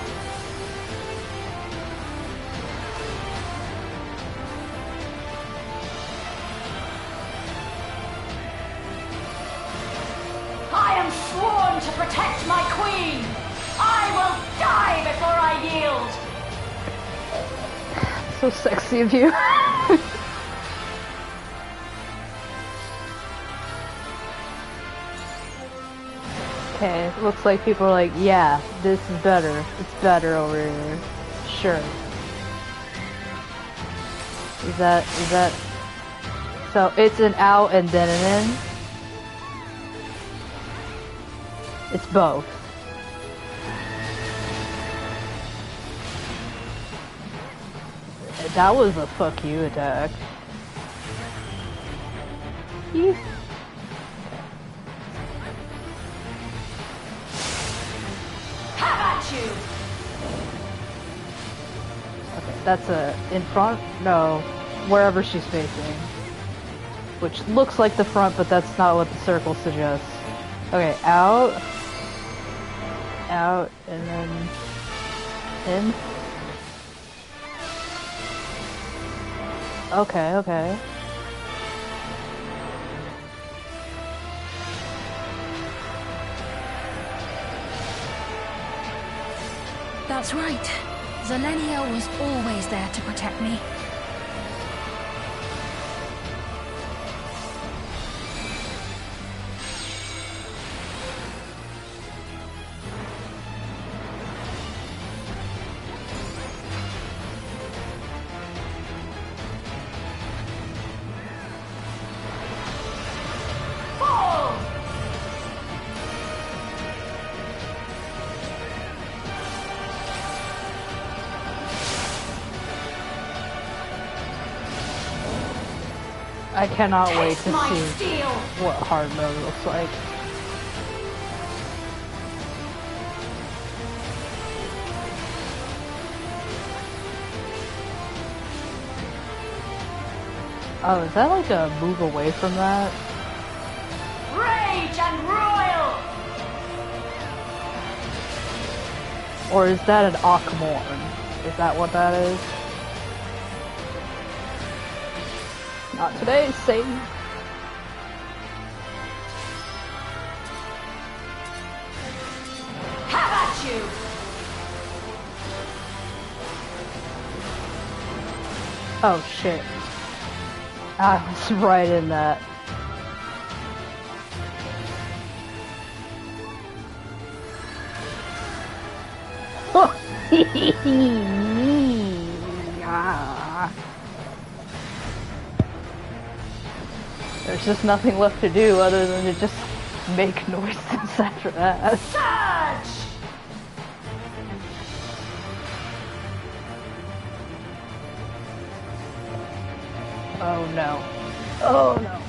I am sworn to protect my queen! I will die before I yield! So sexy of you. Okay, looks like people are like, yeah, this is better. It's better over here. Sure. Is that... So it's an out and then an in? It's both. That was a fuck you attack. Yeet. How about you? Okay, that's a in front? No, wherever she's facing. Which looks like the front, but that's not what the circle suggests. Okay, out. Out, and then in. Okay, okay. That's right. Zuyaya was always there to protect me. I cannot wait to my see steel. what hard mode looks like. Oh, is that like a move away from that? Rage and royal. Or is that an Akmorn? Is that what that is? Not today, Satan. How about you? Oh shit. I was right in that. There's just nothing left to do other than to just make noises after that. Surge! Oh no. Oh no.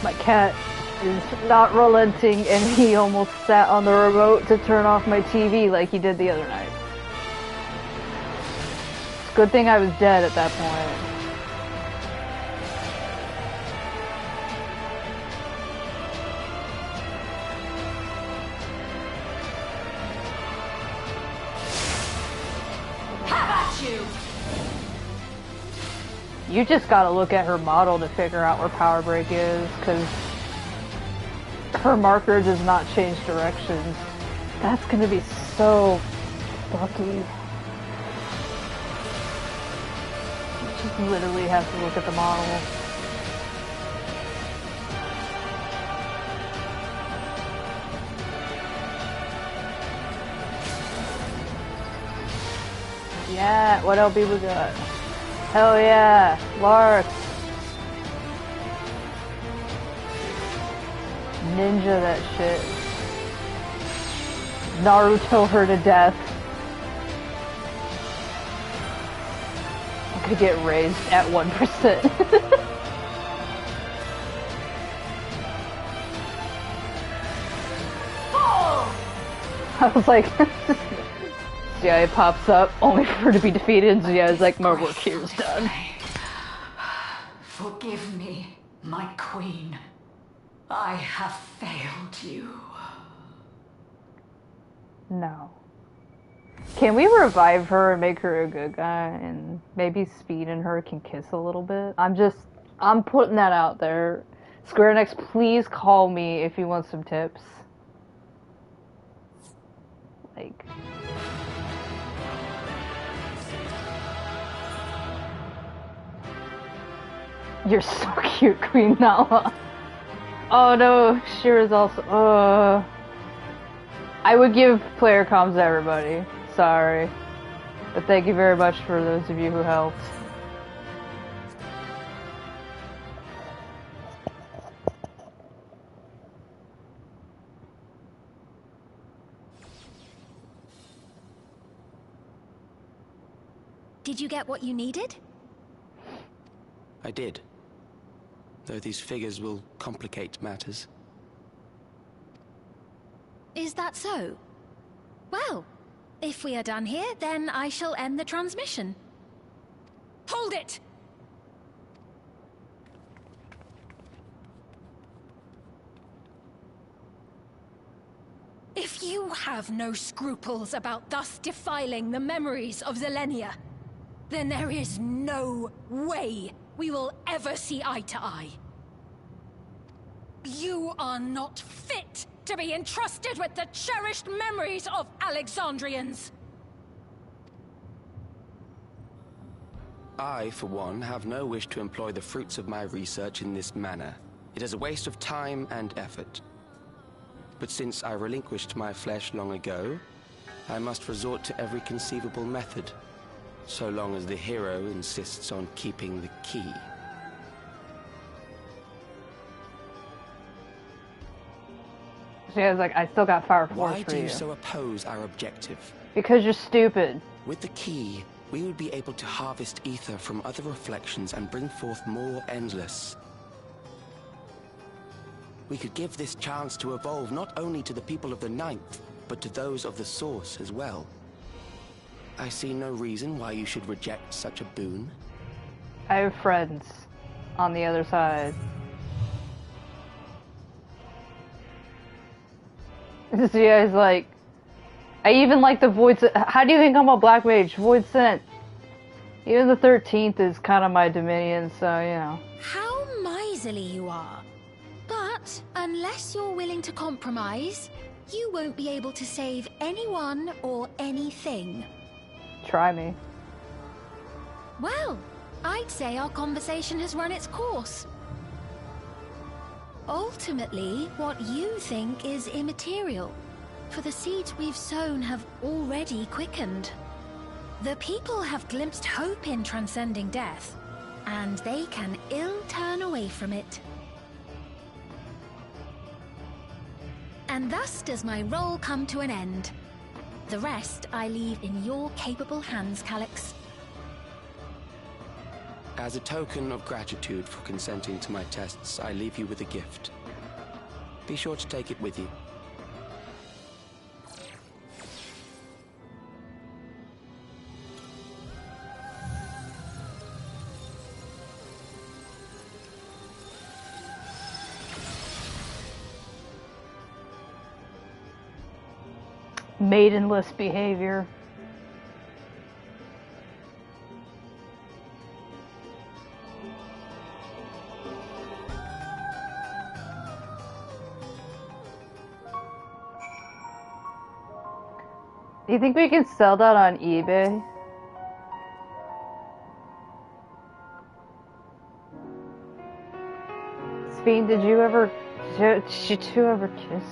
My cat is not relenting, and he almost sat on the remote to turn off my TV like he did the other night. It's a good thing I was dead at that point. How about you? You just gotta look at her model to figure out where Power Break is, because her marker does not change directions. That's gonna be so fucky. You just literally have to look at the model. Yeah, what LB we got? Hell yeah, Lark. Ninja that shit. Naruto her to death. I'm gonna get raised at 1%. I was like, Zuyaya pops up, only for her to be defeated, and Zuyaya's like, my work here is done. Forgive me, my queen. I have failed you. No. Can we revive her and make her a good guy, and maybe Speed and her can kiss a little bit? I'm putting that out there. Square Enix, please call me if you want some tips. Like... You're so cute, Queen Nala. Oh no, Shira's also... I would give player comms to everybody. Sorry. But thank you very much for those of you who helped. Did you get what you needed? I did. Though these figures will complicate matters. Is that so? Well, if we are done here, then I shall end the transmission. Hold it! If you have no scruples about thus defiling the memories of Zilenia, then there is no way we will ever see eye to eye. You are not fit to be entrusted with the cherished memories of Alexandrians. I, for one, have no wish to employ the fruits of my research in this manner. It is a waste of time and effort. But since I relinquished my flesh long ago, I must resort to every conceivable method, so long as the hero insists on keeping the key. She was like, I still got Fire Force for you. Why do you so oppose our objective? Because you're stupid. With the key, we would be able to harvest ether from other reflections and bring forth more endless. We could give this chance to evolve not only to the people of the Ninth, but to those of the Source as well. I see no reason why you should reject such a boon. I have friends on the other side. Zuyaya's like, I even like the Void. How do you think I'm a Black Mage? Void Scent. Even the 13th is kind of my dominion, so you know. How miserly you are. But unless you're willing to compromise, you won't be able to save anyone or anything. Try me. Well, I'd say our conversation has run its course. Ultimately, what you think is immaterial, for the seeds we've sown have already quickened. The people have glimpsed hope in transcending death, and they can ill turn away from it. And thus does my role come to an end. The rest I leave in your capable hands, Calyx. As a token of gratitude for consenting to my tests, I leave you with a gift. Be sure to take it with you. Maidenless behavior. Do you think we can sell that on eBay? Fiend, did you ever kiss?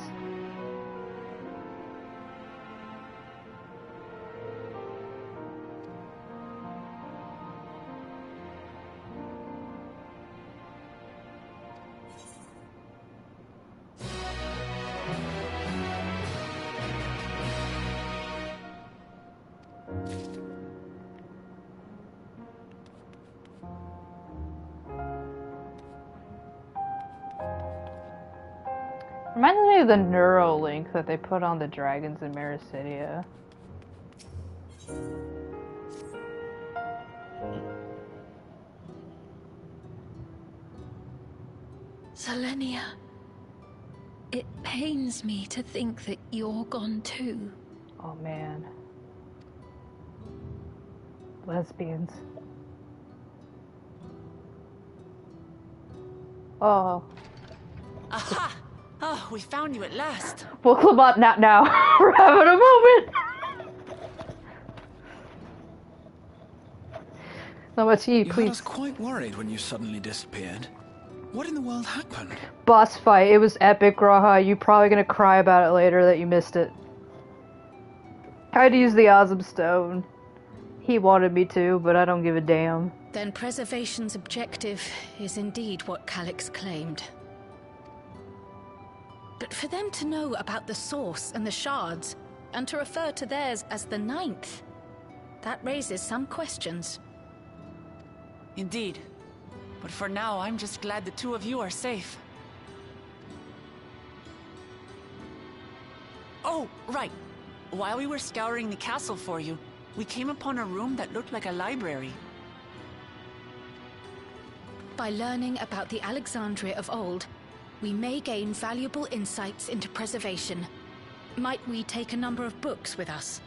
Reminds me of the Neuralink that they put on the dragons in Mericidia. Zilenia, it pains me to think that you're gone too. Oh man. Lesbians. Oh. Aha! Oh, we found you at last. We'll club up now. We're having a moment. Not much to eat, You please. had us quite worried when you suddenly disappeared. What in the world happened? Boss fight. It was epic, Graha. You're probably gonna cry about it later that you missed it. I'd use the Awesome Stone. He wanted me to, but I don't give a damn. Then preservation's objective is indeed what Calyx claimed. But for them to know about the source and the shards, and to refer to theirs as the 9th, that raises some questions. Indeed. But for now, I'm just glad the two of you are safe. Oh, right. While we were scouring the castle for you, we came upon a room that looked like a library. By learning about the Alexandria of old, we may gain valuable insights into preservation. Might we take a number of books with us?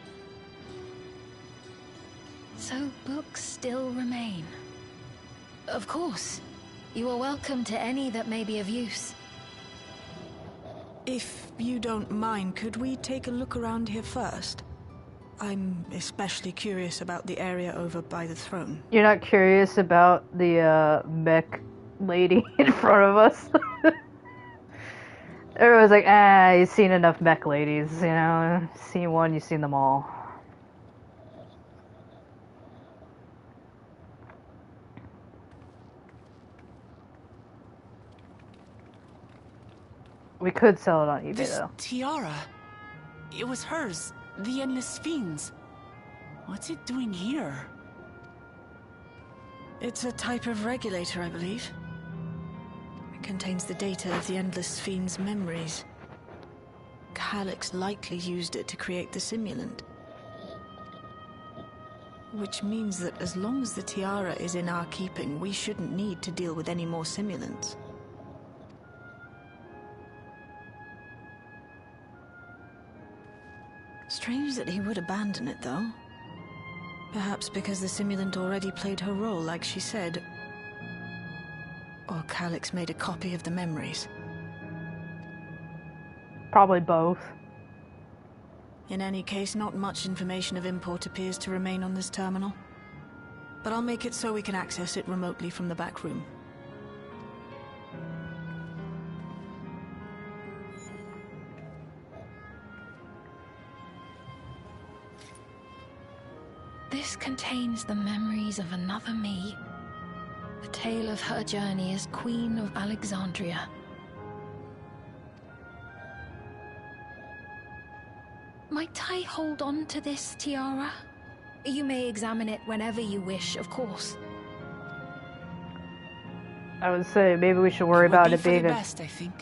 So books still remain. Of course. You are welcome to any that may be of use. If you don't mind, could we take a look around here first? I'm especially curious about the area over by the throne. You're not curious about the mech lady in front of us? Everyone's like, you've seen enough mech ladies, you know? Seen one, you've seen them all. We could sell it on eBay, This though. tiara, it was hers, the Endless Fiends. What's it doing here? It's a type of regulator, I believe. It contains the data of the Endless Fiend's memories. Calyx likely used it to create the simulant. Which means that as long as the tiara is in our keeping, we shouldn't need to deal with any more simulants. Strange that he would abandon it, though. Perhaps because the simulant already played her role, like she said. Or Calyx made a copy of the memories. Probably both. In any case, not much information of import appears to remain on this terminal. But I'll make it so we can access it remotely from the back room. This contains the memories of another me. The tale of her journey as Queen of Alexandria. Might I hold on to this tiara? You may examine it whenever you wish, of course. I would say maybe we should worry about it being a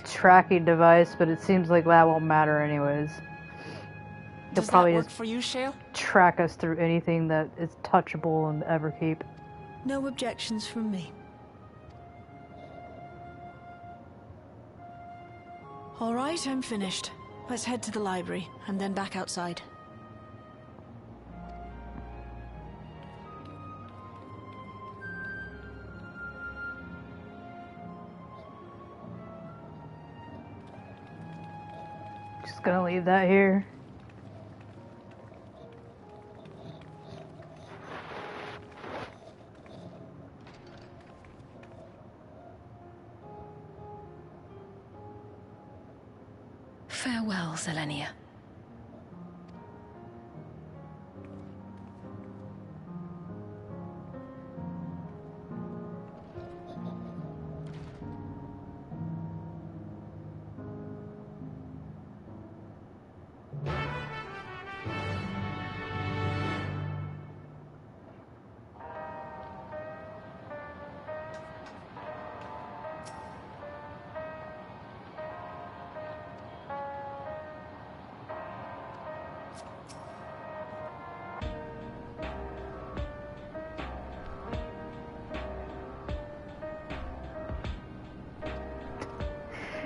tracking device, but it seems like that won't matter anyways. They'll Does probably that work just for you, Shale? track us through anything that is touchable in the Everkeep. No objections from me. All right, I'm finished. Let's head to the library, and then back outside. Just gonna leave that here. Farewell, Zelenia.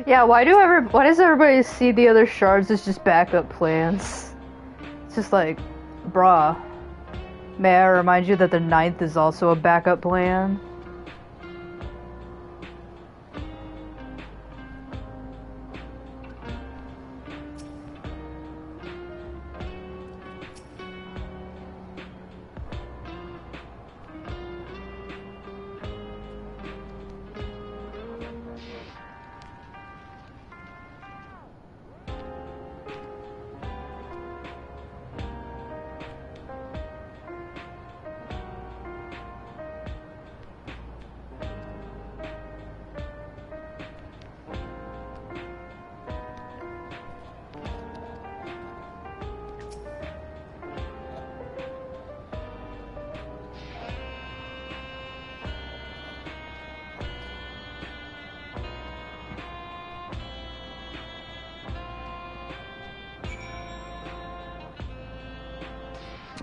Yeah, why does everybody see the other shards as just backup plans? It's just like, bruh. May I remind you that the 9th is also a backup plan?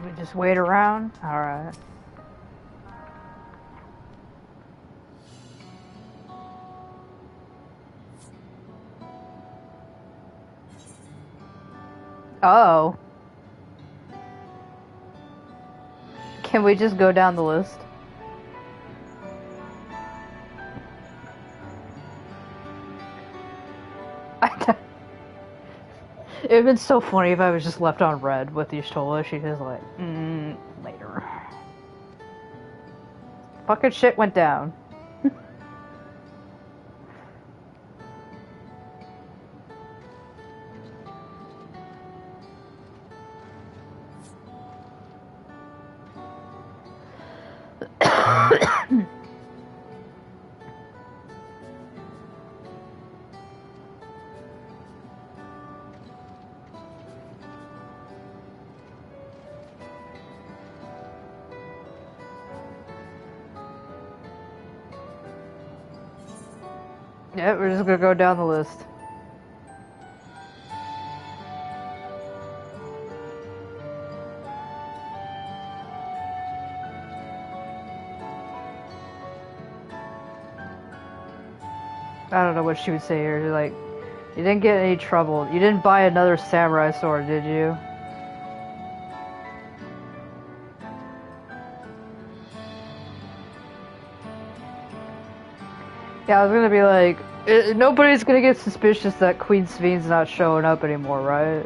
We just wait around? Alright. Oh. Can we just go down the list? It would have been so funny if I was just left on red with Y'shtola. She's just like, later. Fucking shit went down. Yeah, we're just gonna go down the list. I don't know what she would say here. Like, you didn't get any trouble. You didn't buy another samurai sword, did you? Yeah, I was gonna be like, nobody's gonna get suspicious that Queen Svine's not showing up anymore, right?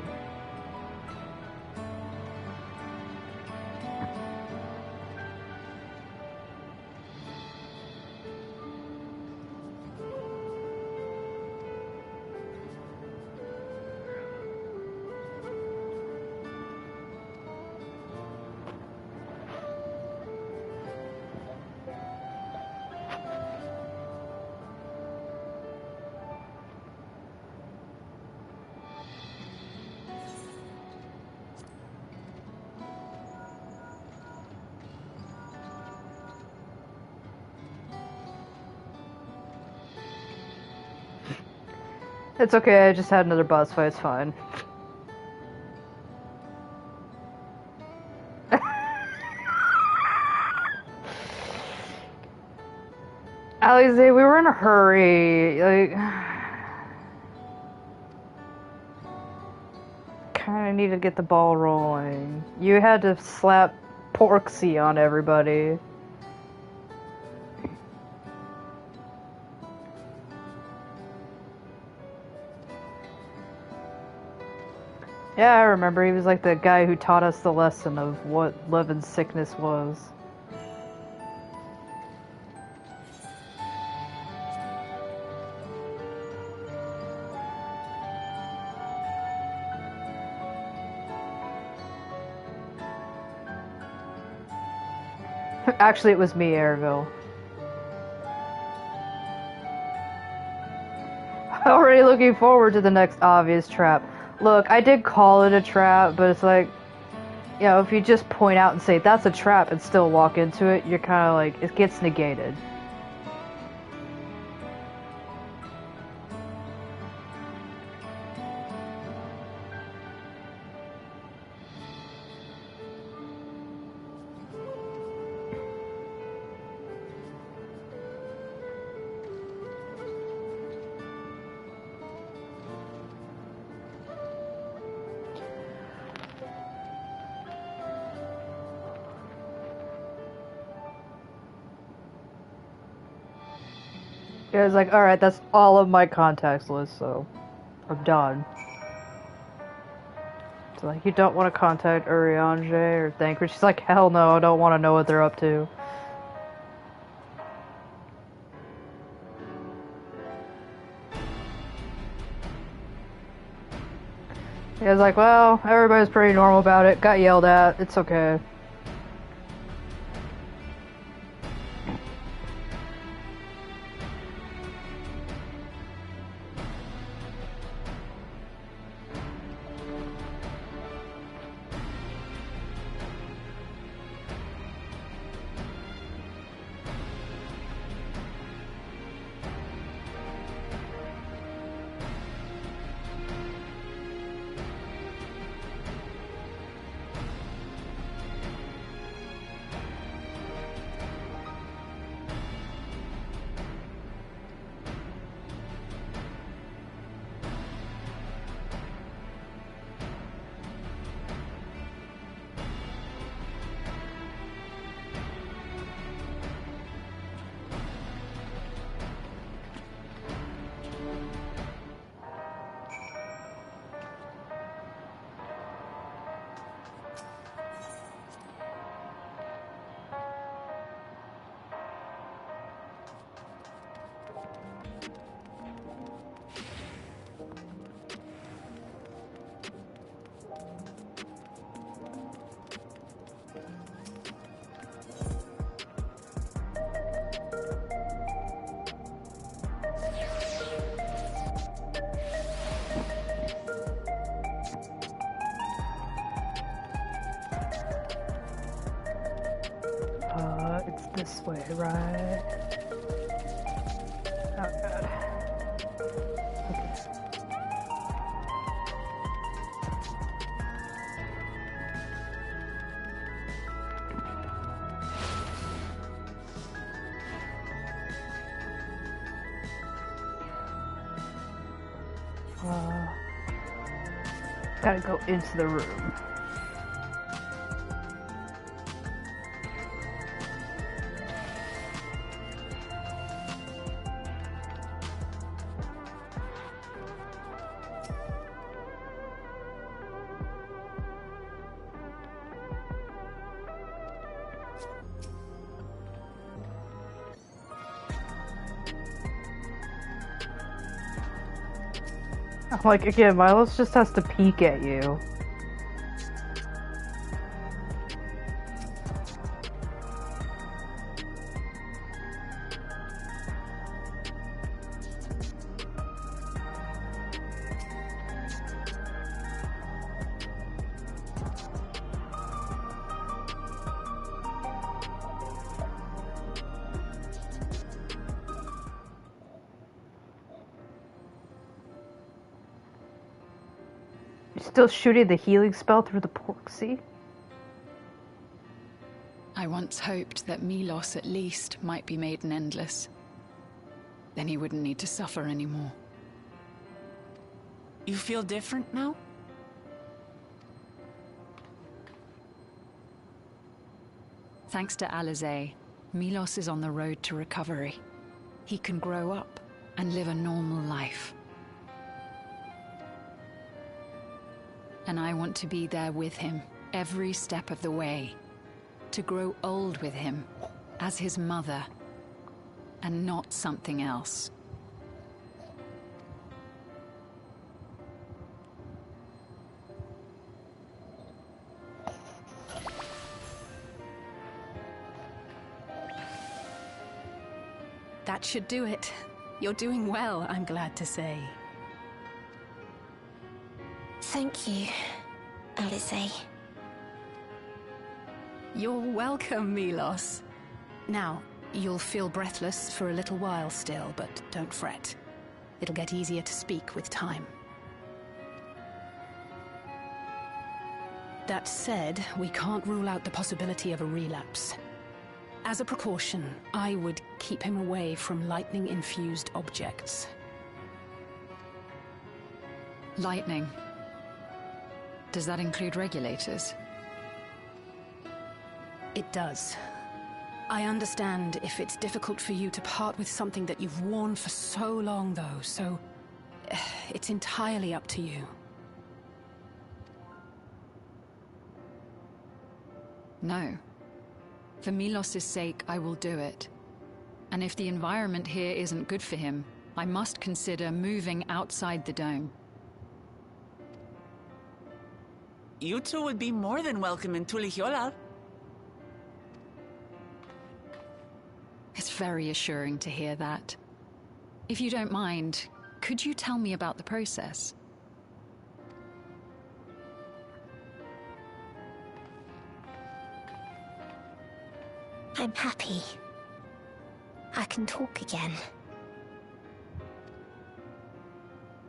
It's okay, I just had another boss fight, it's fine. Alize, we were in a hurry, like... Kinda need to get the ball rolling. You had to slap Porksy on everybody. Yeah, I remember. He was like the guy who taught us the lesson of what love and sickness was. Actually, it was me, Airville. Already looking forward to the next obvious trap. Look, I did call it a trap, but it's like, you know, if you just point out and say, that's a trap, and still walk into it, you're kind of like, it gets negated. Yeah, it's like, alright, that's all of my contacts list, so I'm done. It's like, you don't want to contact Urianger or Thancred? She's like, hell no, I don't want to know what they're up to. Yeah, it's like, well, everybody's pretty normal about it, got yelled at, it's okay. This way, right? Oh god. Gotta go into the room. Like, again, Milos just has to peek at you. Still shooting the healing spell through the proxy? I once hoped that Milos at least might be made an endless. Then he wouldn't need to suffer anymore. You feel different now? Thanks to Alizé, Milos is on the road to recovery. He can grow up and live a normal life. And I want to be there with him every step of the way. To grow old with him as his mother and not something else. That should do it. You're doing well, I'm glad to say. Thank you, Alizé. You're welcome, Milos. Now, you'll feel breathless for a little while still, but don't fret. It'll get easier to speak with time. That said, we can't rule out the possibility of a relapse. As a precaution, I would keep him away from lightning-infused objects. Lightning. Does that include regulators? It does. I understand if it's difficult for you to part with something that you've worn for so long, though, so it's entirely up to you. No. For Milos' sake, I will do it. And if the environment here isn't good for him, I must consider moving outside the dome. You two would be more than welcome in Tulihyolal. It's very assuring to hear that. If you don't mind, could you tell me about the process? I'm happy. I can talk again.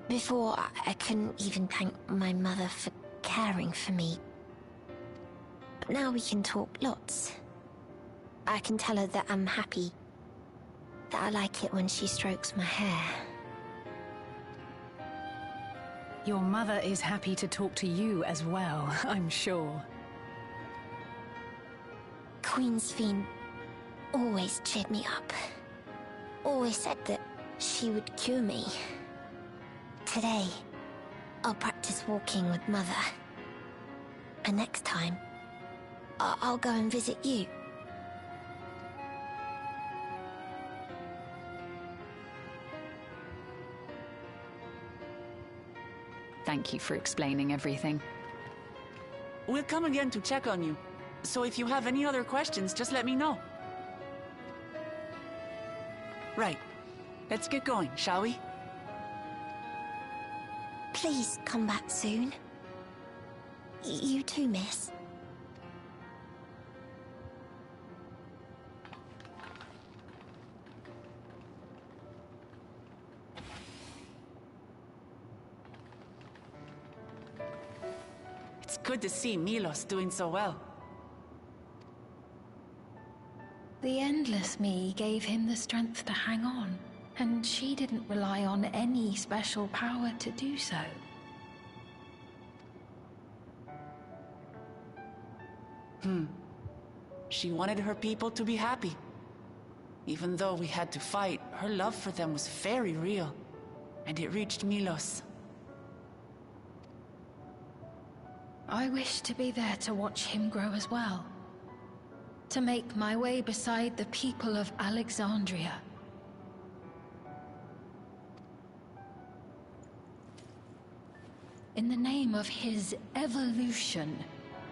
Before, I couldn't even thank my mother for caring for me. But now we can talk lots. I can tell her that I'm happy, that I like it when she strokes my hair. Your mother is happy to talk to you as well, I'm sure. Queen's Fiend always cheered me up. Always said that she would cure me. Today, I'll practice walking with Mother. And next time, I'll go and visit you. Thank you for explaining everything. We'll come again to check on you. So if you have any other questions, just let me know. Right. Let's get going, shall we? Please come back soon. You too, miss. good to see Milos doing so well. The endless me gave him the strength to hang on, and she didn't rely on any special power to do so. She wanted her people to be happy. Even though we had to fight, her love for them was very real, and it reached Milos. I wish to be there to watch him grow as well. To make my way beside the people of Alexandria. In the name of his evolution,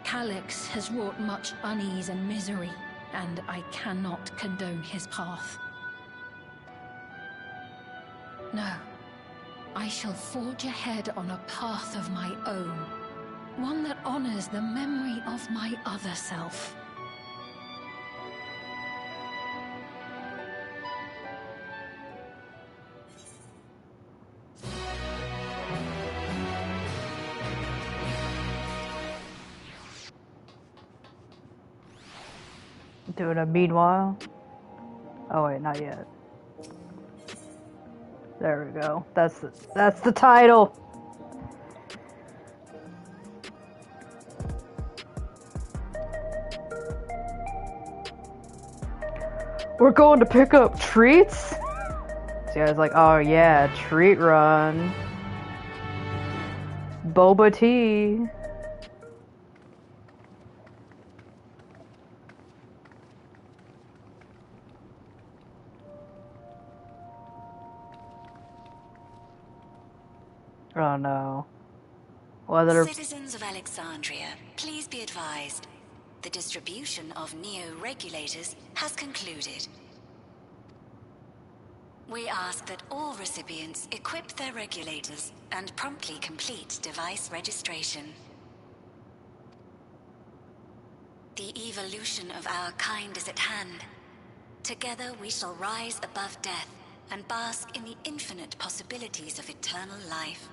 Calix has wrought much unease and misery, and I cannot condone his path. No, I shall forge ahead on a path of my own, one that honors the memory of my other self. Doing a meanwhile. Oh wait, not yet. There we go. That's the title. We're going to pick up treats? So I was like, oh yeah, treat run. Boba tea. Oh no. Whether Citizens of Alexandria, please be advised. The distribution of neo-regulators has concluded. We ask that all recipients equip their regulators and promptly complete device registration. The evolution of our kind is at hand. Together we shall rise above death and bask in the infinite possibilities of eternal life.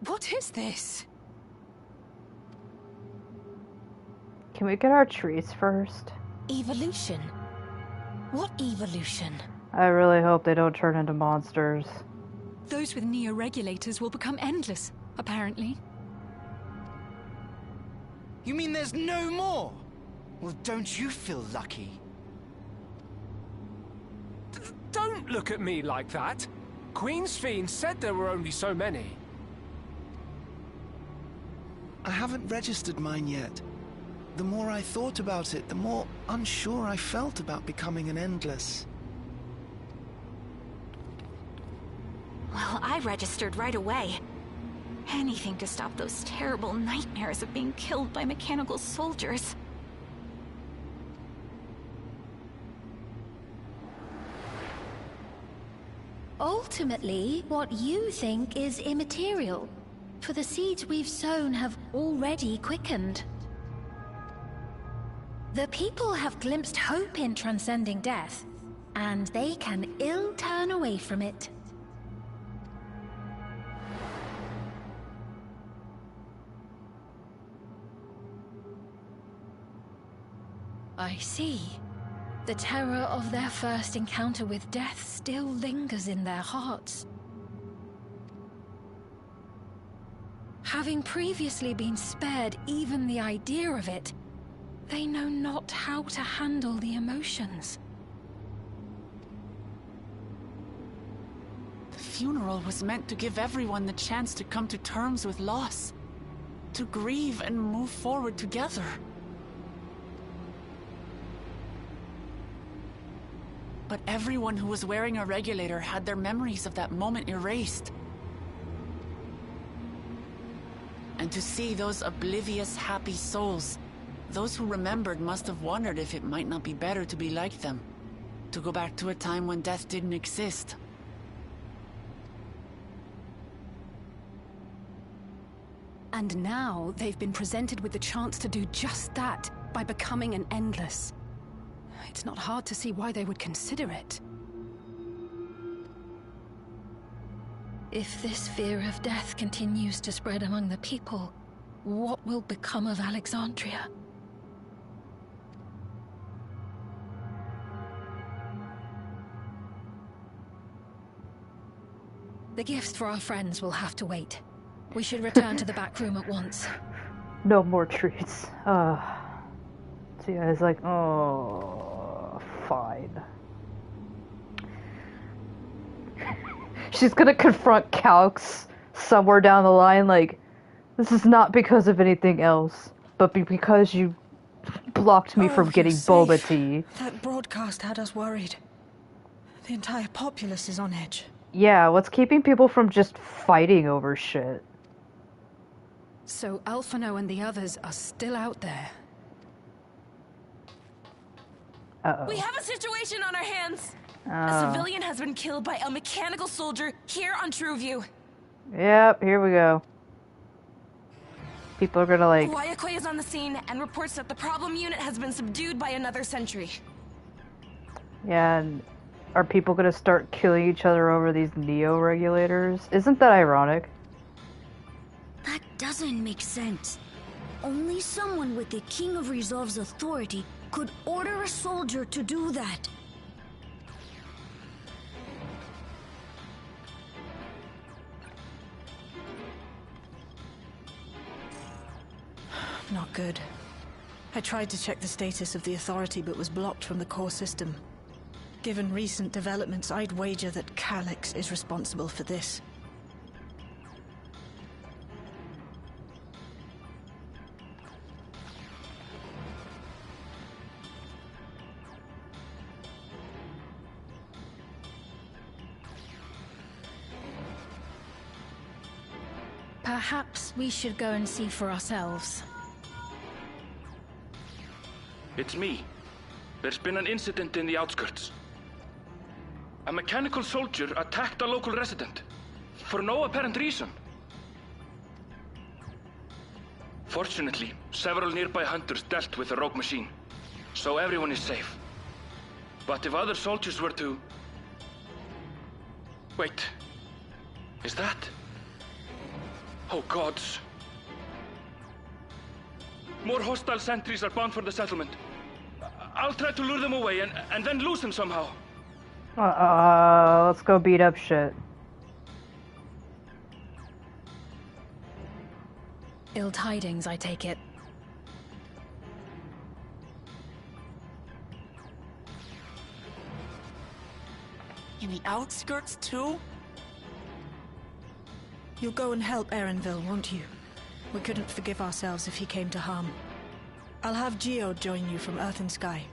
What is this? can we get our treats first? Evolution? What evolution? I really hope they don't turn into monsters. Those with neo-regulators will become endless, apparently. You mean there's no more? Well, don't you feel lucky? Don't look at me like that. Queen's Fiend said there were only so many. I haven't registered mine yet. The more I thought about it, the more unsure I felt about becoming an Endless. Well, I registered right away. Anything to stop those terrible nightmares of being killed by mechanical soldiers. Ultimately, what you think is immaterial, for the seeds we've sown have already quickened. The people have glimpsed hope in transcending death, and they can ill turn away from it. I see. The terror of their first encounter with death still lingers in their hearts. Having previously been spared even the idea of it, they know not how to handle the emotions. The funeral was meant to give everyone the chance to come to terms with loss, to grieve and move forward together. But everyone who was wearing a regulator had their memories of that moment erased. And to see those oblivious, happy souls, those who remembered must have wondered if it might not be better to be like them, to go back to a time when death didn't exist. And now they've been presented with the chance to do just that by becoming an Endless. It's not hard to see why they would consider it. If this fear of death continues to spread among the people, what will become of Alexandria? The gifts for our friends will have to wait. We should return to the back room at once. No more treats. Zuyaya's like, oh, fine. She's gonna confront Calx somewhere down the line, like, this is not because of anything else, but because you blocked me from getting boba tea. That broadcast had us worried. The entire populace is on edge. Yeah, what's keeping people from just fighting over shit? So Alphino and the others are still out there. Uh-oh. We have a situation on our hands. Oh. A civilian has been killed by a mechanical soldier here on Trueview. Yep, here we go. People are gonna like... Guayakwe is on the scene and reports that the problem unit has been subdued by another sentry. Yeah, and are people gonna start killing each other over these Neo-regulators? Isn't that ironic? That doesn't make sense. Only someone with the King of Resolve's authority could order a soldier to do that. Not good. I tried to check the status of the authority but was blocked from the core system. Given recent developments, I'd wager that Calix is responsible for this. Perhaps we should go and see for ourselves. It's me. There's been an incident in the outskirts. A mechanical soldier attacked a local resident, for no apparent reason. Fortunately, several nearby hunters dealt with the rogue machine, so everyone is safe. But if other soldiers were to... Wait. Is that... Oh gods. More hostile sentries are bound for the settlement. I'll try to lure them away and then lose them somehow. Let's go beat up shit. Ill tidings, I take it. In the outskirts, too? You'll go and help Erenville, won't you? We couldn't forgive ourselves if he came to harm. I'll have Geo join you from Earth and Sky.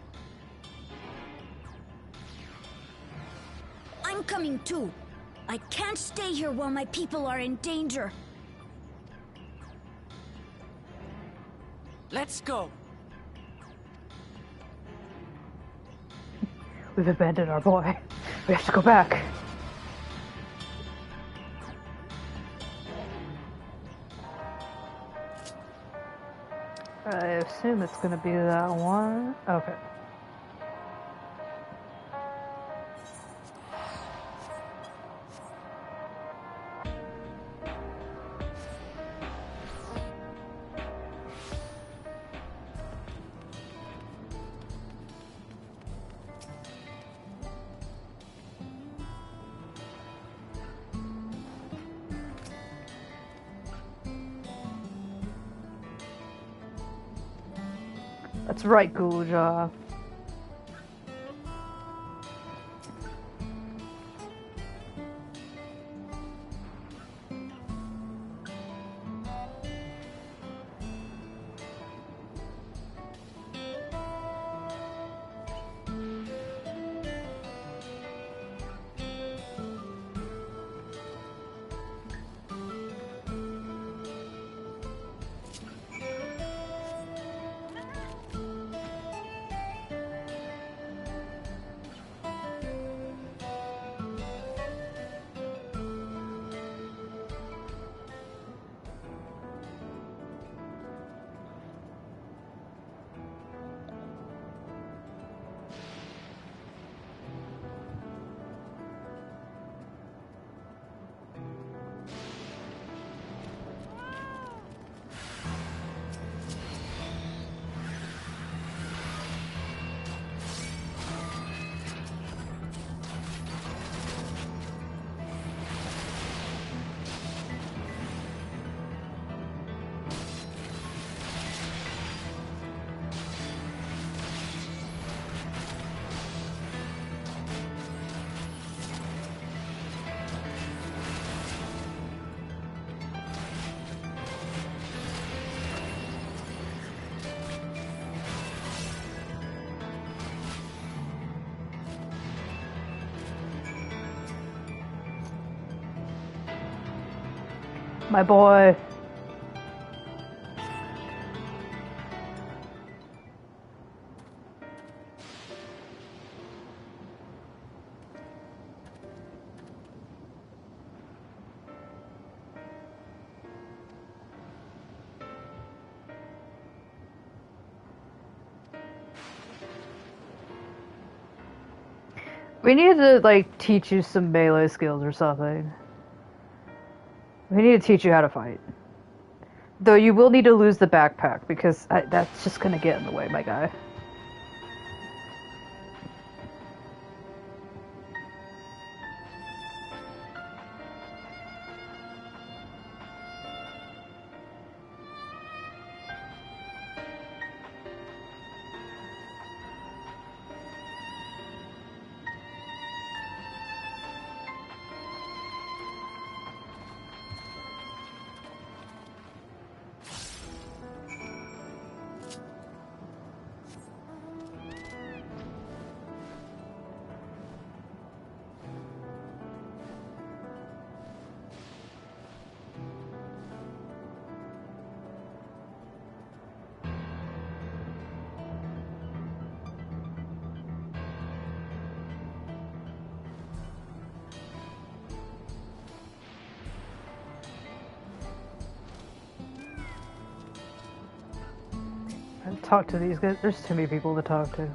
I'm coming too. I can't stay here while my people are in danger. Let's go. We've abandoned our boy. We have to go back. I assume it's gonna be that one. Okay. That's right, Gulja. My boy. We need to, like, teach you some melee skills or something. We need to teach you how to fight. Though you will need to lose the backpack, because that's just gonna get in the way, my guy. Talk to these guys. There's too many people to talk to.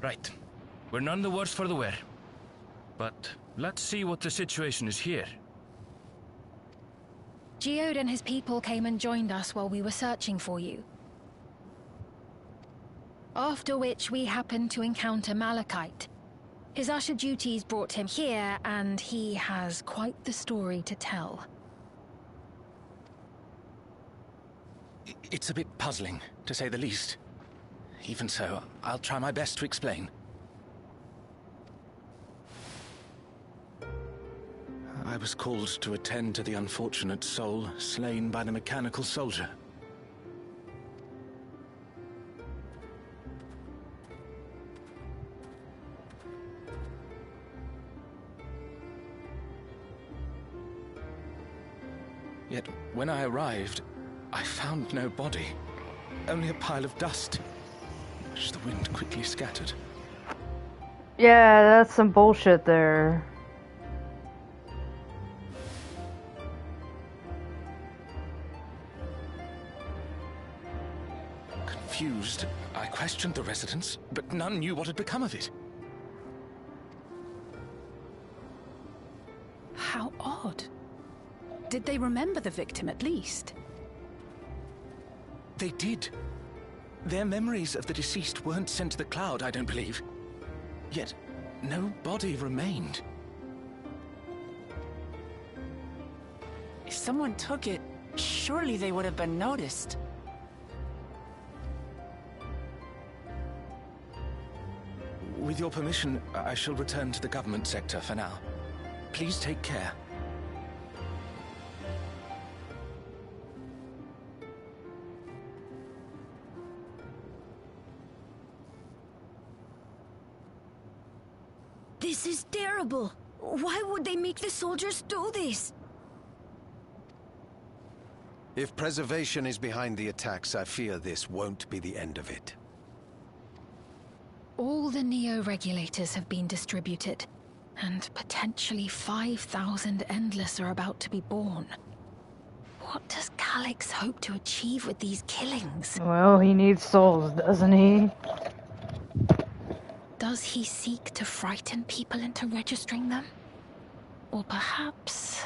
Right. We're none the worse for the wear. But let's see what the situation is here. Geode and his people came and joined us while we were searching for you. After which we happened to encounter Malachite. His usher duties brought him here, and he has quite the story to tell. It's a bit puzzling, to say the least. Even so, I'll try my best to explain. I was called to attend to the unfortunate soul slain by the mechanical soldier. Yet, when I arrived, I found no body. Only a pile of dust, which the wind quickly scattered. Yeah, that's some bullshit there. Confused, I questioned the residents, but none knew what had become of it. How odd. Did they remember the victim at least? They did. Their memories of the deceased weren't sent to the cloud, I don't believe. Yet, no body remained. If someone took it, surely they would have been noticed. With your permission, I shall return to the government sector for now. Please take care. This is terrible. Why would they make the soldiers do this? If preservation is behind the attacks, I fear this won't be the end of it. All the Neo-regulators have been distributed, and potentially 5,000 Endless are about to be born. What does Calix hope to achieve with these killings? Well, he needs souls, doesn't he? Does he seek to frighten people into registering them? Or perhaps...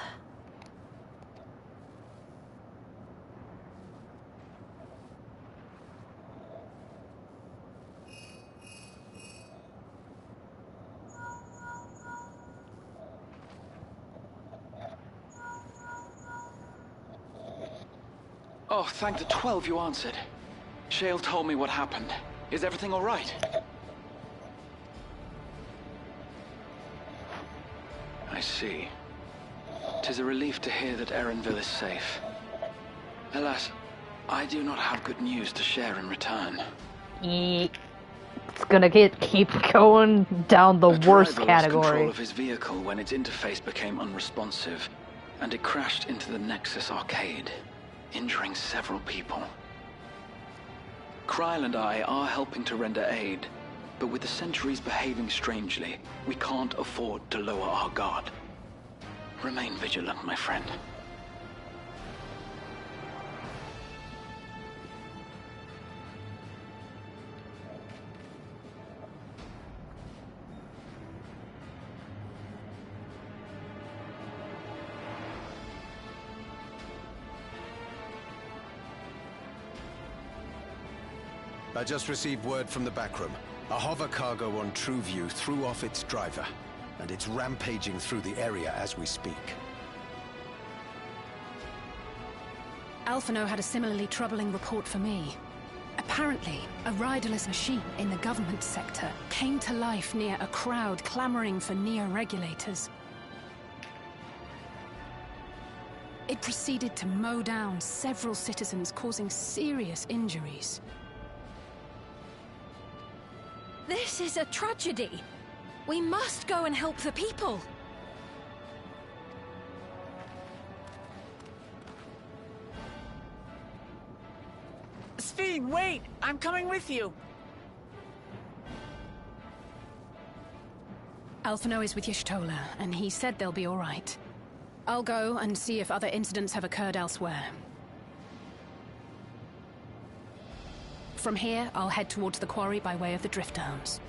Oh, thank the 12 you answered. Shale told me what happened. Is everything all right? I see. 'Tis a relief to hear that Erenville is safe. Alas, I do not have good news to share in return. It's gonna keep going down the worst driver category. lost control of his vehicle when its interface became unresponsive, and it crashed into the Nexus arcade, injuring several people. Kryl and I are helping to render aid, but with the Sentries behaving strangely, we can't afford to lower our guard. Remain vigilant, my friend. I just received word from the backroom. A hover cargo on TrueView threw off its driver, and it's rampaging through the area as we speak. Alphino had a similarly troubling report for me. Apparently, a riderless machine in the government sector came to life near a crowd clamoring for neo-regulators. It proceeded to mow down several citizens, causing serious injuries. This is a tragedy. We must go and help the people. Sphene, wait! I'm coming with you! Alphino is with Y'shtola, and he said they'll be all right. I'll go and see if other incidents have occurred elsewhere. From here, I'll head towards the quarry by way of the Drift Downs.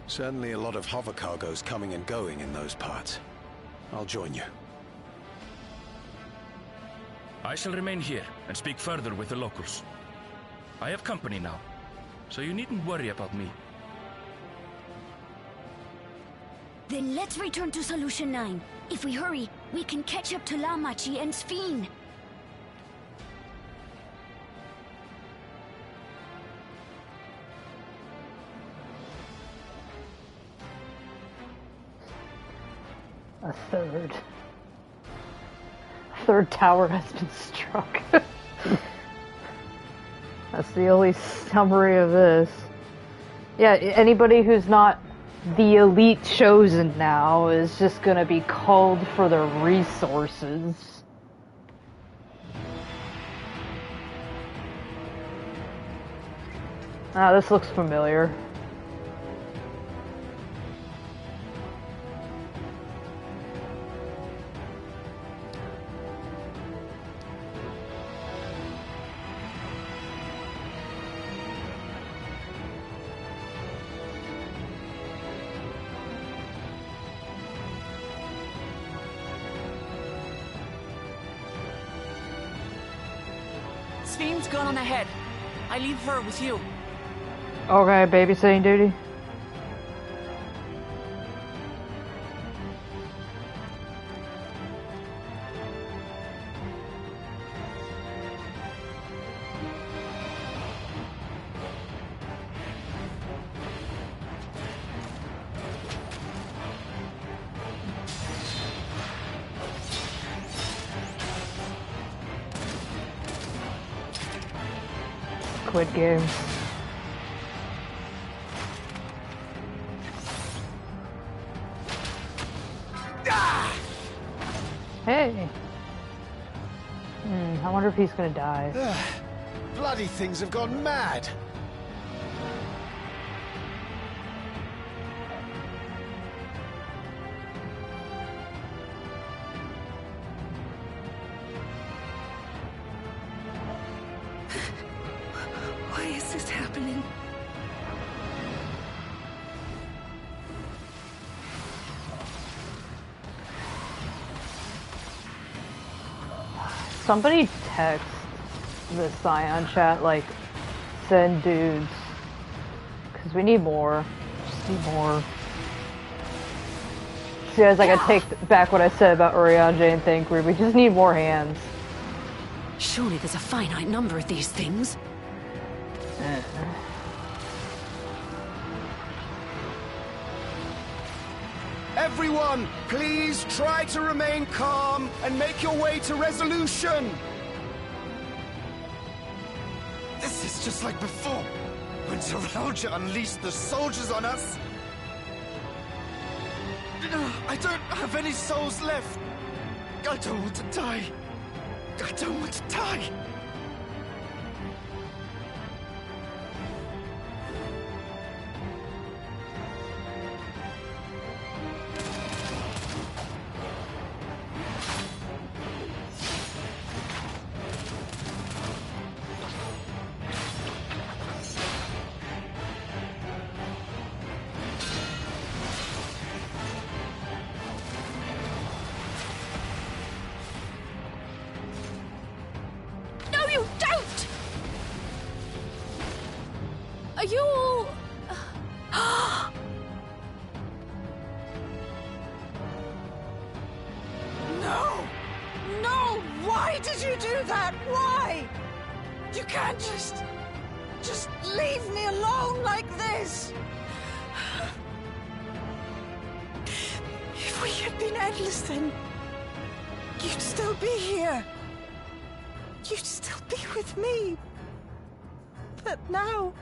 Certainly a lot of hover cargoes coming and going in those parts. I'll join you. I shall remain here and speak further with the locals. I have company now, so you needn't worry about me. Then let's return to Solution 9. If we hurry, we can catch up to Lamachi and Sphene. A third tower has been struck. That's the only summary of this. Yeah, anybody who's not the elite chosen now is just gonna be called for their resources. Ah, this looks familiar. Sphene's gone on ahead. I leave her with you. Okay, babysitting duty. Squid Game. Hey. I wonder if he's gonna die. Bloody things have gone mad. Why is this happening? Somebody text the Scion chat, like, send dudes. Because we need more. Just need more. See, guys, I gotta take back what I said about Urianger and Thancred. We just need more hands. Surely there's a finite number of these things. Everyone, please try to remain calm and make your way to resolution. This is just like before, when Zuyaya unleashed the soldiers on us. I don't have any souls left. I don't want to die. I don't want to die. Are you all... No! No! Why did you do that? Why? You can't just leave me alone like this! If we had been endless, then you'd still be here. You'd still be with me. But now...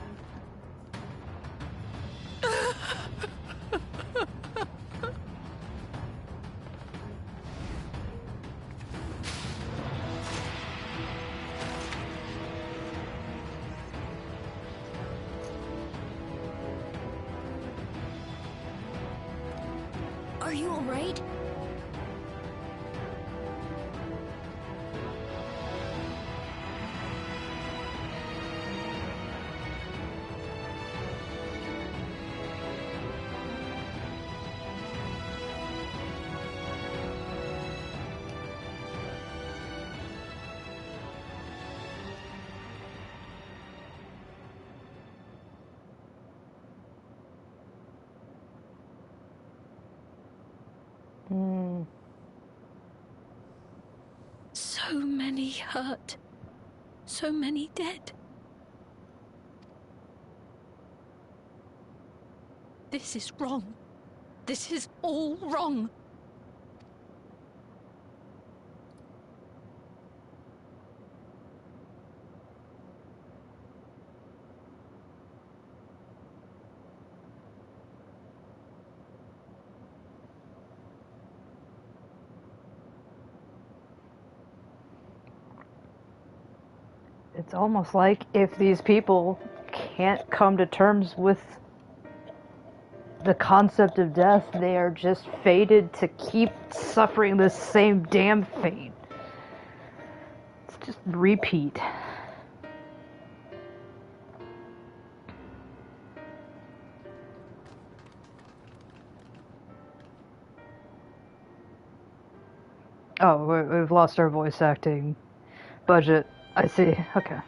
Are you all right? So many hurt. So many dead. This is wrong. This is all wrong. It's almost like if these people can't come to terms with the concept of death, they are just fated to keep suffering the same damn fate. It's just repeat. Oh, we've lost our voice acting budget. I see. Okay.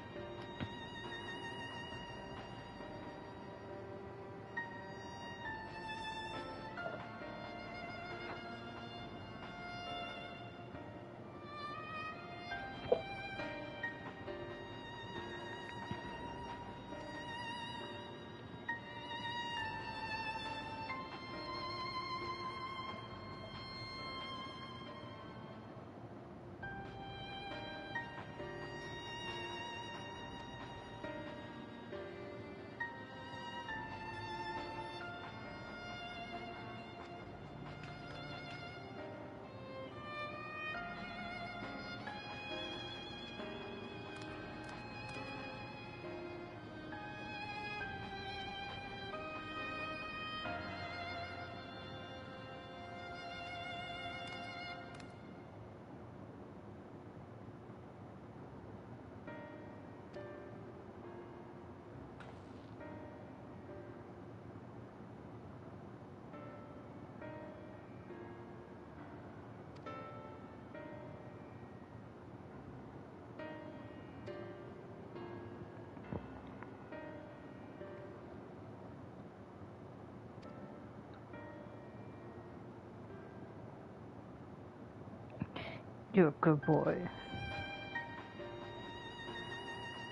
You're a good boy.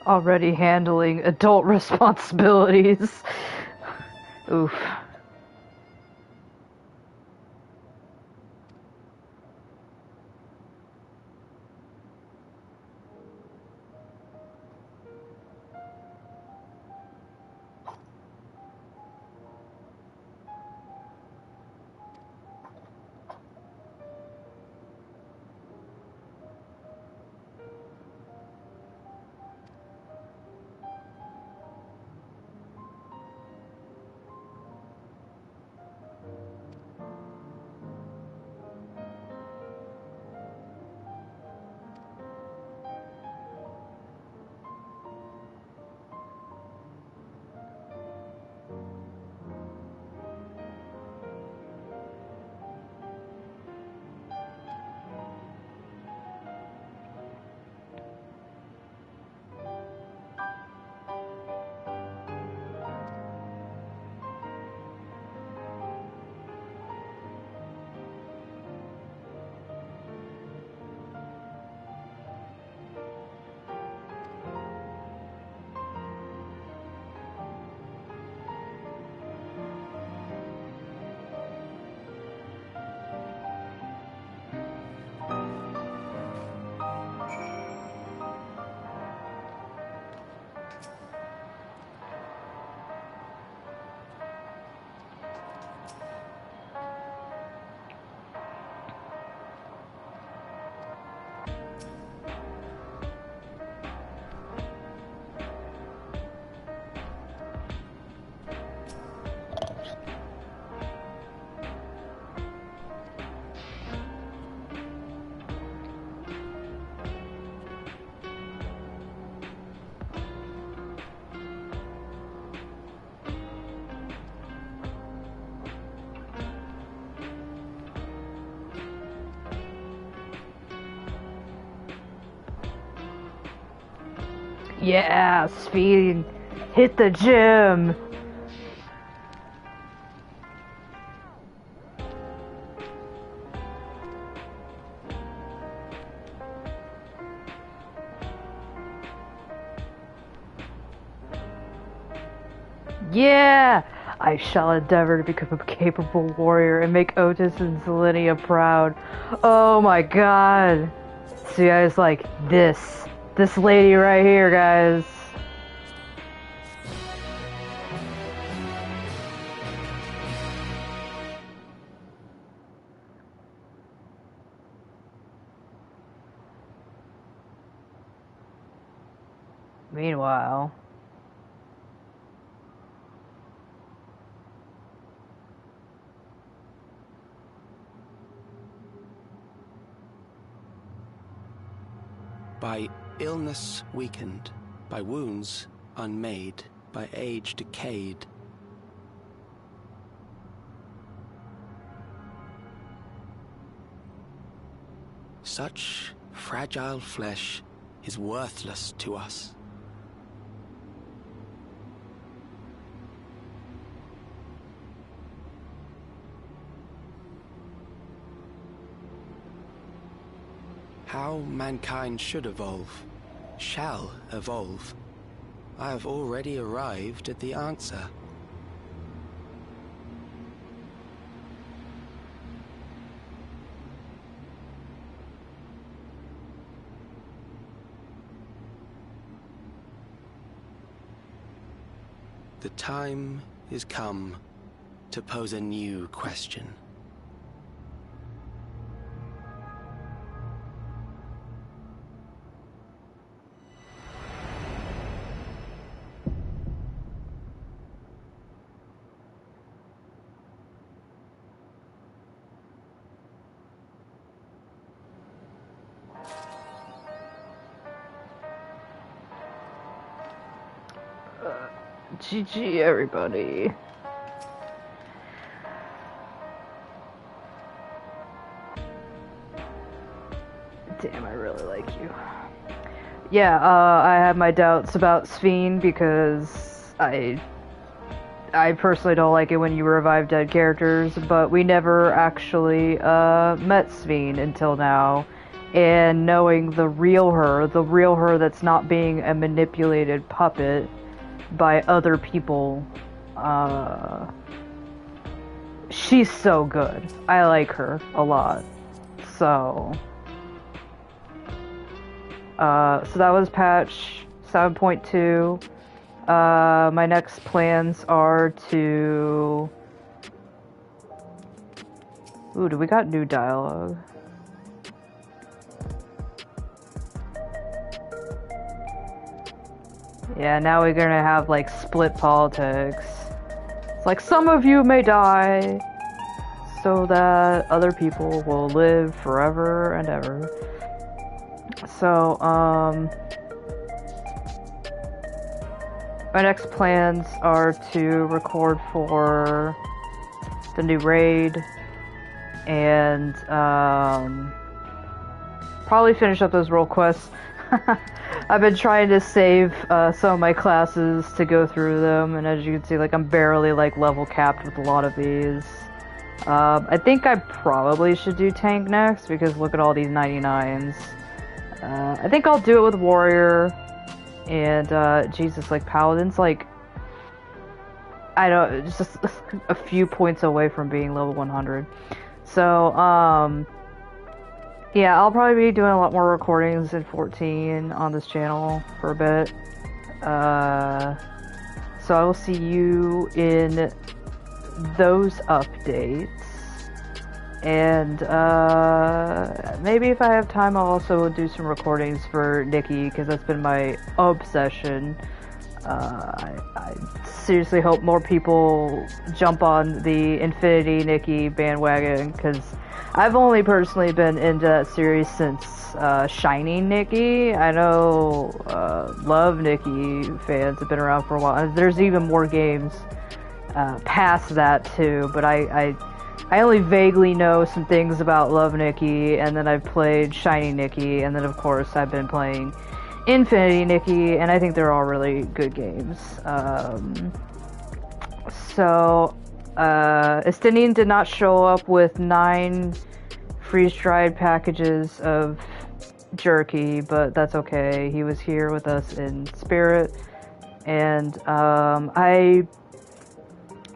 Already handling adult responsibilities. Oof. Yeah, speed. Hit the gym. Yeah! I shall endeavor to become a capable warrior and make Otis and Zelenia proud. Oh my god. Zuyaya's like, this lady right here, guys. Meanwhile... By illness weakened, by wounds unmade, by age decayed. Such fragile flesh is worthless to us. How mankind should evolve, shall evolve. I have already arrived at the answer. The time is come to pose a new question. GG, everybody. Damn, I really like you. Yeah, I had my doubts about Sphene because I personally don't like it when you revive dead characters, but we never actually met Sphene until now. And knowing the real her that's not being a manipulated puppet by other people, she's so good. I like her a lot. So that was patch 7.2. My next plans are to... Ooh, do we got new dialogue? Yeah, now we're gonna have, like, split politics. It's like, some of you may die, so that other people will live forever and ever. So, my next plans are to record for the new raid, and, probably finish up those role quests. I've been trying to save some of my classes to go through them, and as you can see, like, I'm barely, like, level capped with a lot of these. I think I probably should do tank next, because look at all these 99s. I think I'll do it with warrior, and, Jesus, like, paladin's, like, I don't, just a few points away from being level 100. So, yeah, I'll probably be doing a lot more recordings in 14 on this channel for a bit. So I will see you in those updates. And maybe if I have time, I'll also do some recordings for Nikki, because that's been my obsession. I seriously hope more people jump on the Infinity Nikki bandwagon, because I've only personally been into that series since Shining Nikki. I know Love Nikki fans have been around for a while. There's even more games past that too, but I only vaguely know some things about Love Nikki, and then I've played Shining Nikki, and then of course I've been playing Infinity, Nikki, and I think they're all really good games. So, Estinian did not show up with 9 freeze-dried packages of jerky, but that's okay. He was here with us in spirit, and I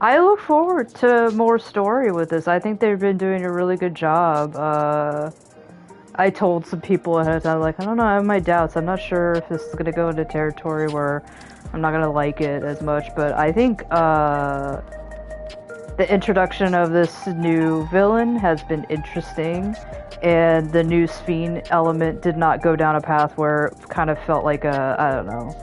look forward to more story with this. I think they've been doing a really good job. I told some people ahead of time, like, I don't know, I have my doubts. I'm not sure if this is going to go into territory where I'm not going to like it as much, but I think the introduction of this new villain has been interesting, and the new Sphene element did not go down a path where it kind of felt like a, I don't know,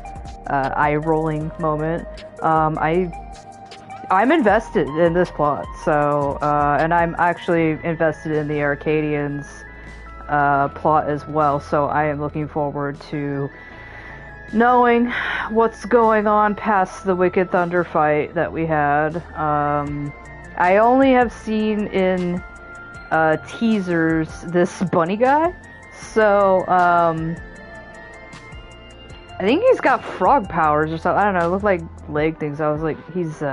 eye-rolling moment. I'm invested in this plot, so, and I'm actually invested in the Arcadians' plot as well, so I am looking forward to knowing what's going on past the Wicked Thunder fight that we had. I only have seen in teasers this bunny guy, so I think he's got frog powers or something. I don't know, it looked like leg things. I was like, he's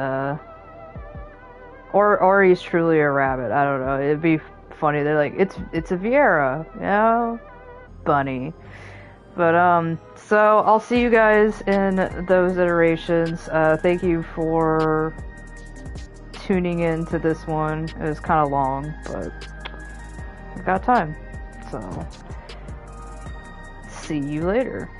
or he's truly a rabbit. I don't know. It'd be funny. They're like, it's a Viera, you know, bunny. But so I'll see you guys in those iterations. Thank you for tuning in to this one. It was kind of long, but I got time. So see you later.